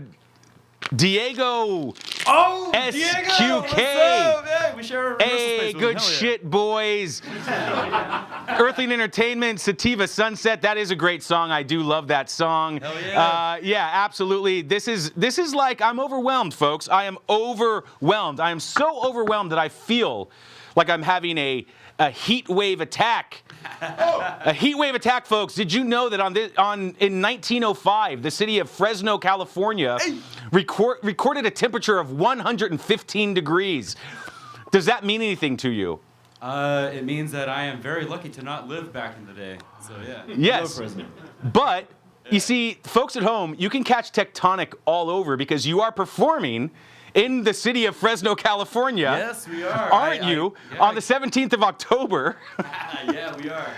Diego. Oh, SQK. Diego, what's up? Hey, we share a rehearsal Hey, space with good him. Hell yeah. shit, boys. Earthling Entertainment, Sativa Sunset. That is a great song. I do love that song. Hell yeah. Yeah, absolutely. This is like, I'm overwhelmed, folks. I am overwhelmed. I am so overwhelmed that I feel like I'm having a heat wave attack. A heat wave attack, folks. Did you know that in 1905, the city of Fresno, California, recorded a temperature of 115 degrees? Does that mean anything to you? It means that I am very lucky to not live back in the day. So yeah. Yes. Hello, Fresno. But you see, folks at home, you can catch Tektonic all over because you are performing in the city of Fresno, California. Yes, we are. Aren't you? Yeah, on the 17th of October. Yeah, we are.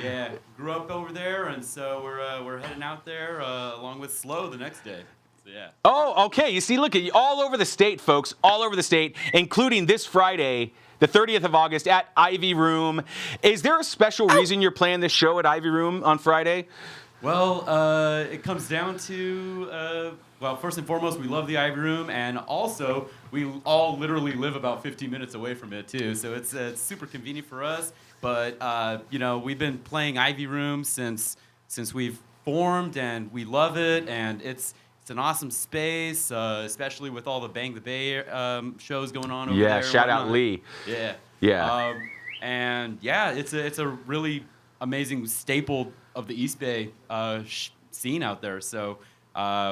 Yeah, grew up over there, and so we're heading out there along with Slow the next day. So yeah. Oh, okay. You see, look at you all over the state, folks, all over the state, including this Friday, the 30th of August at Ivy Room. Is there a special reason you're playing this show at Ivy Room on Friday? Well, it comes down to, well, first and foremost, we love the Ivy Room, and also we all literally live about 15 minutes away from it too, so it's super convenient for us. But you know, we've been playing Ivy Room since we've formed, and we love it, and it's an awesome space, especially with all the Bang the Bay shows going on over there. Yeah, shout out Lee. Yeah. Yeah. And yeah, it's a really amazing staple of the East Bay scene out there. So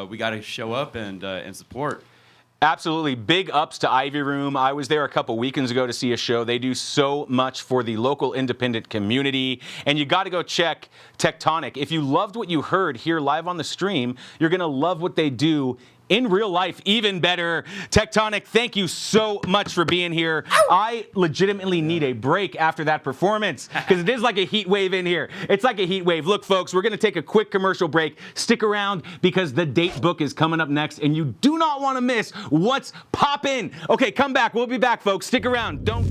we got to show up and support. Absolutely. Big ups to Ivy Room. I was there a couple weekends ago to see a show. They do so much for the local independent community. And you got to go check Tektonic. If you loved what you heard here live on the stream, you're going to love what they do in real life even better. Tektonic, thank you so much for being here. I legitimately need a break after that performance because it is like a heat wave in here. It's like a heat wave. Look, folks, we're going to take a quick commercial break. Stick around because the date book is coming up next and you do not want to miss what's poppin'. Okay, come back. We'll be back, folks. Stick around. Don't...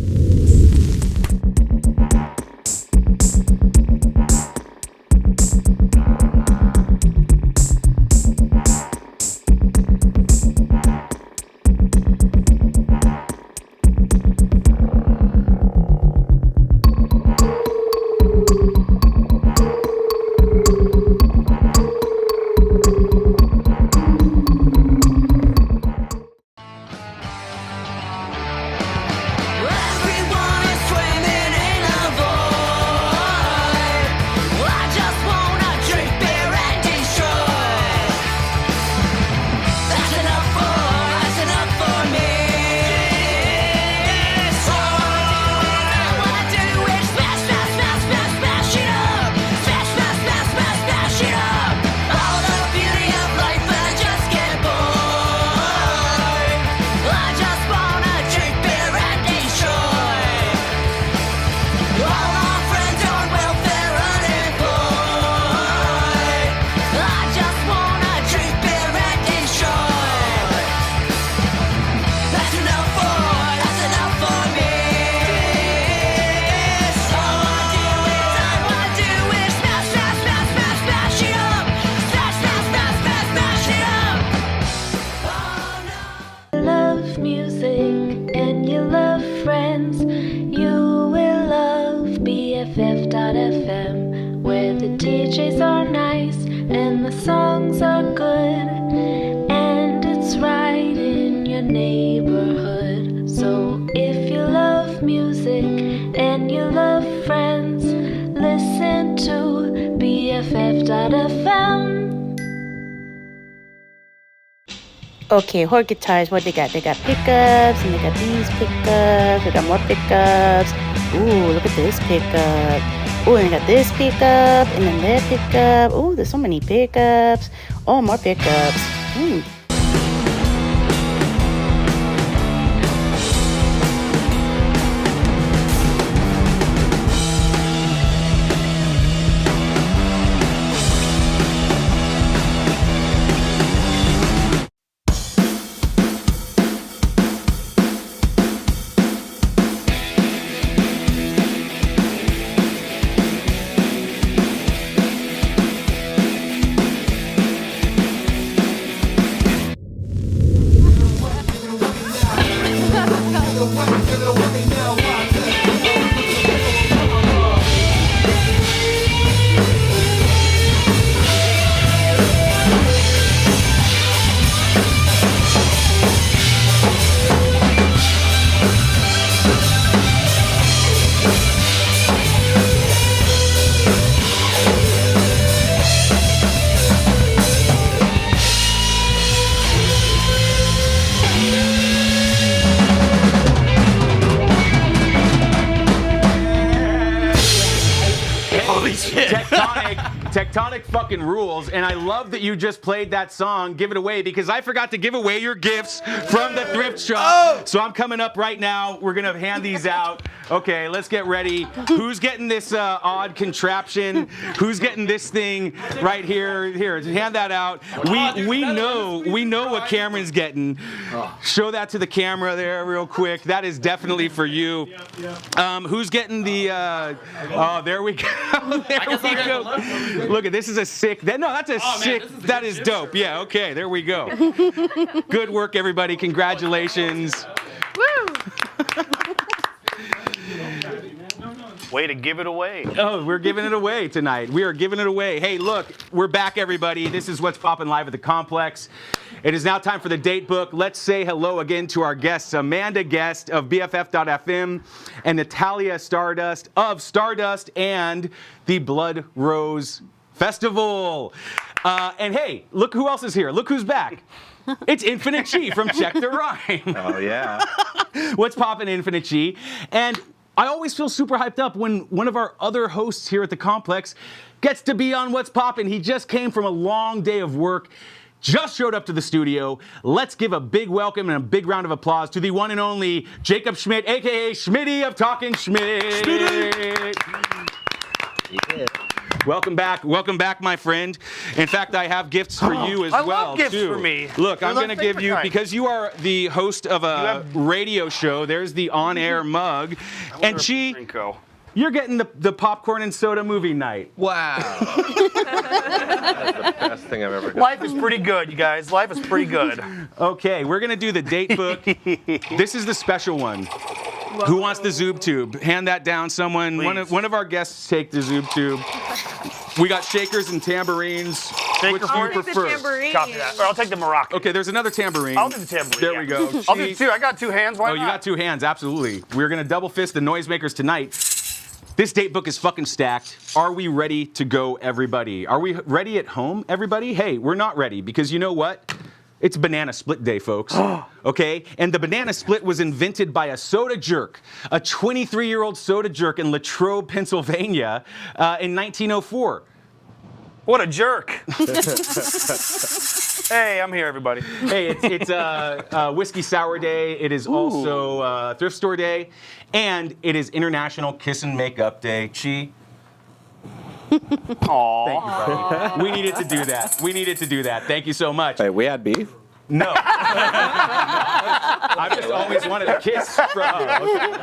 BFF.FM, where the DJs are nice and the songs are good, and it's right in your neighborhood. So if you love music and you love friends, listen Blood FM. Okay, Horde guitars, what they got? They got pickups, and they got these pickups. They got more pickups. Ooh, look at this pickup. Ooh, and they got this pickup, and then that pickup. Ooh, there's so many pickups. Oh, more pickups. Tektonic fucking rules, and I love that you just played that song, Give It Away, because I forgot to give away your gifts from the thrift shop. So I'm coming up right now. We're going to hand these out. Okay, let's get ready. Who's getting this odd contraption? Who's getting this thing right here? Here, hand that out. We know what Cameron's getting. Show that to the camera there real quick. That is definitely for you. Who's getting the oh, there we go. There we go. Look at this is a sick. That's a sick. Man, that is dope. Yeah. Okay. There we go. Good work, everybody. Congratulations. Woo! Way to give it away. Oh, we're giving it away tonight. We are giving it away. Hey, look, we're back, everybody. This is What's Poppin' live at the Complex. It is now time for the date book. Let's say hello again to our guests, Amanda Guest of BFF.FM and Natalia Stardust of Stardust and the Blood Rose Festival. And hey, look who else is here. Look who's back. It's Infinite Chi from Check the Rhyme. Oh, yeah. What's Poppin', Infinite Chi? And I always feel super hyped up when one of our other hosts here at the Complex gets to be on What's Poppin'. He just came from a long day of work, just showed up to the studio. Let's give a big welcome and a big round of applause to the one and only Jacob Schmidt, a.k.a. Schmitty of Talking Schmidt. Yeah. Welcome back, my friend. In fact, I have gifts for you as well, love gifts too. For me. Look, I'm going to give you, because you are the host of a radio show, there's the on-air mug. And Chi, you're getting the popcorn and soda movie night. Wow. That's the best thing I've ever done. Life is pretty good, you guys. Life is pretty good. Okay, we're going to do the date book. This is the special one. Whoa. Who wants the Zoob tube? Hand that down, someone. One of our guests take the Zoob tube. We got shakers and tambourines. Which do you prefer? Copy that. Or I'll take the maraca. Okay, there's another tambourine. I'll do the tambourine. There we go. I'll do two. I got two hands. Why not? You got two hands, absolutely. We're going to double fist the noisemakers tonight. This date book is fucking stacked. Are we ready to go, everybody? Are we ready at home, everybody? Hey, we're not ready, because you know what? It's banana split day, folks. Okay? And the banana split was invented by a soda jerk, a 23-year-old soda jerk in Latrobe, Pennsylvania, in 1904. What a jerk. Hey, I'm here, everybody. Hey, it's Whiskey Sour Day. It is also Thrift Store Day. And it is International Kiss and Makeup Day. Chi? Aww. Thank you, buddy. We needed to do that. We needed to do that. Thank you so much. Wait, we had beef? No. I've just always wanted a kiss from you.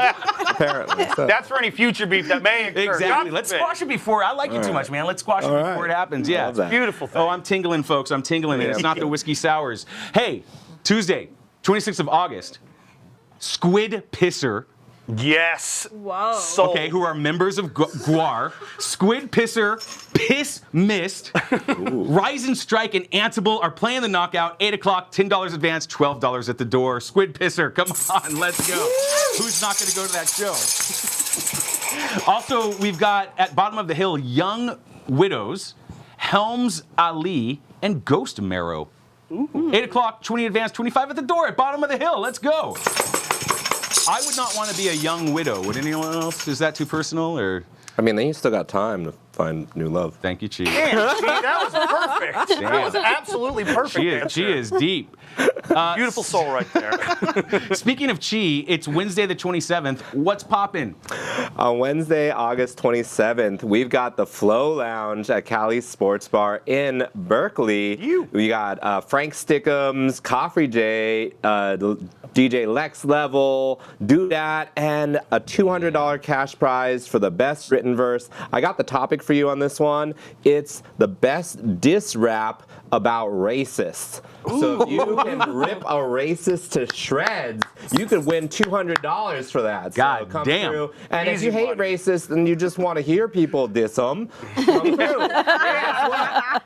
Apparently. So. That's for any future beef that may occur. Exactly. Let's squash it before. I like you too much, man. Let's squash it before it happens. Yeah. It's beautiful thing. Oh, I'm tingling, folks. I'm tingling. And it's not the whiskey sours. Hey, Tuesday, 26th of August, Squid Pisser. Yes. Whoa. Okay, who are members of GWAR. Squid Pisser, Piss Mist, Rise and Strike, and Ansible are playing the knockout. 8 o'clock, $10 advance, $12 at the door. Squid Pisser, come on, let's go. Who's not going to go to that show? Also, we've got at Bottom of the Hill, Young Widows, Helms Ali, and Ghost Marrow. 8 o'clock, 20 advance, 25 at the door at bottom of the hill. Let's go. I would not want to be a young widow. Would anyone else? Is that too personal, or? I mean, then you still got time to find new love. Thank you, Chi. Damn, Chi, that was perfect. Damn. That was absolutely perfect. She is deep. Beautiful soul right there. Speaking of Chi, it's Wednesday the 27th. What's poppin'? On Wednesday, August 27th, we've got the Flow Lounge at Cali's Sports Bar in Berkeley. We got Frank Stickums, Coffrey J, DJ Lex Level, Do That, and a $200 cash prize for the best written verse. I got the topic for you on this one. It's the best diss rap about racists. So if you can rip a racist to shreds, you could win $200 for that. God so come damn. through. And Easy if you hate racists and you just want to hear people diss them, come through.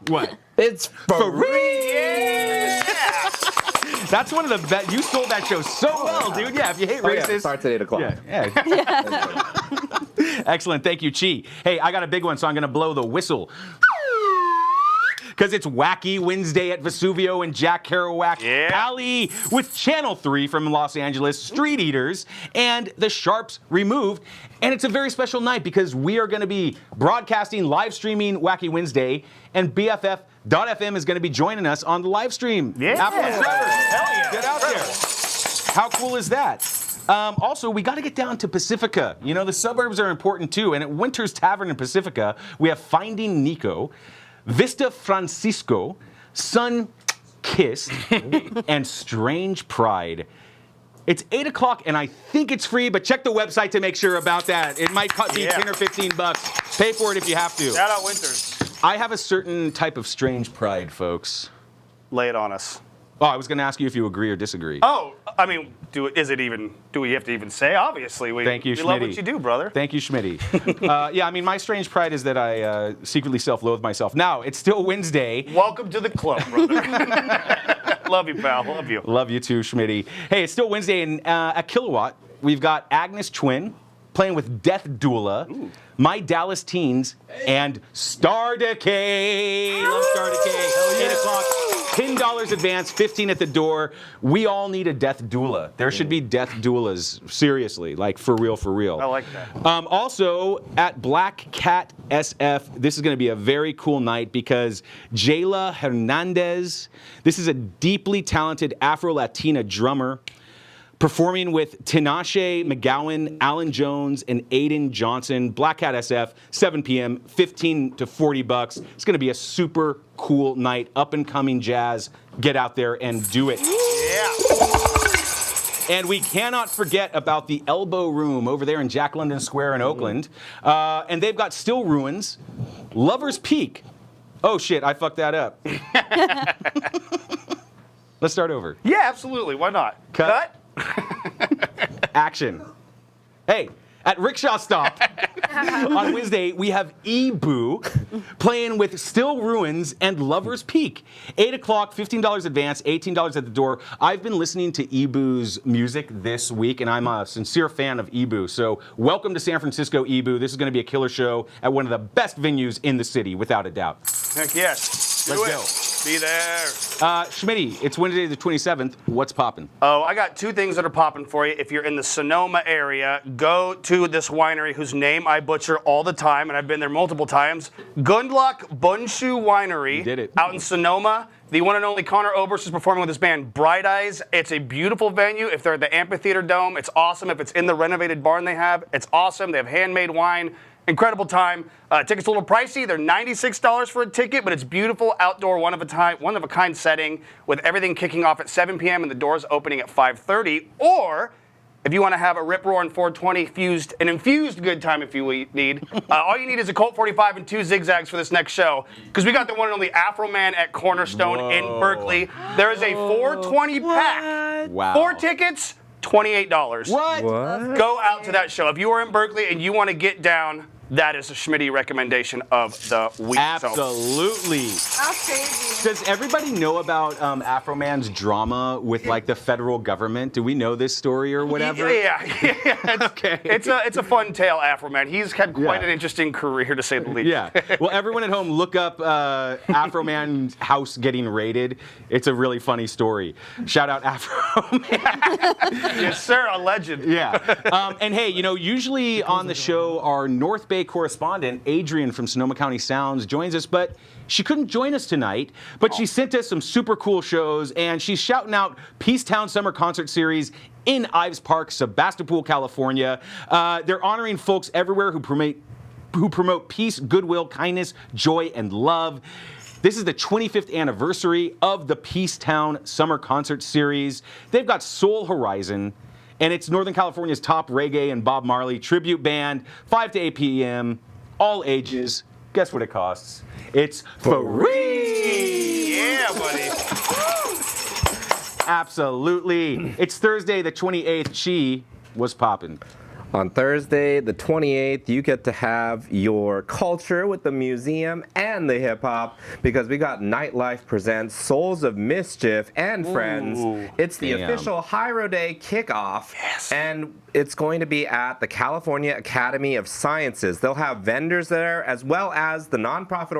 What? It's for real. Yeah. That's one of the best. You sold that show so well, dude. Yeah, if you hate racists. Yeah, it starts at 8 o'clock. Yeah. Excellent. Thank you, Chi. Hey, I got a big one, so I'm going to blow the whistle. Because it's Wacky Wednesday at Vesuvio and Jack Kerouac Alley with Channel 3 from Los Angeles, Street Eaters, and The Sharps Removed. And it's a very special night because we are going to be broadcasting, live streaming Wacky Wednesday, and BFF.FM is going to be joining us on the live stream. Yeah. Apple and Trevor. Hell yeah. Get out there. How cool is that? Also, we got to get down to Pacifica. You know, the suburbs are important too. And at Winter's Tavern in Pacifica, we have Finding Nico, Vista Francisco, Sun Kissed, and Strange Pride. It's 8 o'clock, and I think it's free, but check the website to make sure about that. It might be 10 or 15 bucks. Pay for it if you have to. Shout out Winters. I have a certain type of strange pride, folks. Lay it on us. Oh, I was going to ask you if you agree or disagree. Oh, I mean, do we have to even say? Obviously, Thank you, we love Schmitty. what you do, brother. Thank you, Schmitty. Yeah, I mean, my strange pride is that I secretly self-loathe myself. Now, it's still Wednesday. Welcome to the club, brother. Love you, pal. Love you. Love you too, Schmitty. Hey, it's still Wednesday, and at Kilowatt, we've got Agnes Twin playing with Death Doula, My Dallas Teens, and Star Decay. Love Star Decay. 8 o'clock. $10 advance, 15 at the door. We all need a death doula. There should be death doulas, seriously, like for real, for real. I like that. Also, at Black Cat SF, this is going to be a very cool night because Jayla Hernandez, this is a deeply talented Afro-Latina drummer, performing with Tinashe McGowan, Alan Jones, and Aiden Johnson. Black Hat SF, 7 p.m., 15 to 40 bucks. It's going to be a super cool night, up-and-coming jazz. Get out there and do it. Yeah. And we cannot forget about the Elbow Room over there in Jack London Square in Oakland. And they've got Still Ruins, Lover's Peak. Oh, shit, I fucked that up. Let's start over. Yeah, absolutely. Why not? Cut. Action. Hey, at Rickshaw Stop on Wednesday, we have E-Boo playing with Still Ruins and Lover's Peak. 8 o'clock, $15 advance, $18 at the door. I've been listening to E-Boo's music this week, and I'm a sincere fan of E-Boo. So welcome to San Francisco, E-Boo. This is going to be a killer show at one of the best venues in the city, without a doubt. Heck yes. Let's go. Be there. Schmitty, it's Wednesday the 27th. What's poppin'? Oh, I got two things that are popping for you. If you're in the Sonoma area, go to this winery whose name I butcher all the time, and I've been there multiple times. Gundlach Bunshu Winery. You did it. Out in Sonoma. The one and only Connor Oberst is performing with his band Bright Eyes. It's a beautiful venue. If they're at the Amphitheater Dome, it's awesome. If it's in the renovated barn they have, it's awesome. They have handmade wine. Incredible time. Tickets a little pricey. They're $96 for a ticket, but it's beautiful outdoor, one of a kind setting with everything kicking off at 7 p.m. and the doors opening at 5:30. Or if you want to have a rip-roaring 420 infused good time, if you need, all you need is a Colt 45 and 2 zigzags for this next show, because we got the one and only Afro Man at Cornerstone in Berkeley. There is a 420 pack. Wow. 4 tickets. $28. What? Go out to that show. If you are in Berkeley and you want to get down, that is a Schmitty recommendation of the week. Absolutely. That's crazy. Does everybody know about Afro Man's drama with like the federal government? Do we know this story or whatever? Yeah. It's a fun tale, Afro Man. He's had quite an interesting career, to say the least. Yeah. Well, everyone at home, look up Afro Man's house getting raided. It's a really funny story. Shout out Afro Man. Yes, sir. A legend. Yeah. And hey, usually on the show, our North Bay correspondent, Adrian from Sonoma County Sounds, joins us, but she couldn't join us tonight, but she sent us some super cool shows, and she's shouting out Peacetown Summer Concert Series in Ives Park, Sebastopol, California. They're honoring folks everywhere who promote peace, goodwill, kindness, joy, and love. This is the 25th anniversary of the Peacetown Summer Concert Series. They've got Soul Horizon, and it's Northern California's top reggae and Bob Marley tribute band, 5 to 8 p.m., all ages. Guess what it costs? It's free! Yeah, buddy. Absolutely. It's Thursday the 28th. She was poppin'. On Thursday, the 28th, you get to have your culture with the museum and the hip hop because we got Nightlife presents Souls of Mischief and Friends. It's the official Hyro Day kickoff, and it's going to be at the California Academy of Sciences. They'll have vendors there, as well as the nonprofit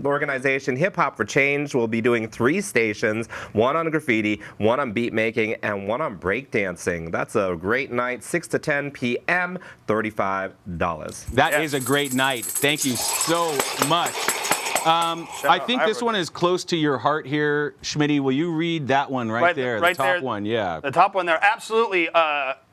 organization Hip Hop for Change will be doing 3 stations, one on graffiti, one on beat making, and one on breakdancing. That's a great night, 6 to 10 p.m., $35. That is a great night. Thank you so much. I think this one is close to your heart here, Schmitty. Will you read that one right there, the top one? Yeah. The top one there, absolutely.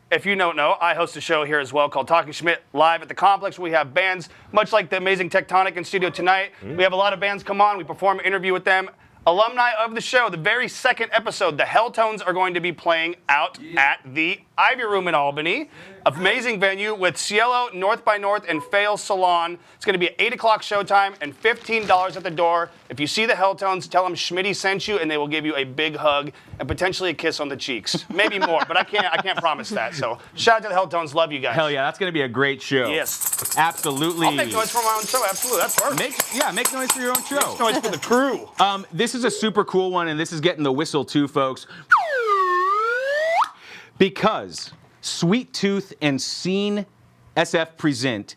If you don't know, I host a show here as well called Talking Schmidt live at the Complex. We have bands, much like the amazing Tektonic in studio tonight. We have a lot of bands come on. We perform an interview with them. Alumni of the show, the very second episode, the Helltones are going to be playing out at the Ivy Room in Albany. Amazing venue with Cielo, North by North, and Fail Salon. It's going to be at 8 o'clock showtime and $15 at the door. If you see the Helltones, tell them Schmitty sent you, and they will give you a big hug and potentially a kiss on the cheeks. Maybe more, but I can't promise that. So shout out to the Helltones. Love you guys. Hell yeah, that's going to be a great show. Yes. Absolutely. I'll make noise for my own show. Absolutely. That's perfect. Make noise for your own show. Make noise for the crew. This is a super cool one, and this is getting the whistle too, folks. Because Sweet Tooth and Scene SF present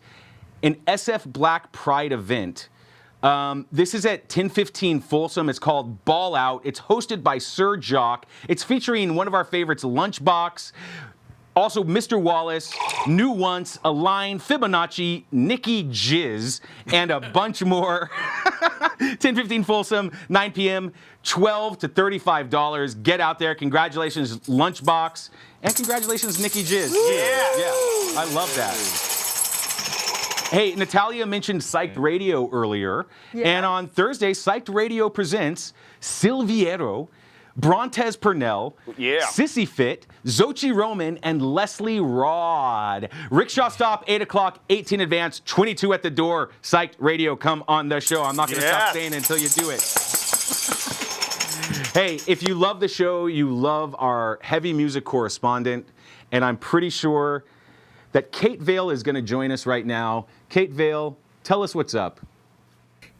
an SF Black Pride event. This is at 1015 Folsom. It's called Ball Out. It's hosted by Sir Jock. It's featuring one of our favorites, Lunchbox. Also, Mr. Wallace, New Once, Align, Fibonacci, Nikki Jizz, and a bunch more. 10:15 Folsom, 9 p.m., $12 to $35. Get out there. Congratulations, Lunchbox. And congratulations, Nikki Jizz. Yeah. I love that. Hey, Natalia mentioned Psyched Radio earlier. And on Thursday, Psyched Radio presents Silviero, Brontez Purnell, Sissy Fit, Xochi Roman, and Leslie Rod. Rickshaw Stop, 8 o'clock, 18 advance, 22 at the door. Psyched Radio, come on the show. I'm not going to stop saying it until you do it. Hey, if you love the show, you love our heavy music correspondent, and I'm pretty sure that Kate Vale is going to join us right now. Kate Vale, tell us what's up.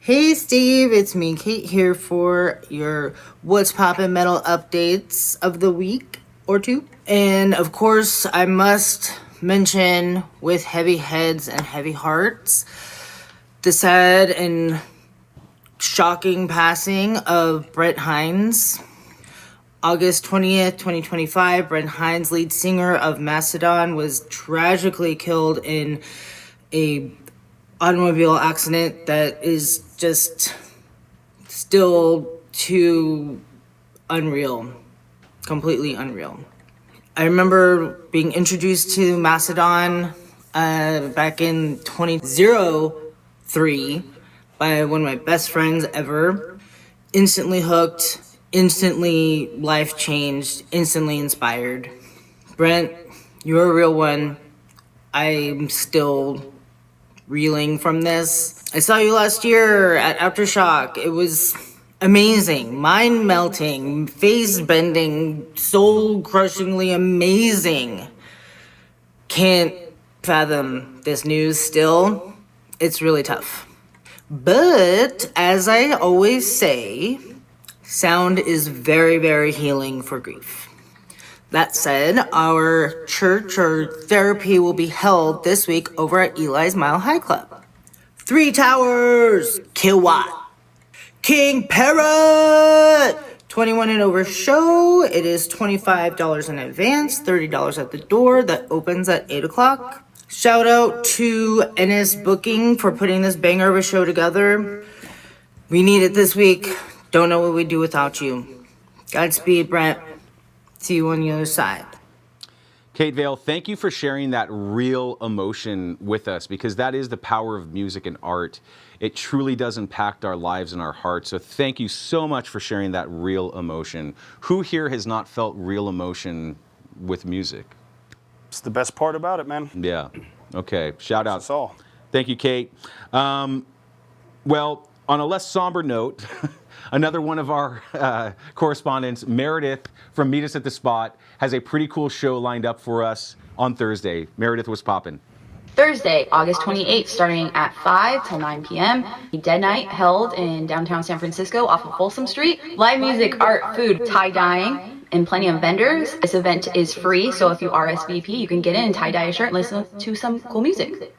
Hey Steve, it's me, Kate, here for your What's Poppin' Metal updates of the week or two. And of course, I must mention, with heavy heads and heavy hearts, the sad and shocking passing of Brent Hinds. August 20th, 2025, Brent Hinds, lead singer of Mastodon, was tragically killed in a automobile accident that is just still too unreal. Completely unreal. I remember being introduced to Mastodon back in 2003 by one of my best friends ever. Instantly hooked, instantly life changed, instantly inspired. Brent, you're a real one. I'm still reeling from this. I saw you last year at Aftershock. It was amazing, mind-melting, face-bending, soul-crushingly amazing. Can't fathom this news still. It's really tough. But as I always say, sound is very, very healing for grief. That said, our church or therapy will be held this week over at Eli's Mile High Club. 3 Towers, Kilowatt, King Parrot, 21 and over show. It is $25 in advance, $30 at the door. That opens at 8 o'clock. Shout out to NS Booking for putting this banger of a show together. We need it this week. Don't know what we'd do without you. Godspeed, Brent. See you on the other side. Kate Vale, thank you for sharing that real emotion with us, because that is the power of music and art. It truly does impact our lives and our hearts. So thank you so much for sharing that real emotion. Who here has not felt real emotion with music? It's the best part about it, man. Yeah. Okay. Shout out. That's all. Thank you, Kate. Well, on a less somber note, another one of our correspondents, Meredith from Meet Us at the Spot, has a pretty cool show lined up for us on Thursday. Meredith, what's poppin'? Thursday, August 28th, starting at 5 till 9 p.m. A dead night held in downtown San Francisco off of Folsom Street. Live music, art, food, tie-dyeing, and plenty of vendors. This event is free, so if you RSVP, you can get in and tie-dye a shirt and listen to some cool music.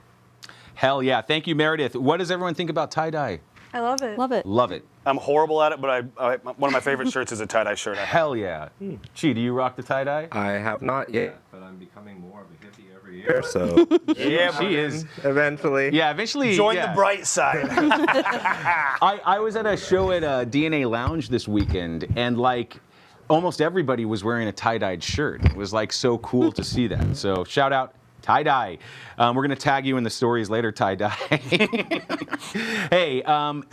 Hell yeah. Thank you, Meredith. What does everyone think about tie-dye? I love it. Love it. Love it. I'm horrible at it, but one of my favorite shirts is a tie-dye shirt. Hell yeah. Chi, do you rock the tie-dye? I have not yet, but I'm becoming more of a hippie every year, so Yeah, she is. Eventually. Yeah, eventually. Join yeah. the bright side. I was at a show at DNA Lounge this weekend, and like almost everybody was wearing a tie-dyed shirt. It was like so cool to see that. So shout out tie-dye. We're going to tag you in the stories later, tie-dye. Hey,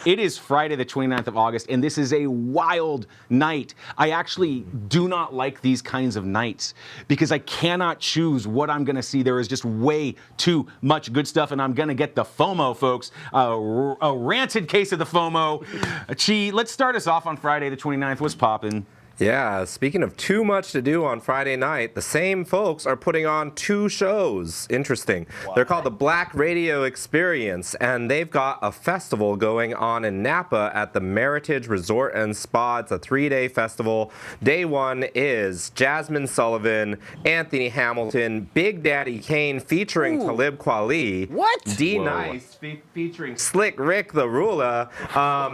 it is Friday the 29th of August, and this is a wild night. I actually do not like these kinds of nights because I cannot choose what I'm going to see. There is just way too much good stuff, and I'm going to get the FOMO, folks. A rancid case of the FOMO. Chi, let's start us off on Friday the 29th. What's poppin'? Yeah, speaking of too much to do on Friday night, the same folks are putting on 2 shows. Interesting. Wow. They're called the Black Radio Experience, and they've got a festival going on in Napa at the Meritage Resort and Spa. It's a 3-day festival. Day 1 is Jasmine Sullivan, Anthony Hamilton, Big Daddy Kane featuring Talib Kweli. What? D Nice featuring Slick Rick the Ruler,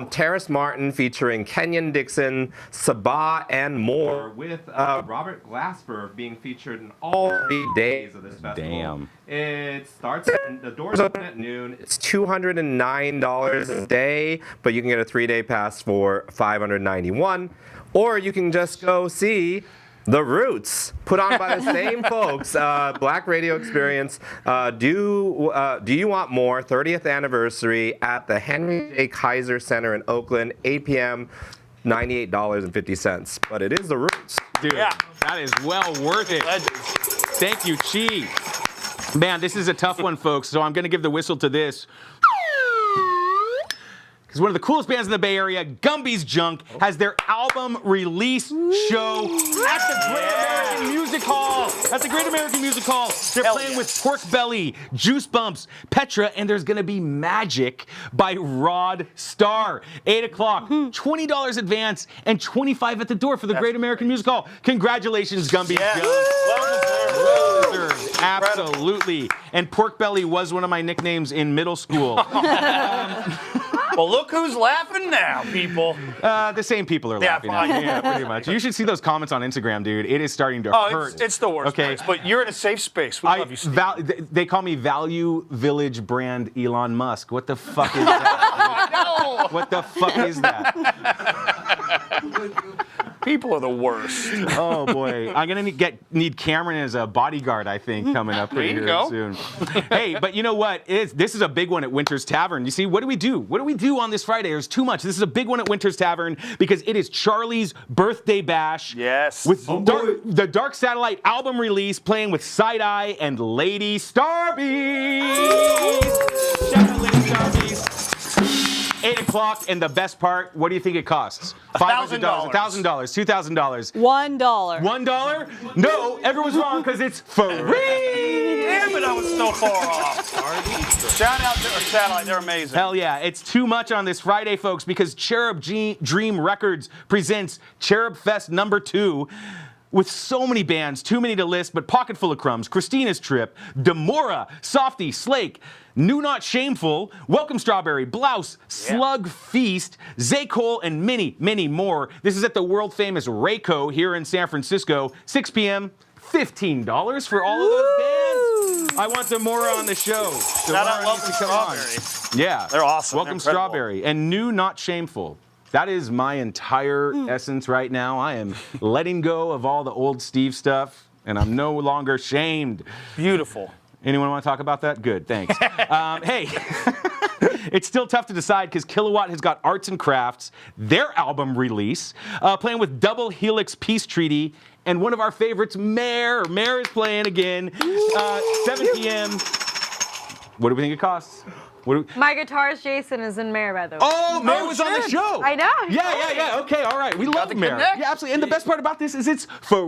Terrace Martin featuring Kenyon Dixon, Sabah, and more, with Robert Glasper being featured in all 3 days of this festival. Damn. It starts the doors open at noon. It's $209 a day, but you can get a 3-day pass for $591, or you can just go see The Roots, put on by the same folks. Black Radio Experience. Do You Want More? 30th anniversary at the Henry J. Kaiser Center in Oakland, 8 p.m. $98.50, but it is The Roots. Dude, yeah. That is well worth it. Thank you, Chi. Man, this is a tough one, folks, so I'm going to give the whistle to this. Because one of the coolest bands in the Bay Area, Gumby's Junk, has their album release show at the Great American Music Hall. At the Great American Music Hall. They're playing with Pork Belly, Juice Bumps, Petra, and there's going to be Magic by Rod Starr. 8 o'clock, $20 advance, and $25 at the door for the Great American Music Hall. Congratulations, Gumby's Junk. Well deserved. Absolutely. And Pork Belly was one of my nicknames in middle school. Well, look who's laughing now, people. The same people are laughing. Yeah, pretty much. You should see those comments on Instagram, dude. It is starting to hurt. It's the worst place, but you're in a safe space. We love you, Steve. They call me Value Village Brand Elon Musk. What the fuck is that? No! What the fuck is that? People are the worst. Oh boy, I'm gonna need Cameron as a bodyguard, I think, coming up pretty soon. Hey, but you know what? This is a big one at Winter's Tavern. You see, what do we do? What do we do on this Friday? There's too much. This is a big one at Winter's Tavern because it is Charlie's birthday bash. Yes. With the Dark Satellite album release, playing with Side Eye and Lady Starbeast. Shout out Lady Starbeast. 8 o'clock, and the best part, what do you think it costs? $500, $1,000, $2,000. $1. $1? No, everyone's wrong because it's free. Damn it, I was so far off. Shout out to our satellite, they're amazing. Hell yeah, it's too much on this Friday, folks, because Cherub Dream Records presents Cherub Fest #2. With so many bands, too many to list, but Pocket Full of Crumbs, Christina's Trip, Demora, Softy, Slake, New Not Shameful, Welcome Strawberry, Blouse, Slug Feast, Zay Cole, and many, many more. This is at the world famous Rayco here in San Francisco, 6 p.m., $15 for all of those bands. I want Demora on the show. Shout out Welcome Strawberry. Yeah. They're awesome. Welcome They're incredible. Strawberry and New Not Shameful. That is my entire essence right now. I am letting go of all the old Steve stuff, and I'm no longer shamed. Beautiful. Anyone want to talk about that? Good, thanks. Hey, it's still tough to decide because Kilowatt has got Arts and Crafts, their album release, playing with Double Helix Peace Treaty, and one of our favorites, Mare. Mare is playing again, 7 p.m. What do we think it costs? My guitarist Jason is in Mare, by the way. Oh, Mare was on the show. I know. Yeah. Okay, all right. We love Mare. Yeah, absolutely. And the best part about this is it's free.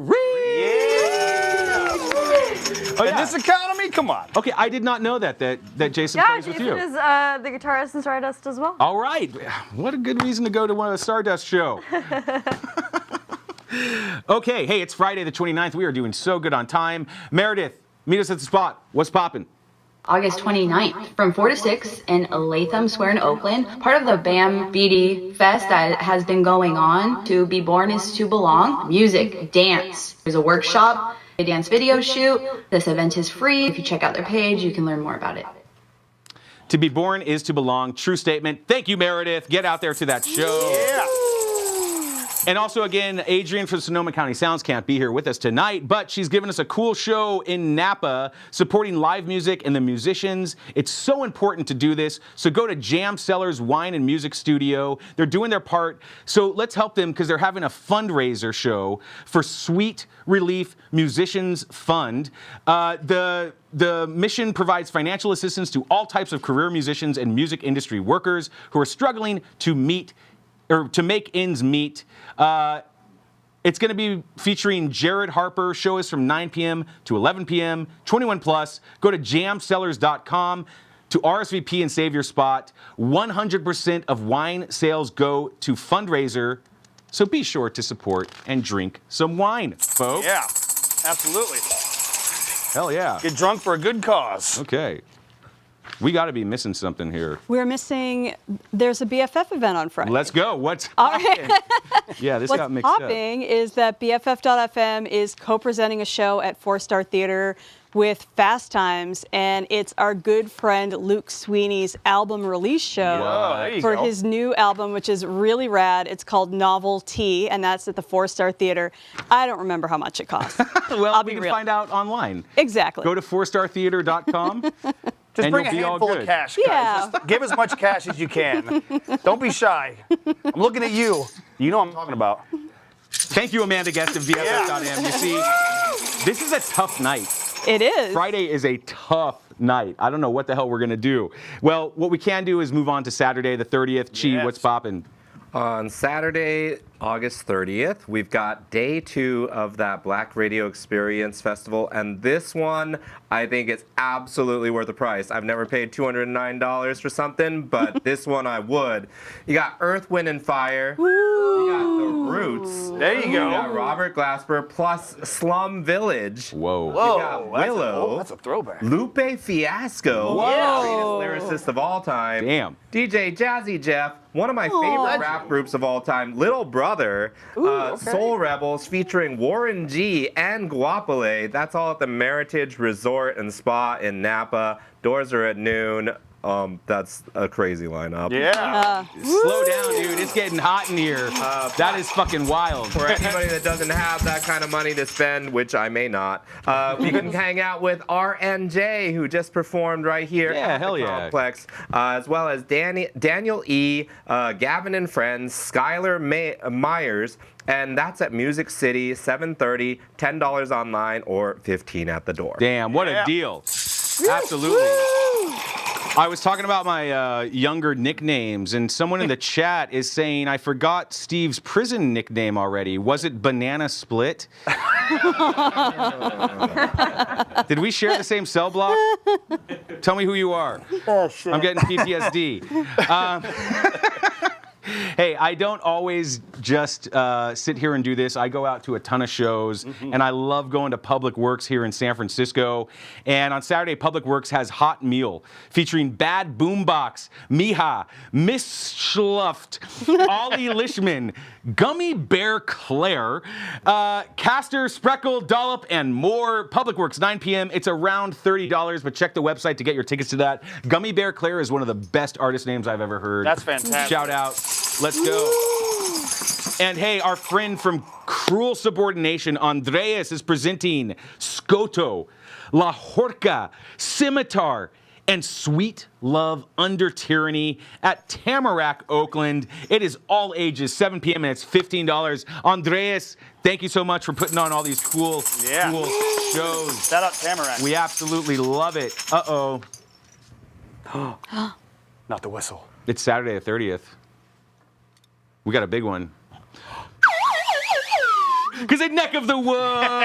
In this economy, come on. Okay, I did not know that Jason plays with you. Jason is the guitarist in Stardust as well. All right. What a good reason to go to one of the Stardust show. Okay, hey, it's Friday the 29th. We are doing so good on time. Meredith, meet us at the spot. What's poppin'? August 29th from 4 to 6 in Latham Square in Oakland. Part of the BAM BD Fest that has been going on. To be born is to belong. Music, dance. There's a workshop, a dance video shoot. This event is free. If you check out their page, you can learn more about it. To be born is to belong. True statement. Thank you, Meredith. Get out there to that show. Yeah. And also, again, Adrian from Sonoma County Sounds can't be here with us tonight, but she's given us a cool show in Napa supporting live music and the musicians. It's so important to do this. So go to Jam Cellars Wine and Music Studio. They're doing their part. So let's help them because they're having a fundraiser show for Sweet Relief Musicians Fund. The mission provides financial assistance to all types of career musicians and music industry workers who are struggling to make ends meet. It's going to be featuring Jared Harper. Show is from 9 p.m. to 11 p.m. 21 plus. Go to jamcellars.com to RSVP and save your spot. 100% of wine sales go to fundraiser. So be sure to support and drink some wine, folks. Yeah, absolutely. Hell yeah. Get drunk for a good cause. Okay. We got to be missing something here. We're missing, there's a BFF event on Friday. Let's go. What's popping? Yeah, this What's got mixed up. popping is that BFF.FM is co-presenting a show at 4-Star Theater with Fast Times, and it's our good friend Luke Sweeney's album release show for his new album, which is really rad. It's called Novelty, and that's at the 4-Star Theater. I don't remember how much it costs. Well, we can find out online. Exactly. Go to 4startheater.com. Just and bring a you'll be all handful good. of cash, guys. Yeah. Just give as much cash as you can. Don't be shy. I'm looking at you. You know what I'm talking about. Thank you, Amanda Guest of VFF.M. You see, this is a tough night. It is. Friday is a tough night. I don't know what the hell we're going to do. Well, what we can do is move on to Saturday the 30th. Chi, what's poppin'? On Saturday, August 30th, we've got day 2 of that Black Radio Experience Festival, and this one, I think it's absolutely worth the price. I've never paid $209 for something, but this one I would. You got Earth, Wind, and Fire. Woo! You got The Roots. There you go. You got Robert Glasper plus Slum Village. Whoa. You got That's Willow. that's a throwback. Lupe Fiasco. Whoa. Greatest lyricist of all time. Damn. DJ Jazzy Jeff. One of my favorite rap groups of all time, Little Brother, Soul Rebels featuring Warren G and Guapole. That's all at the Meritage Resort and Spa in Napa. Doors are at noon. That's a crazy lineup. Yeah. Slow down, dude. It's getting hot in here. That is fucking wild. For anybody that doesn't have that kind of money to spend, which I may not, you can hang out with RNJ, who just performed right here at the Complex, as well as Daniel E., Gavin and Friends, Skylar Myers, and that's at Music City, 7:30, $10 online, or $15 at the door. Damn, what a deal. Absolutely. I was talking about my younger nicknames, and someone in the chat is saying, I forgot Steve's prison nickname already. Was it Banana Split? Did we share the same cell block? Tell me who you are. Oh, shit. I'm getting PTSD. Hey, I don't always just sit here and do this. I go out to a ton of shows, and I love going to Public Works here in San Francisco. And on Saturday, Public Works has Hot Meal, featuring Bad Boombox, Miha, Miss Schluft, Ollie Lishman, Gummy Bear Claire, Caster, Spreckle, Dollop, and more. Public Works, 9 p.m. It's around $30, but check the website to get your tickets to that. Gummy Bear Claire is one of the best artist names I've ever heard. That's fantastic. Shout out. Let's go. And hey, our friend from Cruel Subordination, Andreas, is presenting Scoto, La Horca, Scimitar, and Sweet Love Under Tyranny at Tamarack, Oakland. It is all ages, 7 p.m. and it's $15. Andreas, thank you so much for putting on all these cool shows. Shout out Tamarack. We absolutely love it. Uh-oh. Not the whistle. It's Saturday the 30th. We got a big one. Because it's Neck of the Woods! It's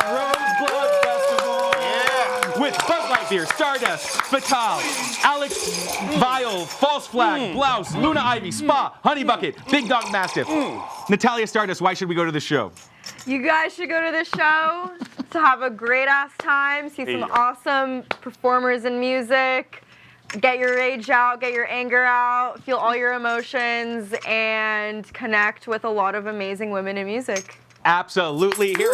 Rosebud Festival! Yeah! With Bud Light Beer, Stardust, Fatal, Alex Vial, False Flag, Blouse, Luna Ivy, Spa, Honey Bucket, Big Dog Mastiff. Natalia Stardust, why should we go to the show? You guys should go to the show to have a great ass time, see some awesome performers and music. Get your rage out, get your anger out, feel all your emotions, and connect with a lot of amazing women in music. Absolutely. Here.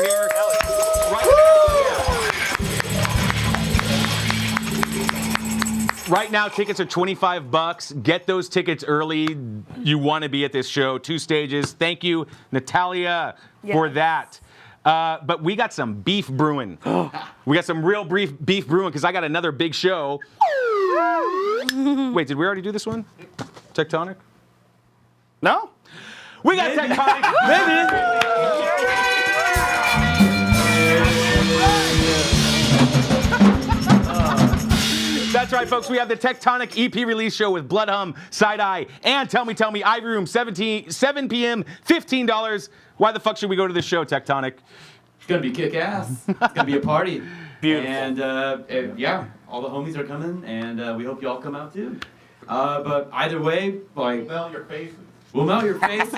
Right now, tickets are $25. Get those tickets early. You want to be at this show. 2 stages. Thank you, Natalia, for that. But we got some beef brewing. We got some real beef brewing because I got another big show. Wait, did we already do this one? Tektonic? No? We got Tektonic. Maybe. That's right, folks. We have the Tektonic EP release show with Blood Hum, Side Eye, and Tell Me, Ivy Room, 7 p.m., $15. Why the fuck should we go to this show, Tektonic? It's going to be kick-ass. It's going to be a party. Beautiful. And, yeah, all the homies are coming, and we hope you all come out, too. But either way, like... We'll melt your faces. We'll melt your faces.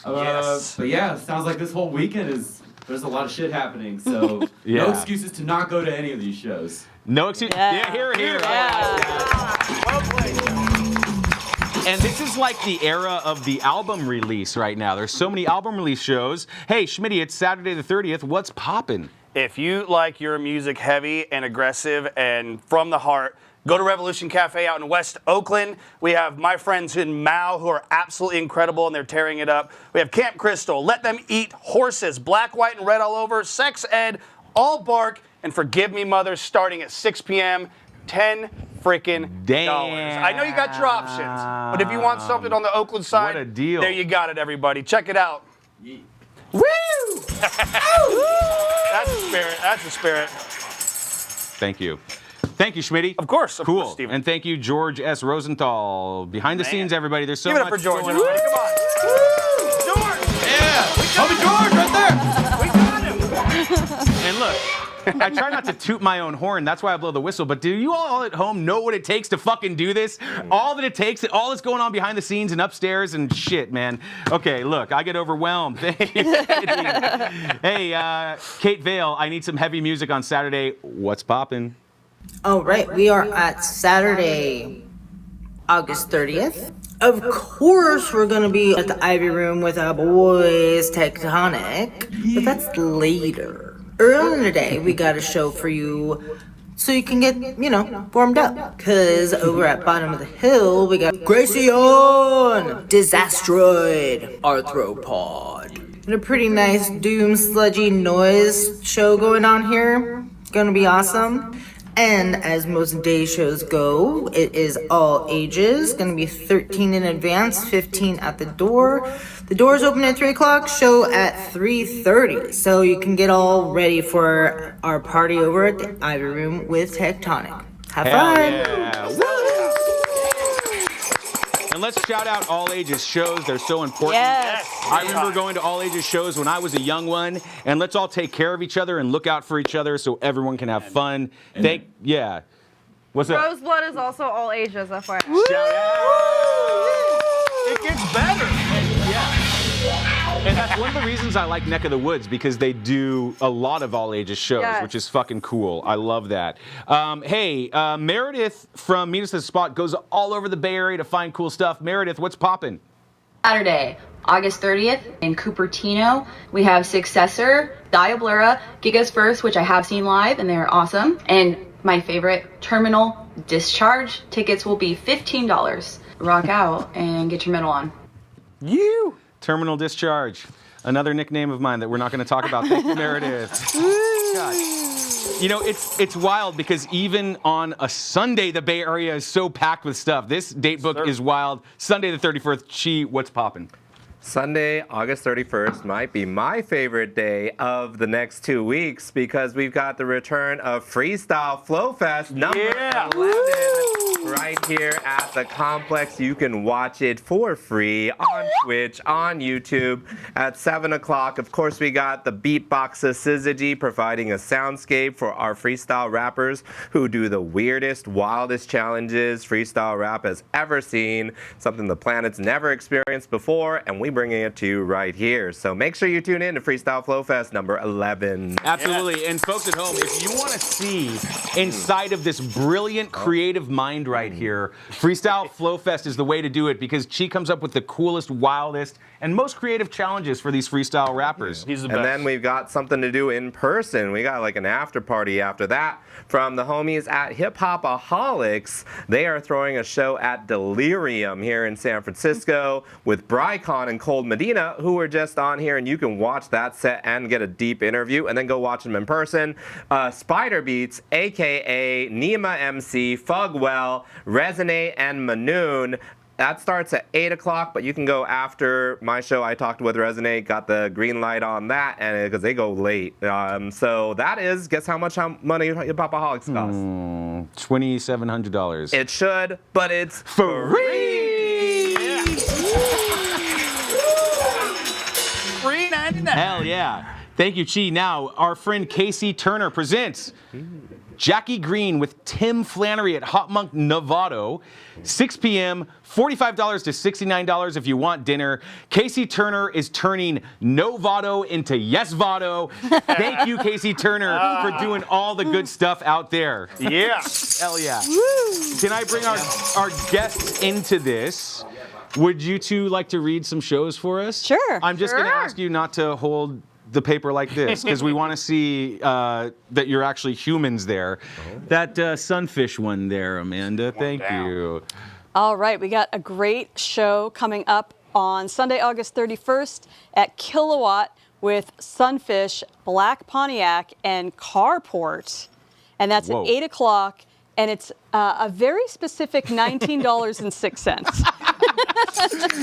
Yes. But yeah, sounds like this whole weekend there's a lot of shit happening, so no excuses to not go to any of these shows. No excuse. Yeah, here. Yeah. Well played. And this is like the era of the album release right now. There's so many album release shows. Hey, Schmitty, it's Saturday the 30th. What's poppin'? If you like your music heavy and aggressive and from the heart, go to Revolution Cafe out in West Oakland. We have my friends in Mao who are absolutely incredible and they're tearing it up. We have Camp Crystal, Let Them Eat Horses, Black, White, and Red all over, Sex Ed, All Bark, and Forgive Me Mother starting at 6 p.m. $10 freaking dollars. I know you got your options, but if you want something on the Oakland side, what a deal. There you got it, everybody. Check it out. Woo! That's the spirit. That's the spirit. Thank you. Thank you, Schmitty. Of course. Cool. Steven. And thank you, George S. Rosenthal. Behind the scenes, everybody. There's so Give it much up for George. going Everybody. on. Come on. George! Yeah! Homie George right there! We got him! And look, I try not to toot my own horn. That's why I blow the whistle. But do you all at home know what it takes to fucking do this? All that it takes, all that's going on behind the scenes and upstairs and shit, man. Okay, look, I get overwhelmed. Thank you. Hey, Kate Vale, I need some heavy music on Saturday. What's poppin'? All right, we are at Saturday, August 30th. Of course, we're going to be at the Ivy Room with our boys, Tektonic, but that's later. Earlier in the day, we got a show for you so you can get, warmed up. Because over at Bottom of the Hill, we got Gracion, Disastroid, Arthropod, and a pretty nice doom sludgy noise show going on here. Gonna be awesome. And as most day shows go, it is all ages. Gonna be 13 in advance, 15 at the door. The doors open at 3 o'clock, show at 3:30. So you can get all ready for our party over at the Ivy Room with Tektonic. Have Hell fun. yeah. And let's shout out all ages shows. They're so important. Yes. I remember going to all ages shows when I was a young one. And let's all take care of each other and look out for each other so everyone can have fun. What's up? Roseblood is also all ages, FYI. Shout out. It gets better. And that's one of the reasons I like Neck of the Woods, because they do a lot of all ages shows, Yes. which is fucking cool. I love that. Meredith from Meet Us at the Spot goes all over the Bay Area to find cool stuff. Meredith, what's poppin'? Saturday, August 30th in Cupertino, we have Successor, Diablura, Giga's First, which I have seen live, and they're awesome. And my favorite, Terminal Discharge. Tickets will be $15. Rock out and get your medal on. Terminal Discharge. Another nickname of mine that we're not going to talk about. Thank you, Meredith. God. You know, it's wild because even on a Sunday, the Bay Area is so packed with stuff. This date book is wild. Sunday the 31st. Chi, what's poppin'? Sunday, August 31st might be my favorite day of the next 2 weeks because we've got the return of Freestyle Flow Fest number 11 right here at the complex. You can watch it for free on Twitch, on YouTube at 7 o'clock. Of course, we got the beatboxer Syzygy providing a soundscape for our freestyle rappers who do the weirdest, wildest challenges freestyle rap has ever seen, something the planet's never experienced before, and we bringing it to you right here. So make sure you tune in to Freestyle Flow Fest number 11. Absolutely. And folks at home, if you want to see inside of this brilliant creative mind right here, Freestyle Flow Fest is the way to do it because Chi comes up with the coolest, wildest, and most creative challenges for these freestyle rappers. He's the best. And then we've got something to do in person. We got like an after party after that from the homies at Hip Hopaholics. They are throwing a show at Delirium here in San Francisco with Brycon and Cold Medina, who were just on here, and you can watch that set and get a deep interview and then go watch them in person. Spider Beats, aka Nima MC, Fugwell, Resonate, and Manoon. That starts at 8 o'clock, but you can go after my show. I talked with Resonate, got the green light on that, and because they go late. So that is, guess how much money Hip Hopaholics cost? $2,700. It should, but it's free. Free 99. Hell yeah. Thank you, Chi. Now, our friend Casey Turner presents Jackie Green with Tim Flannery at Hot Monk Novato, 6 p.m., $45 to $69 if you want dinner. Casey Turner is turning Novato into Yes Vado. Thank you, Casey Turner, for doing all the good stuff out there. Yeah. Hell yeah. Can I bring our guests into this? Would you two like to read some shows for us? Sure. I'm just going to ask you not to hold the paper like this because we want to see that you're actually humans there. That sunfish one there, Amanda. Thank you. All right, we got a great show coming up on Sunday, August 31st at Kilowatt with Sunfish, Black Pontiac, and Carport. And that's at 8 o'clock, and it's a very specific $19.06.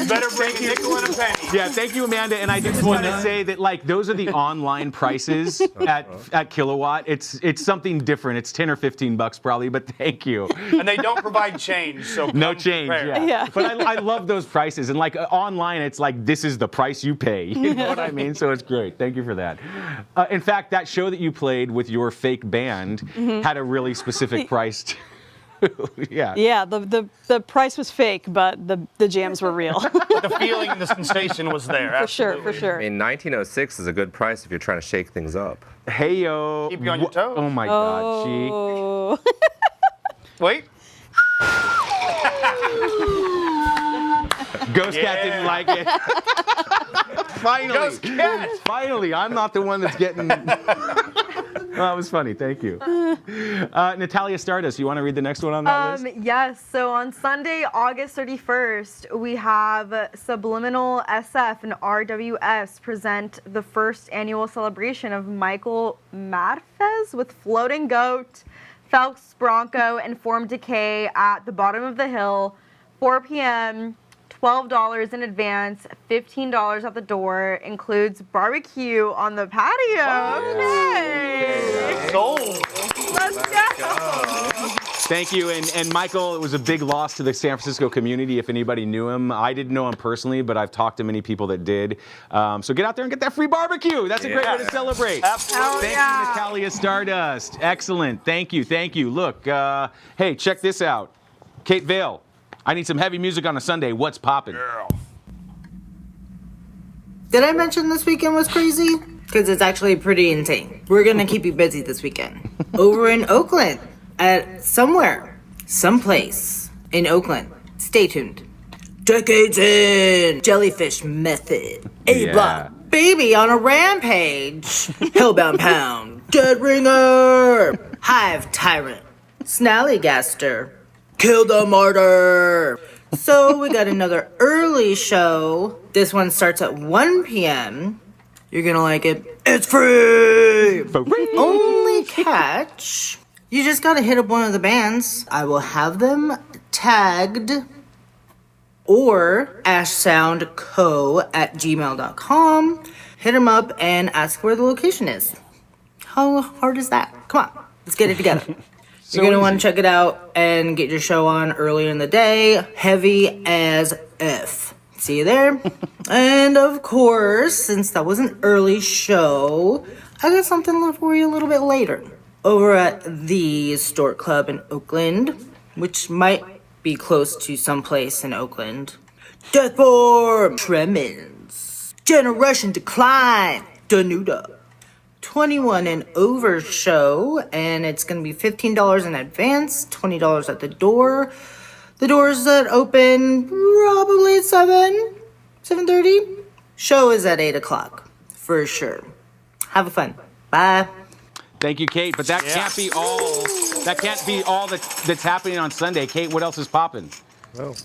Better bring a nickel and a penny. Yeah, thank you, Amanda. And I just want to say that, like, those are the online prices at Kilowatt. It's something different. It's 10 or 15 bucks probably, but thank you. And they don't provide change, so no change. prepared. Yeah. But I love those prices. And like online, it's like this is the price you pay. You know what I mean? So it's great. Thank you for that. In fact, that show that you played with your fake band had a really specific price. Yeah. Yeah, the price was fake, but the jams were real. But the feeling and the sensation was there. For sure, for sure. I mean, $19.06 is a good price if you're trying to shake things up. Hey, yo. Keep you on your toes. Oh, my God, Oh. Wait. Ghost Cat didn't like it. Finally. Ghost Cat. Finally, I'm not the one that's getting... Well, that was funny. Thank you. Natalia Stardust, you want to read the next one on that list? Yes. So on Sunday, August 31st, we have Subliminal SF and RWS present the first annual celebration of Michael Madfez with Floating Goat, Phelps Bronco, and Form Decay at the bottom of the hill, 4 p.m., $12 in advance, $15 at the door, includes barbecue on the patio. Okay. Sold. Let's go. Thank you. And Michael, it was a big loss to the San Francisco community if anybody knew him. I didn't know him personally, but I've talked to many people that did. So get out there and get that free barbecue. That's a great way to celebrate. Absolutely. Thank you, Natalia Stardust. Excellent. Thank you. Thank you. Look, hey, check this out. Kate Vale, I need some heavy music on a Sunday. What's poppin'? Did I mention this weekend was crazy? Because it's actually pretty insane. We're going to keep you busy this weekend. Over in Oakland, at someplace in Oakland. Stay tuned. Decades in, Jellyfish Method, A-Block, Baby on a Rampage, Hellbound Pound, Dead Ringer, Hive Tyrant, Snallygaster, Kill the Martyr. So we got another early show. This one starts at 1 p.m. You're gonna like it. It's free! Only catch. You just gotta hit up one of the bands. I will have them tagged or ashsoundco@gmail.com. Hit them up and ask where the location is. How hard is that? Come on, let's get it together. You're gonna want to check it out and get your show on earlier in the day. Heavy as F. See you there. And of course, since that was an early show, I got something left for you a little bit later. Over at the Stork Club in Oakland, which might be close to someplace in Oakland. Deathform, Tremens, Generation Decline, Danuda. 21 and over show, and it's going to be $15 in advance, $20 at the door. The doors that open probably at 7:30. Show is at 8 o'clock, for sure. Have fun. Bye. Thank you, Kate. But that can't be all. That can't be all that's happening on Sunday. Kate, what else is popping? Oh.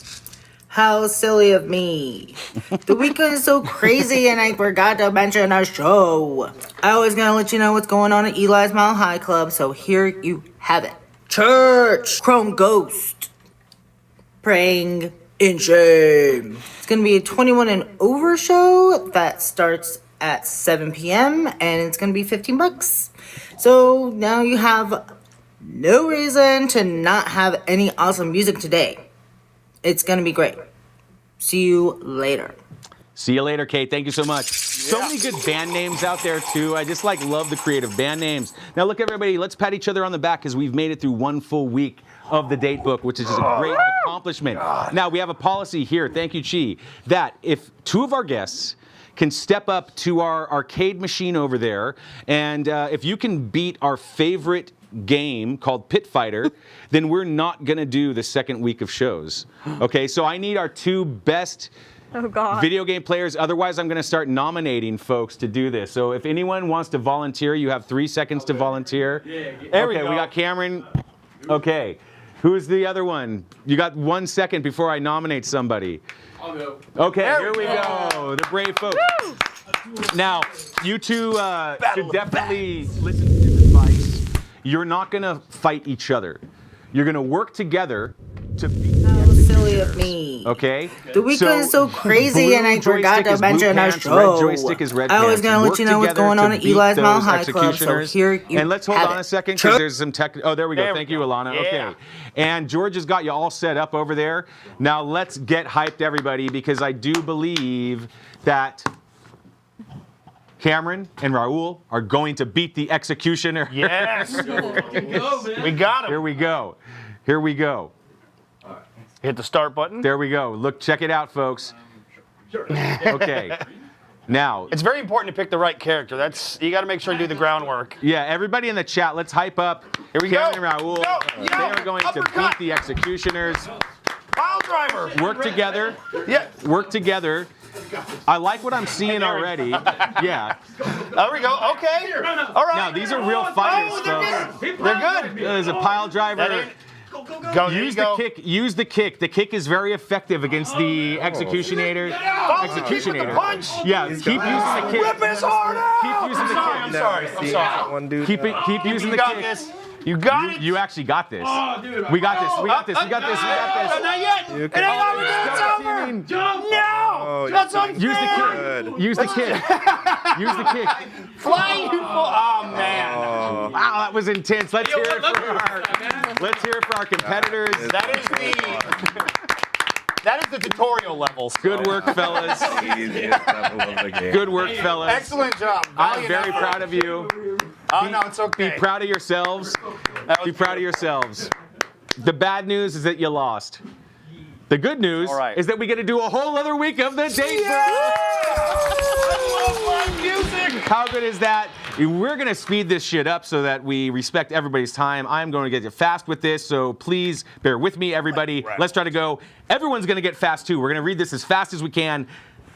How silly of me. The weekend is so crazy and I forgot to mention a show. I was gonna let you know what's going on at Eli's Mile High Club, so here you have it. Church, Chrome Ghost, Praying in Shame. It's gonna be a 21 and over show that starts at 7 p.m. and it's gonna be $15. So now you have no reason to not have any awesome music today. It's going to be great. See you later. See you later, Kate. Thank you so much. So many good band names out there, too. I just love the creative band names. Now, look, everybody, let's pat each other on the back because we've made it through one full week of the date book, which is a great accomplishment. Now, we have a policy here, thank you, Chi, that if two of our guests can step up to our arcade machine over there, and if you can beat our favorite game called Pit Fighter, then we're not going to do the second week of shows. Okay, so I need our two best video game players. Otherwise, I'm going to start nominating folks to do this. So if anyone wants to volunteer, you have 3 seconds to volunteer. There we okay, go. we got Cameron. Okay, who's the other one? You got 1 second before I nominate somebody. I'll go. Okay, There here we go. The brave folks. Now, you two should definitely listen to this advice. You're not going to fight each other. You're going to work together to beat the How silly of me. Okay? The weekend is so crazy and I forgot to mention our show. Red joystick is red I was pants. going to let Work you know what's together going on to at beat Eli's Mile those High Club, so executioners. here you And let's hold have on it. a second because there's some tech. Oh, there we go. There Thank we you, go. Alana. Yeah. Okay. And George has got you all set up over there. Now let's get hyped, everybody, because I do believe that Cameron and Raul are going to beat the executioner. Yes. We got him. Here we go. Here we go. Hit the start button. There we go. Look, check it out, folks. Okay. Now, it's very important to pick the right character. You got to make sure you do the groundwork. yeah, everybody in the chat, let's hype up. Here we Cameron go. and Raul. They are going to beat the executioners. Pile driver. Work together. Yeah. Work together. I like what I'm seeing already. Yeah. There we go. Okay. All right. Now, these are real fighters, Oh, folks. they're good. There's a pile driver. Go, Use the kick. Use the kick. The kick is very effective against the executioner. Executioner. Yeah. Keep using the kick. Rip his heart out. Keep using the kick. I'm sorry. Keep using the got kick. this. You got it. You actually got this. Oh, dude. We got this. We got this. We got this. We got this. Not yet. It ain't over. It's over. No. That's unfair. Use the kick. Use the kick. Use the kick. Flying you full. Oh man. Wow, that was intense. Let's hear it for our Let's hear it for our competitors. That is the tutorial level. So. Good work, fellas. Easiest level of the game. Good work, fellas. Excellent job. I'm very proud of you. Oh, no, it's okay. Be proud of yourselves. Be proud of yourselves. The bad news is that you lost. The good news is that we get to do a whole other week of the Date music. How good is that? We're going to speed this shit up so that we respect everybody's time. I'm going to get fast with this, so please bear with me, everybody. Let's try to go. Everyone's going to get fast, too. We're going to read this as fast as we can.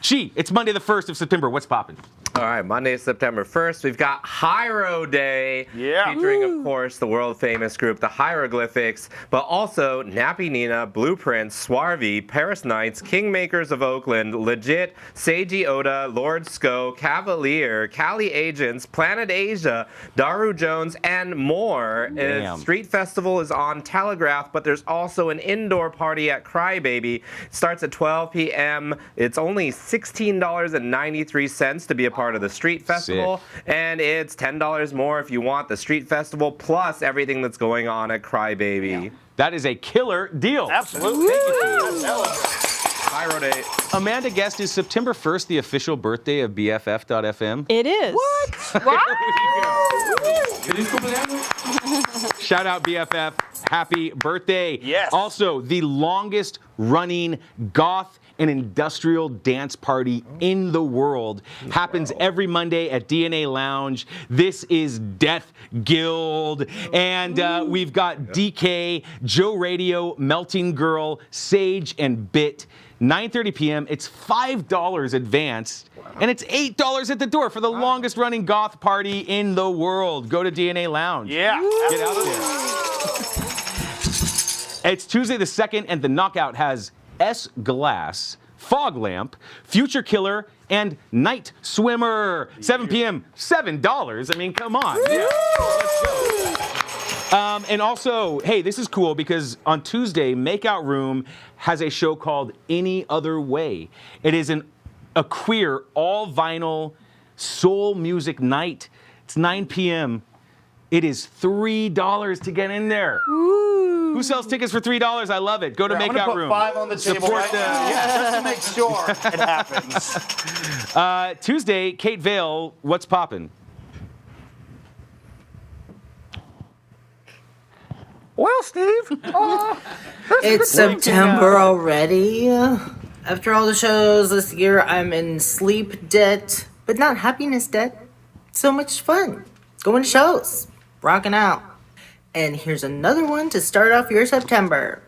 Chi, it's Monday the 1st of September. What's poppin'? All right, Monday, September 1st, we've got Hyro Day, featuring, of course, the world-famous group, the Hieroglyphics, but also Nappy Nina, Blueprint, Swarvy, Paris Knights, Kingmakers of Oakland, Legit, Seiji Oda, Lord Sko, Cavalier, Cali Agents, Planet Asia, Daru Jones, and more. Street Festival is on Telegraph, but there's also an indoor party at Crybaby. It starts at 12 p.m. It's only $16.93 to be a part of the Street Festival, and it's $10 more if you want the Street Festival plus everything that's going on at Crybaby. Yeah. That is a killer deal. Absolutely. Thank you. Hyro Day. Amanda guessed, is September 1st the official birthday of BFF.FM? It is. What? Shout out BFF. Happy birthday. Yes. Also, the longest running goth and industrial dance party in the world happens every Monday at DNA Lounge. This is Death Guild. And we've got DK, Joe Radio, Melting Girl, Sage, and Bit. 9:30 p.m. It's $5 advanced, and it's $8 at the door for the longest running goth party in the world. Go to DNA Lounge. Yeah. Get out there. It's Tuesday the 2nd, and the Knockout has S Glass, Fog Lamp, Future Killer, and Night Swimmer. 7 p.m., $7. I mean, come on. Yeah. Let's go. And also, hey, this is cool because on Tuesday, Makeout Room has a show called Any Other Way. It is a queer, all-vinyl soul music night. It's 9 p.m. It is $3 to get in there. Ooh. Who sells tickets for $3? I love it. Go to Makeout Room. I'm gonna put 5 on the table right now. Just to make sure it happens. Tuesday, Kate Vale, what's poppin'? Well, Steve, it's September already. After all the shows this year, I'm in sleep debt, but not happiness debt. So much fun. Going to shows, rocking out. And here's another one to start off your September.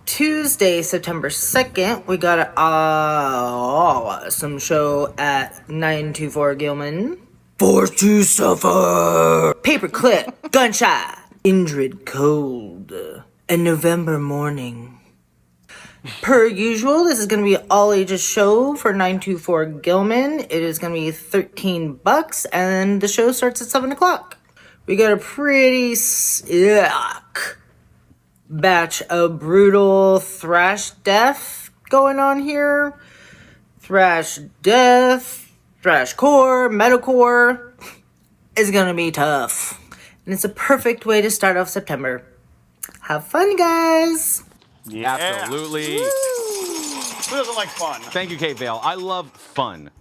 Tuesday, September 2nd, we got an awesome show at 924 Gilman. Forced to Suffer, Paperclip, Gunshot, Indrid Cold, and November Morning. Per usual, this is going to be an all-ages show for 924 Gilman. It is going to be $13, and the show starts at 7 o'clock. We got a pretty batch of brutal thrash death going on here. Thrash death, thrashcore, metalcore. It's going to be tough. And it's a perfect way to start off September. Have fun, guys. Yeah. Absolutely. Who doesn't like fun? Thank you, Kate Vale. I love fun.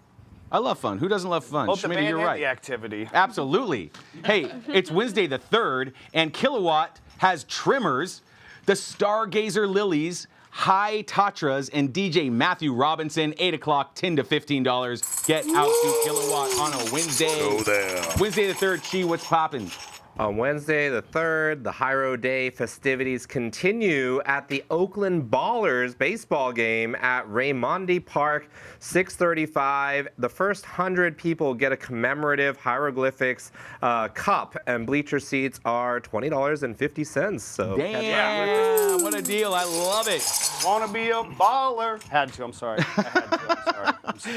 I love fun. Who doesn't love fun? Both the Schmitty, band you're and right. the activity. Absolutely. Hey, it's Wednesday the 3rd, and Kilowatt has Trimmers, the Stargazer Lilies, High Tatras, and DJ Matthew Robinson, 8 o'clock, $10 to $15. Get out to Kilowatt on a Wednesday. Go there. Wednesday the 3rd, Chi, what's poppin'? On Wednesday the 3rd, the Hyro Day festivities continue at the Oakland Ballers baseball game at Raimondi Park, 6:35. The first 100 people get a commemorative hieroglyphics cup, and bleacher seats are $20.50. So damn, what a deal. I love it. Wanna be a baller. Had to, I'm sorry. I had to, I'm sorry. I'm so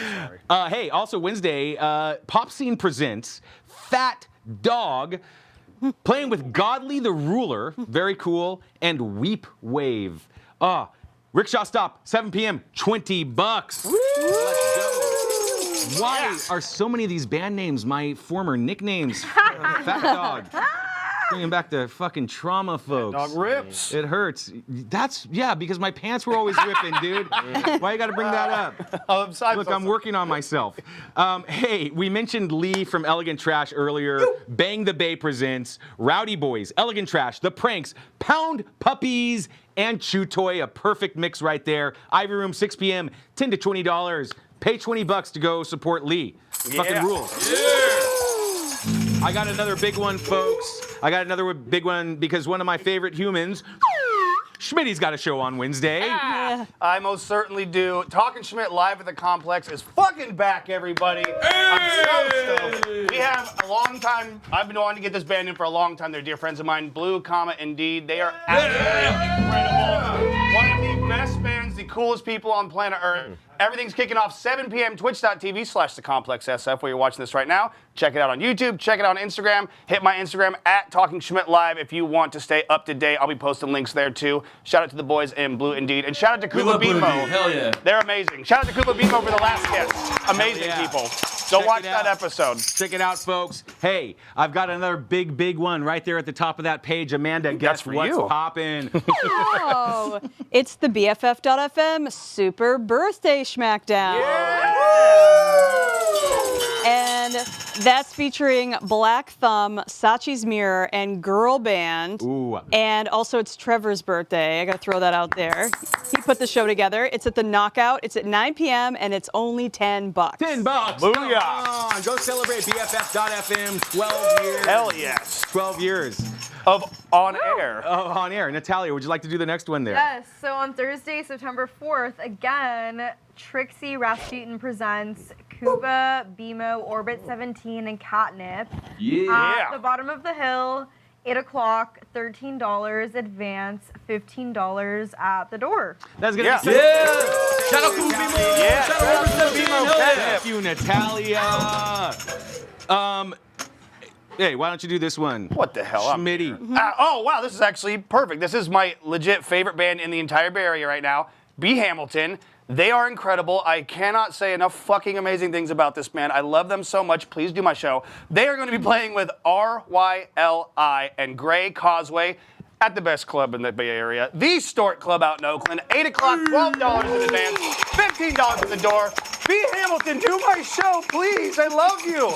sorry. Hey, also Wednesday, Pop Scene presents Fat Dog, playing with Godly the Ruler, very cool, and Weep Wave. Rickshaw Stop, 7 p.m., $20. Let's go. Why are so many of these band names my former nicknames? Fat Dog. Bringing back the fucking trauma, folks. Dog rips. It hurts. Because my pants were always ripping, dude. Why you got to bring that up? Look, I'm working on myself. Hey, we mentioned Lee from Elegant Trash earlier. Bang the Bay presents Rowdy Boys, Elegant Trash, The Pranks, Pound Puppies, and Chew Toy. A perfect mix right there. Ivy Room, 6 p.m., $10 to $20. Pay $20 to go support Lee. Fucking rules. I got another big one, folks. I got another big one because one of my favorite humans, Schmitty's got a show on Wednesday. I most certainly do. Talking Schmidt live at the Complex is fucking back, everybody. I'm so stoked. We have a long time. I've been wanting to get this band in for a long time. They're dear friends of mine, Blue, Indeed. They are absolutely incredible. One of the best bands, the coolest people on planet Earth. Everything's kicking off 7 p.m. twitch.tv/TheComplexSF, where you're watching this right now. Check it out on YouTube. Check it out on Instagram. Hit my Instagram at Talking Schmidt Live if you want to stay up to date. I'll be posting links there too. Shout out to the boys in Blue Indeed. And shout out to Kuba Bimo. Hell yeah. They're amazing. Shout out to Kuba Bimo for the last guest. Amazing people. Go watch that episode. Check it out, folks. Hey, I've got another big one right there at the top of that page. Amanda, guess what's poppin'? Oh, it's the BFF.FM Super Birthday Schmackdown. And that's featuring Black Thumb, Sachi's Mirror, and Girl Band. Ooh. And also it's Trevor's birthday. I gotta throw that out there. He put the show together. It's at the Knockout. It's at 9 p.m. and it's only $10. $10. Booyah. Come on, go celebrate BFF.FM 12 years. Hell yes. 12 years. Of on air. Oh, on air. Natalia, would you like to do the next one there? Yes, so on Thursday, September 4th, again, Trixie Rasputin presents Kuba, Bimo, Orbit 17, and Catnip. At the bottom of the hill, 8 o'clock, $13 advance, $15 at the door. That's gonna be Shout out to Bimo. Yeah. Shout out to Bimo. Thank you, Natalia. Hey, why don't you do this one? What the hell? Schmitty. Oh, wow, this is actually perfect. This is my legit favorite band in the entire Bay Area right now, B. Hamilton. They are incredible. I cannot say enough fucking amazing things about this band. I love them so much. Please do my show. They are going to be playing with RYLI and Gray Causeway at the best club in the Bay Area, the Stork Club out in Oakland. 8 o'clock, $12 in advance, $15 at the door. B. Hamilton, do my show, please. I love you.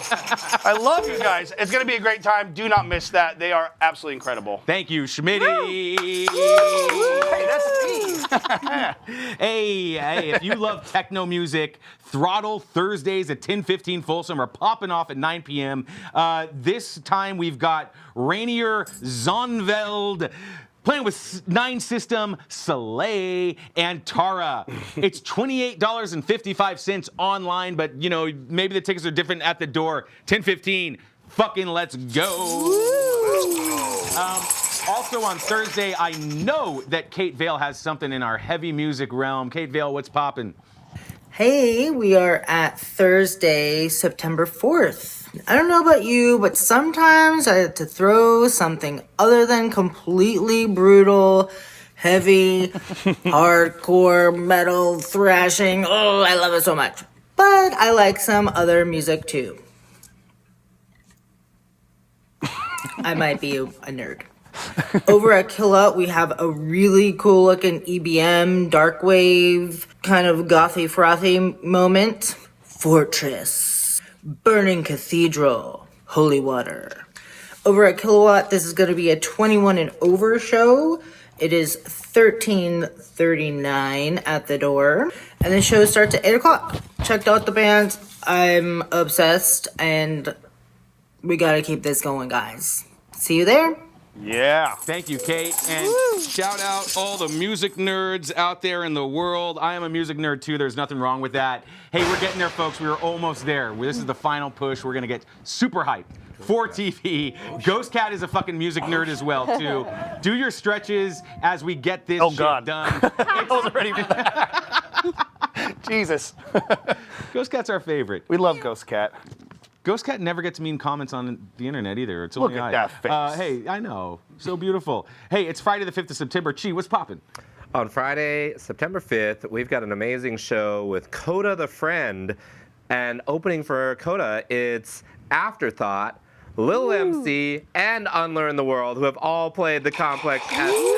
I love you guys. It's going to be a great time. Do not miss that. They are absolutely incredible. Thank you, Schmitty. Hey, that's me. Hey, if you love techno music, Throttle Thursdays at 10:15 Folsom are popping off at 9 p.m. This time we've got Rainier Zonveld playing with 9 System, Soleil, and Tara. It's $28.55 online, but you know, maybe the tickets are different at the door. 10:15. Fucking let's go. Also on Thursday, I know that Kate Vale has something in our heavy music realm. Kate Vale, what's poppin'? Hey, we are at Thursday, September 4th. I don't know about you, but sometimes I have to throw something other than completely brutal, heavy, hardcore, metal, thrashing. Oh, I love it so much. But I like some other music too. I might be a nerd. Over at Kill we have a really cool looking EBM, dark wave, kind of gothy frothy moment. Fortress, Burning Cathedral, Holy Water. Over at Kilowatt, this is going to be a 21 and over show. It is $13.39 at the door. And the show starts at 8 o'clock. Checked out the band. I'm obsessed. And we got to keep this going, guys. See you there. Yeah. Thank you, Kate. And shout out all the music nerds out there in the world. I am a music nerd too. There's nothing wrong with that. Hey, we're getting there, folks. We're almost there. This is the final push. We're going to get super hyped for TV. Ghost Cat is a fucking music nerd as well, too. Do your stretches as we get this shit done. I was ready for that. Jesus. Ghost Cat's our favorite. We love Ghost Cat. Ghost Cat never gets mean comments on the internet either. It's only Look at that face. Hey, I know. So beautiful. Hey, it's Friday the 5th of September. Chi, what's poppin'? On Friday, September 5th, we've got an amazing show with Coda the Friend. And opening for Coda, it's Afterthought Lil MC, and Unlearn the World, who have all played the Complex SF.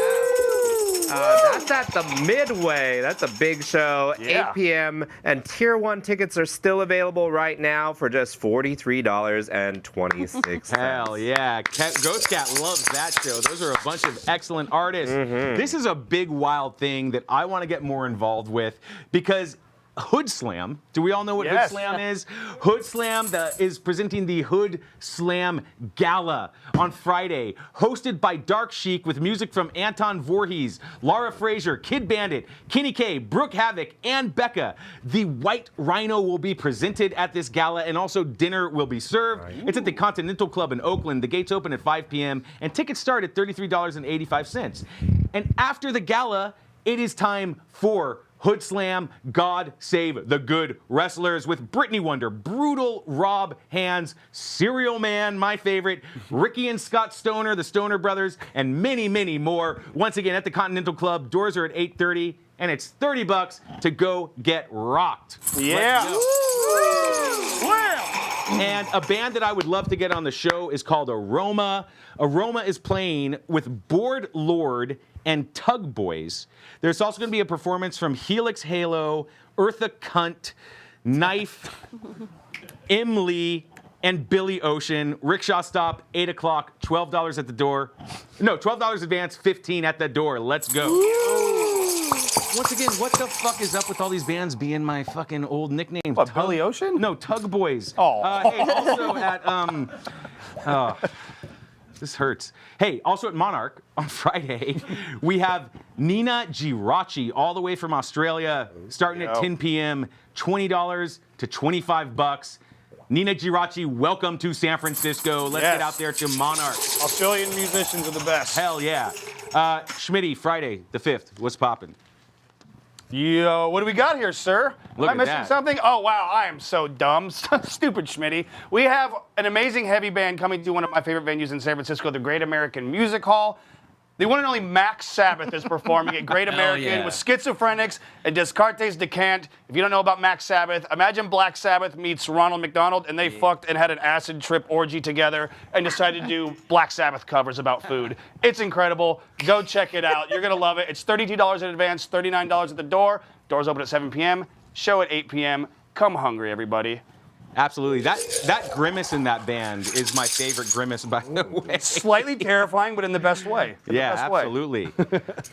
That's at the Midway. That's a big show. Yeah. 8 p.m. And Tier 1 tickets are still available right now for just $43.26. Hell yeah. Ghost Cat loves that show. Those are a bunch of excellent artists. This is a big, wild thing that I want to get more involved with because Hood Slam. Do we all know what Yes. Hood Slam is? Hood Slam is presenting the Hood Slam Gala on Friday, hosted by Dark Chic with music from Anton Voorhees, Laura Frazier, Kid Bandit, Kenny K, Brooke Havoc, and Becca. The White Rhino will be presented at this gala, and also dinner will be served. It's at the Continental Club in Oakland. The gates open at 5 p.m., and tickets start at $33.85. And after the gala, it is time for Hood Slam, God Save the Good Wrestlers with Brittany Wonder, Brutal Rob Hands, Serial Man, my favorite, Ricky and Scott Stoner, the Stoner Brothers, and many, many more. Once again, at the Continental Club, doors are at 8:30, and it's $30 to go get rocked. Yeah. And a band that I would love to get on the show is called Aroma. Aroma is playing with Board Lord and Tug Boys. There's also going to be a performance from Helix Halo, Eartha Cunt, Knife, Im Lee, and Billy Ocean. Rickshaw Stop, 8 o'clock, $12 at the door. No, $12 advance, $15 at the door. Let's go. Once again, what the fuck is up with all these bands being my fucking old nicknames? What, Billy Ocean? No, Tug Boys. Oh. Hey, also at, this hurts. Hey, also at Monarch on Friday, we have Nina Girachi all the way from Australia, starting at 10 p.m., $20 to $25. Nina Girachi, welcome to San Francisco. Let's get out there to Monarch. Australian musicians are the best. Hell yeah. Schmitty, Friday the 5th. What's poppin'? Yo, what do we got here, sir? Look Am I at missing that. something? Oh, wow, I am so dumb. Stupid Schmitty. We have an amazing heavy band coming to one of my favorite venues in San Francisco, the Great American Music Hall. The one and only Max Sabbath is performing at Great American with Schizophrenics and Descartes Decant. If you don't know about Max Sabbath, imagine Black Sabbath meets Ronald McDonald, and they fucked and had an acid trip orgy together and decided to do Black Sabbath covers about food. It's incredible. Go check it out. You're going to love it. It's $32 in advance, $39 at the door. Doors open at 7 p.m., show at 8 p.m. Come hungry, everybody. Absolutely. That grimace in that band is my favorite grimace, by the way. Slightly terrifying, but in the best way. Yeah, absolutely.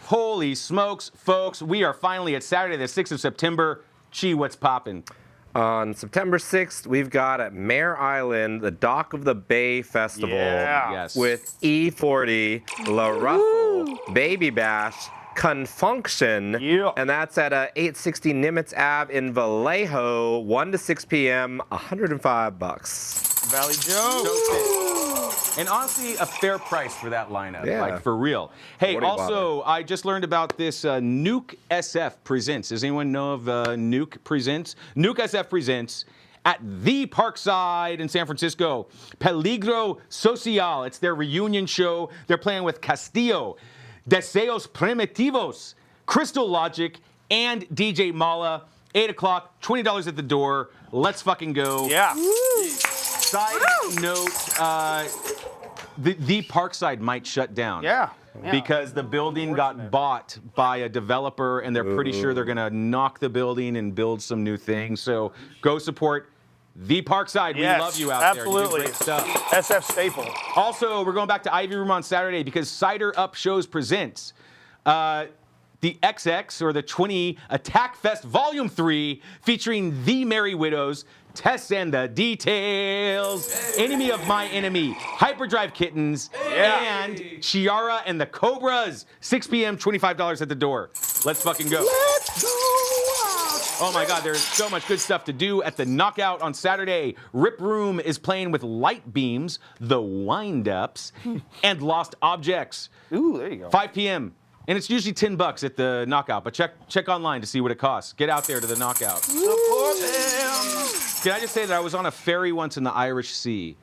Holy smokes, folks. We are finally at Saturday, the 6th of September. Chi, what's poppin'? On September 6th, we've got at Mare Island, the Dock of the Bay Festival with E40, La Ruffle, Baby Bash, Confunction, and that's at 860 Nimitz Ave in Vallejo, 1 to 6 p.m., $105. Valley Joe. And honestly, a fair price for that lineup, Yeah. like for real. Hey, 40 also, I just learned about this Nuke SF Presents. Does anyone know of Nuke Presents? Nuke SF Presents at the Parkside in San Francisco. Peligro Social. It's their reunion show. They're playing with Castillo, Deseos Primitivos, Crystal Logic, and DJ Mala. 8 o'clock, $20 at the door. Let's fucking go. Yeah. Side note, the Parkside might shut down. Yeah. Because the building got bought by a developer, and they're pretty sure they're going to knock the building and build some new things. So go support the Parkside. We love you out there. You do Absolutely. great stuff. SF staple. Also, we're going back to Ivy Room on Saturday because Cider Up Shows presents the XX, or the 20 Attack Fest Volume 3, featuring the Merry Widows, Tess and the Details, Enemy of My Enemy, Hyperdrive Kittens, and Chiara and the Cobras. 6 p.m., $25 at the door. Let's fucking go. Let's go. Oh my God, there's so much good stuff to do at the Knockout on Saturday. Rip Room is playing with Light Beams, The Wind-Ups, and Lost Objects. Ooh, there you go. 5 p.m. And it's usually $10 at the Knockout, but check online to see what it costs. Get out there to the Knockout. Support them. Can I just say that I was on a ferry once in the Irish Sea,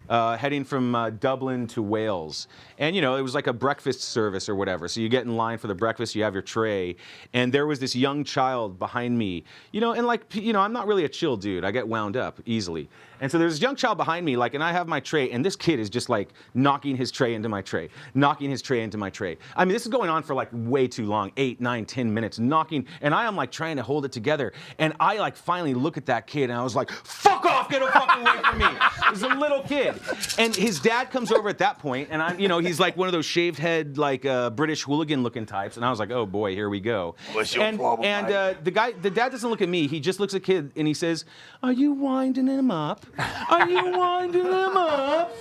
heading from Dublin to Wales. And, you know, it was like a breakfast service or whatever. So you get in line for the breakfast, you have your tray. And there was this young child behind me, you know, and like, you know, I'm not really a chill dude. I get wound up easily. And so there's this young child behind me, like, and I have my tray, and this kid is just like knocking his tray into my tray, knocking his tray into my tray. I mean, this is going on for like way too long, 8, 9, 10 minutes, knocking, and I am like trying to hold it together. And I like finally look at that kid, and I was like, fuck off, get the fuck away from me. It was a little kid. And his dad comes over at that point, and I'm, you know, he's like one of those shaved head, like British hooligan looking types. And I was like, oh boy, here we go. What's your problem, And the dad doesn't look at me. He just looks at kid, and he says, are you winding him up? Are you winding him up?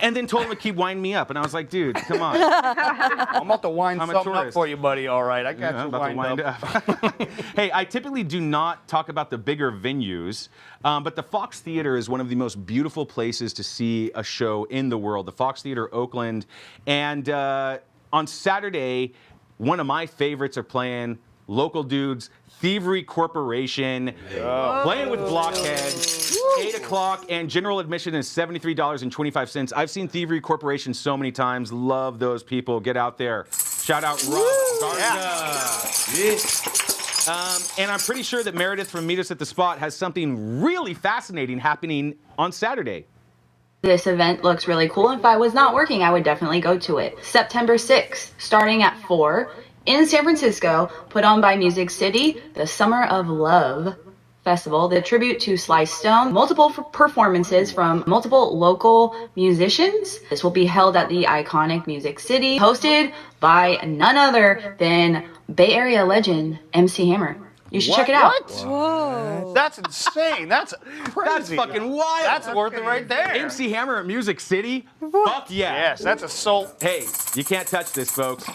And then told him to keep winding me up. And I was like, dude, come on. I'm about to wind I'm a something up tourist. for you, buddy. All right, I got Yeah, you about to wind wind up. Hey, I typically do not talk about the bigger venues, but the Fox Theater is one of the most beautiful places to see a show in the world. The Fox Theater, Oakland. And on Saturday, one of my favorites are playing, local dudes, Thievery Corporation, playing with Blockhead. 8 o'clock, and general admission is $73.25. I've seen Thievery Corporation so many times. Love those people. Get out there. Shout out Rob Garza. And I'm pretty sure that Meredith from Meet Us at the Spot has something really fascinating happening on Saturday. This event looks really cool. If I was not working, I would definitely go to it. September 6th, starting at 4 in San Francisco, put on by Music City, the Summer of Love Festival, the tribute to Sly Stone, multiple performances from multiple local musicians. This will be held at the iconic Music City, hosted by none other than Bay Area legend MC Hammer. You should check it out. What? Whoa. That's insane. That's crazy. That's fucking wild. That's worth it right there. MC Hammer at Music City? Fuck yeah. Yes, that's a soul. Hey, you can't touch this, folks.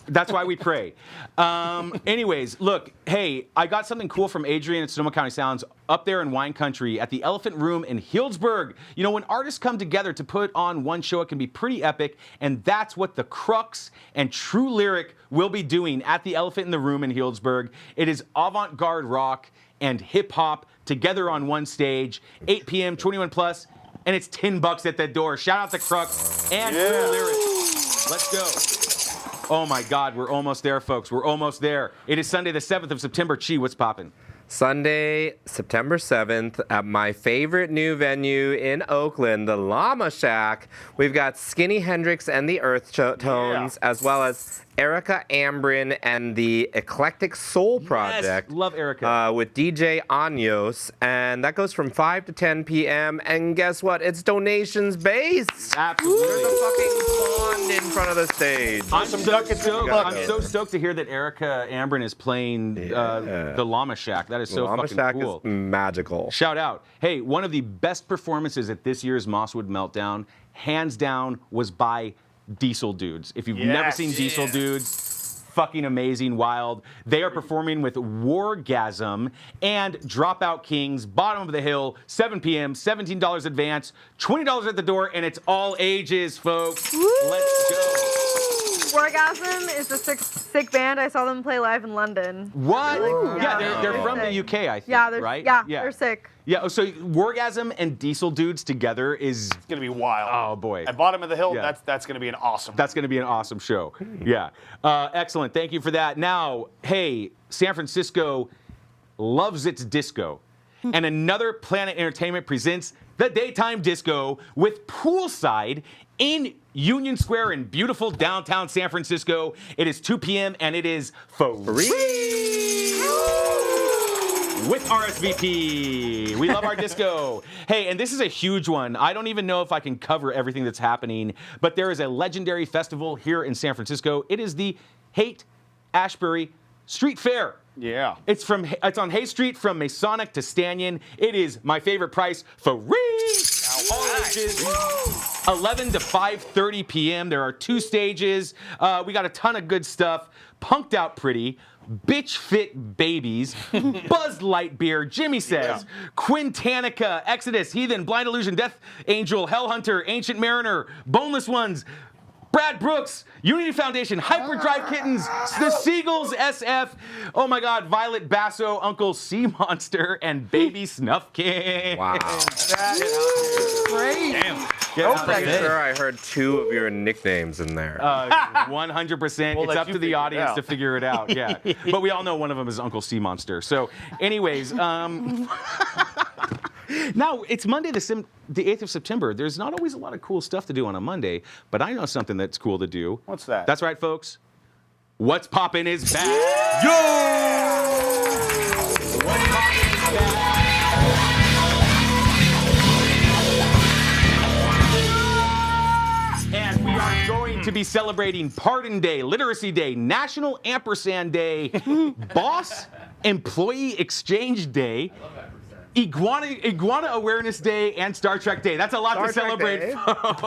That's why we pray. Anyways, look, hey, I got something cool from Adrian at Sonoma County Sounds up there in Wine Country at the Elephant Room in Healdsburg. You know, when artists come together to put on one show, it can be pretty epic, and that's what the Crux and True Lyric will be doing at the Elephant in the Room in Healdsburg. It is avant-garde rock and hip-hop together on one stage, 8 p.m., 21 plus, and it's $10 at the door. Shout out to Crux and True Lyric. Let's go. Oh my God, we're almost there, folks. We're almost there. It is Sunday, the 7th of September. Chi, what's poppin'? Sunday, September 7th, at my favorite new venue in Oakland, the Llama Shack. We've got Skinny Hendrix and the Earth Tones, as well as Erica Ambrin and the Eclectic Soul Project. Yes, love Erica. With DJ Anyos. And that goes from 5 to 10 p.m. And guess what? It's donations based. Absolutely. There's a fucking pond in front of the stage. I'm so stoked to hear that Erica Ambrin is playing the Llama Shack. That is so Llama fucking Shack cool. is magical. Shout out. Hey, one of the best performances at this year's Mosswood Meltdown, hands down, was by Diesel Dudes. If you've never seen Diesel Dudes, fucking amazing, wild. They are performing with Wargasm and Dropout Kings, Bottom of the Hill, 7 p.m., $17 advance, $20 at the door, and it's all ages, folks. Let's go. Wargasm is a sick band. I saw them play live in London. What? Really? Yeah, they're from the UK, I think, yeah, right? They're sick. Yeah, so Wargasm and Diesel Dudes together is gonna be wild. Oh boy. At Bottom of the Hill, Yeah. that's gonna be an awesome. That's going to be an awesome show. Yeah. Excellent. Thank you for that. Now, hey, San Francisco loves its disco. And another Planet Entertainment presents the Daytime Disco with Poolside in Union Square in beautiful downtown San Francisco. It is 2 p.m. and it is free. With RSVP. We love our disco. Hey, and this is a huge one. I don't even know if I can cover everything that's happening, but there is a legendary festival here in San Francisco. It is the Haight-Ashbury Street Fair. Yeah. It's on Hay Street from Masonic to Stanton. It is my favorite price, free. All ages. 11 to 5:30 p.m. There are 2 stages. We got a ton of good stuff. Punked Out Pretty, Bitch Fit Babies, Buzz Lightyear, Jimmy Says, Quintanica, Exodus, Heathen, Blind Illusion, Death Angel, Hellhunter, Ancient Mariner, Boneless Ones, Brad Brooks, Unity Foundation, Hyperdrive Kittens, The Seagulls SF, oh my God, Violet Basso, Uncle Sea Monster, and Baby Snuffkin. Wow. Great. Damn. I'm pretty sure I heard 2 of your nicknames in there. 100%. We'll It's let up you to the figure it audience out. to figure it out. Yeah. But we all know one of them is Uncle Sea Monster. So, anyways, now it's Monday, the 8th of September. There's not always a lot of cool stuff to do on a Monday, but I know something that's cool to do. What's that? That's right, folks. What's Poppin' is back. Yo! What's Poppin' is back. And we are going to be celebrating Pardon Day, Literacy Day, National Ampersand Day, Boss Employee Exchange Day, Iguana Awareness Day, and Star Trek Day. That's a lot to celebrate, folks.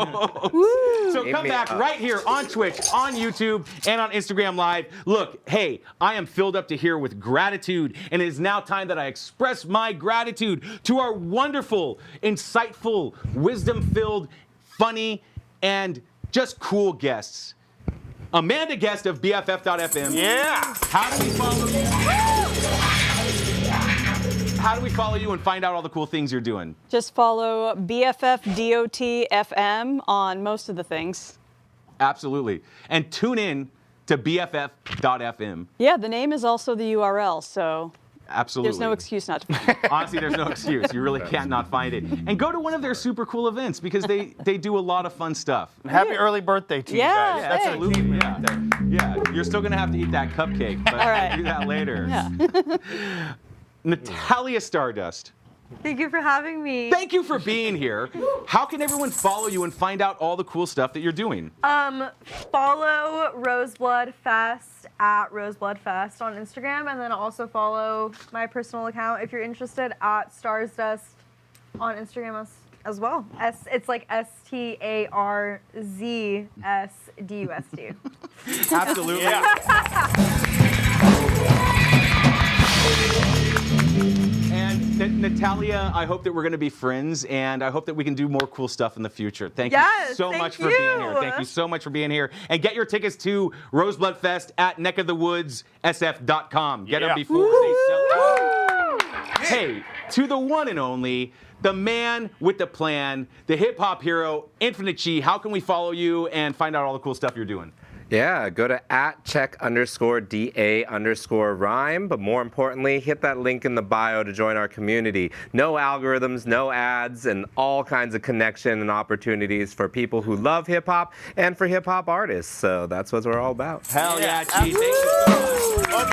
So come back right here on Twitch, on YouTube, and on Instagram Live. Look, hey, I am filled up to here with gratitude, and it is now time that I express my gratitude to our wonderful, insightful, wisdom-filled, funny, and just cool guests. Amanda Guest of BFF.FM. Yeah. How do we follow you? How do we follow you and find out all the cool things you're doing? Just follow BFF.FM on most of the things. Absolutely. And tune in to BFF.FM. Yeah, the name is also the URL, so Absolutely. there's no excuse not to find it. Honestly, there's no excuse. You really can't not find it. And go to one of their super cool events because they do a lot of fun stuff. Happy early birthday to you Yeah, guys. That's thanks. absolutely Yeah. Yeah, you're still going to have to eat that cupcake, but All right. we'll do that later. Yeah. Natalia Stardust. Thank you for having me. Thank you for being here. How can everyone follow you and find out all the cool stuff that you're doing? Follow Roseblood Fest at Roseblood Fest on Instagram, and then also follow my personal account if you're interested at Stardust on Instagram as well. It's like STARZSDUST. Absolutely. And Natalia, I hope that we're going to be friends, and I hope that we can do more cool stuff in the future. Thank you so much for being here. Thank you so much for being here. And get your tickets to Roseblood Fest at neckofthewoodsSF.com. Get them before they sell out. Hey, to the one and only, the man with the plan, the hip-hop hero, Infinite Chi. How can we follow you and find out all the cool stuff you're doing? Yeah, go to @check_DA_rhyme, but more importantly, hit that link in the bio to join our community. No algorithms, no ads, and all kinds of connection and opportunities for people who love hip hop and for hip hop artists. So that's what we're all about. Hell yeah, Chi. Thank you so much.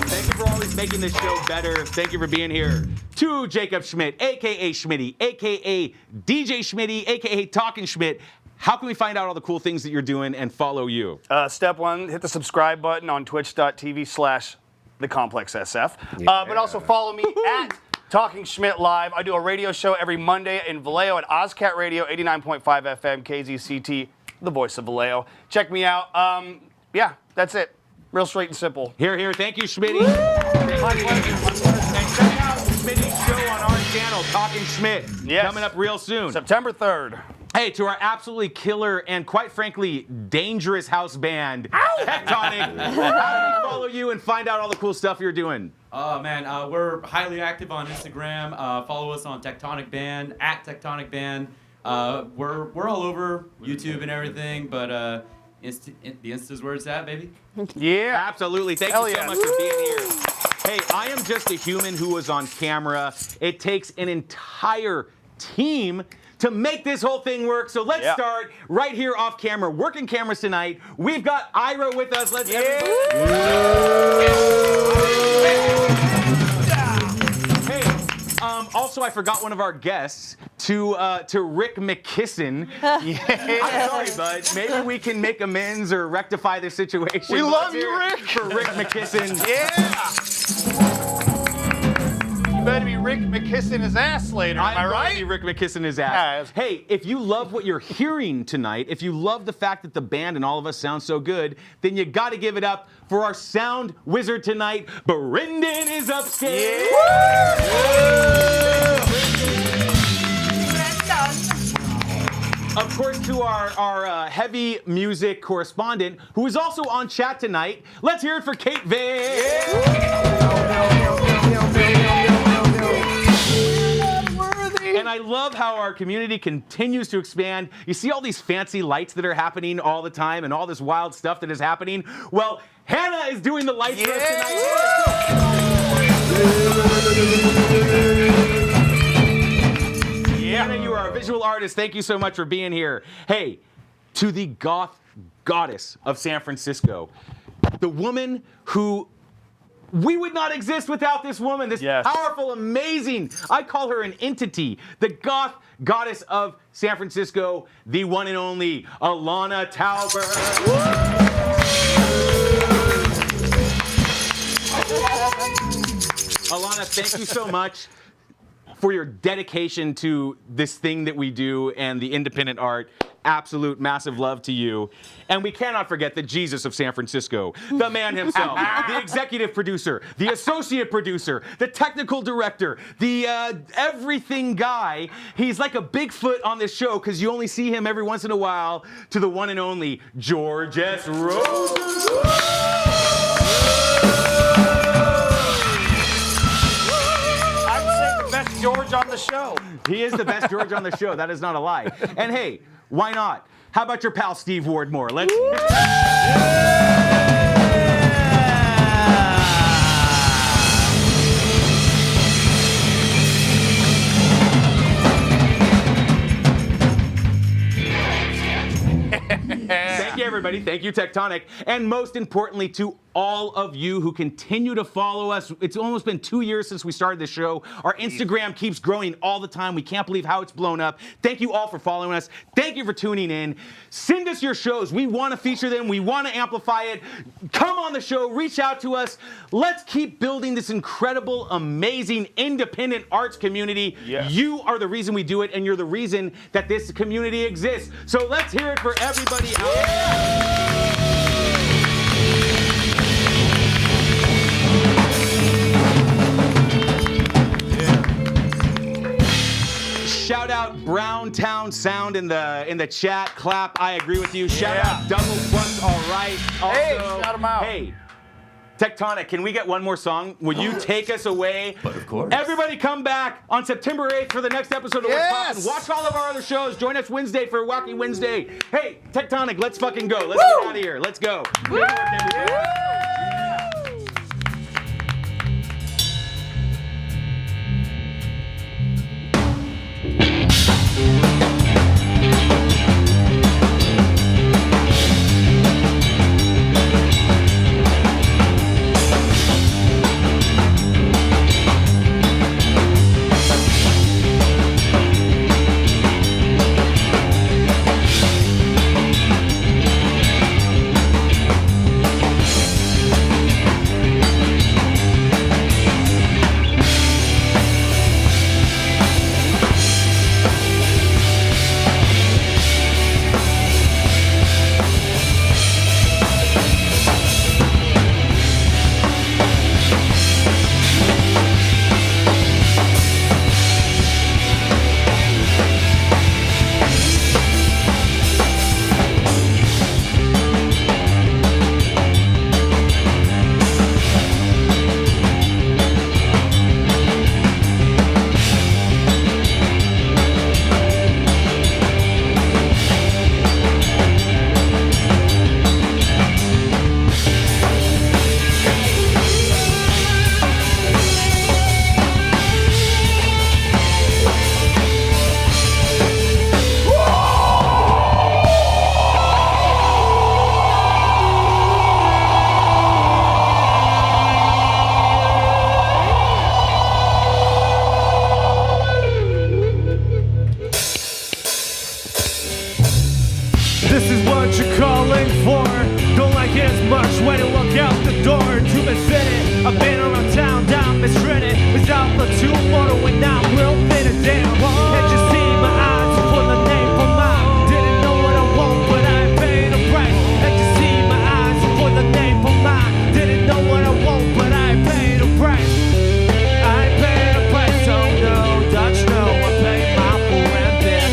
Thank you for always making this show better. Thank you for being here. To Jacob Schmidt, a.k.a. Schmitty, a.k.a. DJ Schmitty, a.k.a. Talkin' Schmidt. How can we find out all the cool things that you're doing and follow you? Step 1, hit the subscribe button on twitch.tv/thecomplexsf. But also follow me at Talking Schmidt Live. I do a radio show every Monday in Vallejo at OzCat Radio, 89.5 FM, KZCT, the voice of Vallejo. Check me out. Yeah, that's it. Real straight and simple. Here, here. Thank you, Schmitty. My pleasure. And check out Schmitty's show on our channel, Talking Schmidt. Yes. Coming up real soon. September 3rd. Hey, to our absolutely killer and quite frankly dangerous house band, Tektonic. How do we follow you and find out all the cool stuff you're doing? Oh man, we're highly active on Instagram. Follow us on Tektonic Band at Tektonic Band. We're all over YouTube and everything, but the Insta's where it's at, baby. Yeah, absolutely. Thank you so much for being here. Hey, I am just a human who was on camera. It takes an entire team to make this whole thing work. So let's start right here off camera. Working cameras tonight. We've got Ira with us. Let's everybody. Hey, also I forgot one of our guests to Rick McKisson. I'm sorry, bud. Maybe we can make amends or rectify the situation. We love you, Rick. For Rick McKisson. Yeah. You better be Rick McKissin his ass later, am I right? Be Rick McKissin his ass. Hey, if you love what you're hearing tonight, if you love the fact that the band and all of us sound so good, then you got to give it up for our sound wizard tonight. Brendan is upstairs. Of course, to our heavy music correspondent, who is also on chat tonight. Let's hear it for Kate Vick. And I love how our community continues to expand. You see all these fancy lights that are happening all the time and all this wild stuff that is happening. Well, Hannah is doing the lights for us tonight. Hannah, you are a visual artist. Thank you so much for being here. Hey, to the goth goddess of San Francisco, the woman who we would not exist without this woman, this powerful, amazing, I call her an entity, the goth goddess of San Francisco, the one and only Alana Talbert. Alana, thank you so much for your dedication to this thing that we do and the independent art. Absolute massive love to you. And we cannot forget the Jesus of San Francisco, the man himself, the executive producer, the associate producer, the technical director, the everything guy. He's like a Bigfoot on this show because you only see him every once in a while, to the one and only George S. Rosen. George on the show. He is the best George on the show. That is not a lie. And hey, why not? How about your pal Steve Wardmore? Let's. Thank you, everybody. Thank you, Tektonic. And most importantly, to all of you who continue to follow us. It's almost been 2 years since we started this show. Our Instagram keeps growing all the time. We can't believe how it's blown up. Thank you all for following us. Thank you for tuning in. Send us your shows. We want to feature them. We want to amplify it. Come on the show. Reach out to us. Let's keep building this incredible, amazing, independent arts community. Yes. You are the reason we do it, and you're the reason that this community exists. So let's hear it for everybody out there. Shout out Browntown Sound in the chat. Clap, I agree with you. Shout out Double Plus, all right. Also, hey, shout them out. Hey, Tektonic, can we get one more song? Will you take us away? But of course. Everybody come back on September 8th for the next episode of What's Poppin'. Watch all of our other shows. Join us Wednesday for Wacky Wednesday. Hey, Tektonic, let's fucking go. Let's get out of here. Let's go. This is what you're calling for. Don't like it as much when you look out the door. To the city, I've been around town, down mistreated. Without the two mortal when I'm real fitted down. Can't you see my eyes full of name for mine? Didn't know what I want, but I ain't paying a price. Can't you see my eyes full of name for mine? Didn't know what I want, but I ain't paying a price. I ain't paying a price, oh no, Dutch no. I pay my full rent there.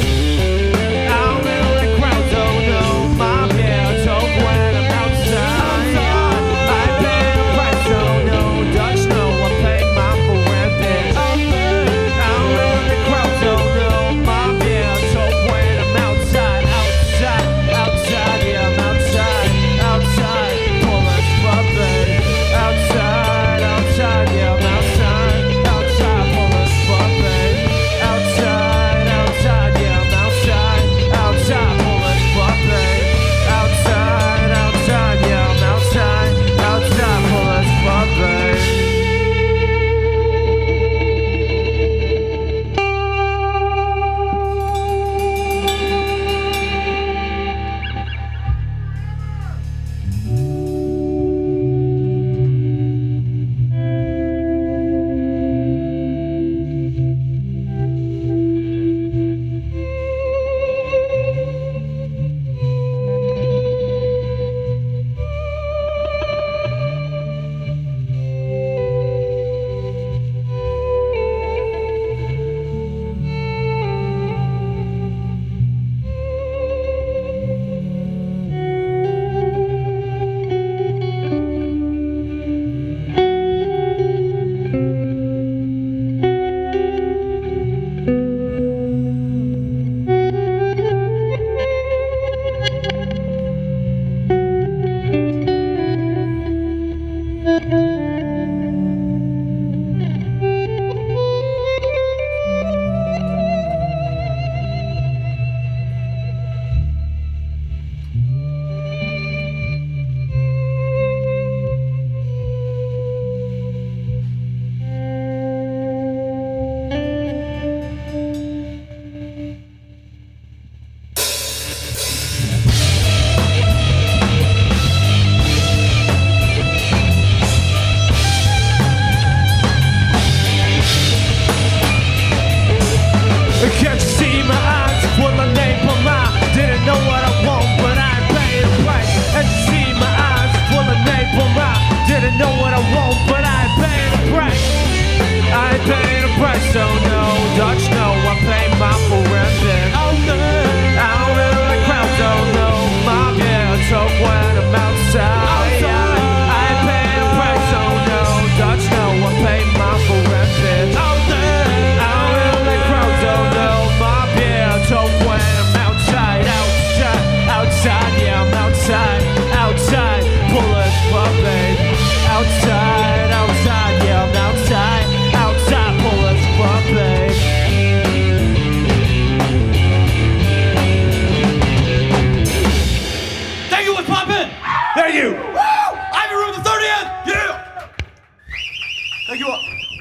Thank you all.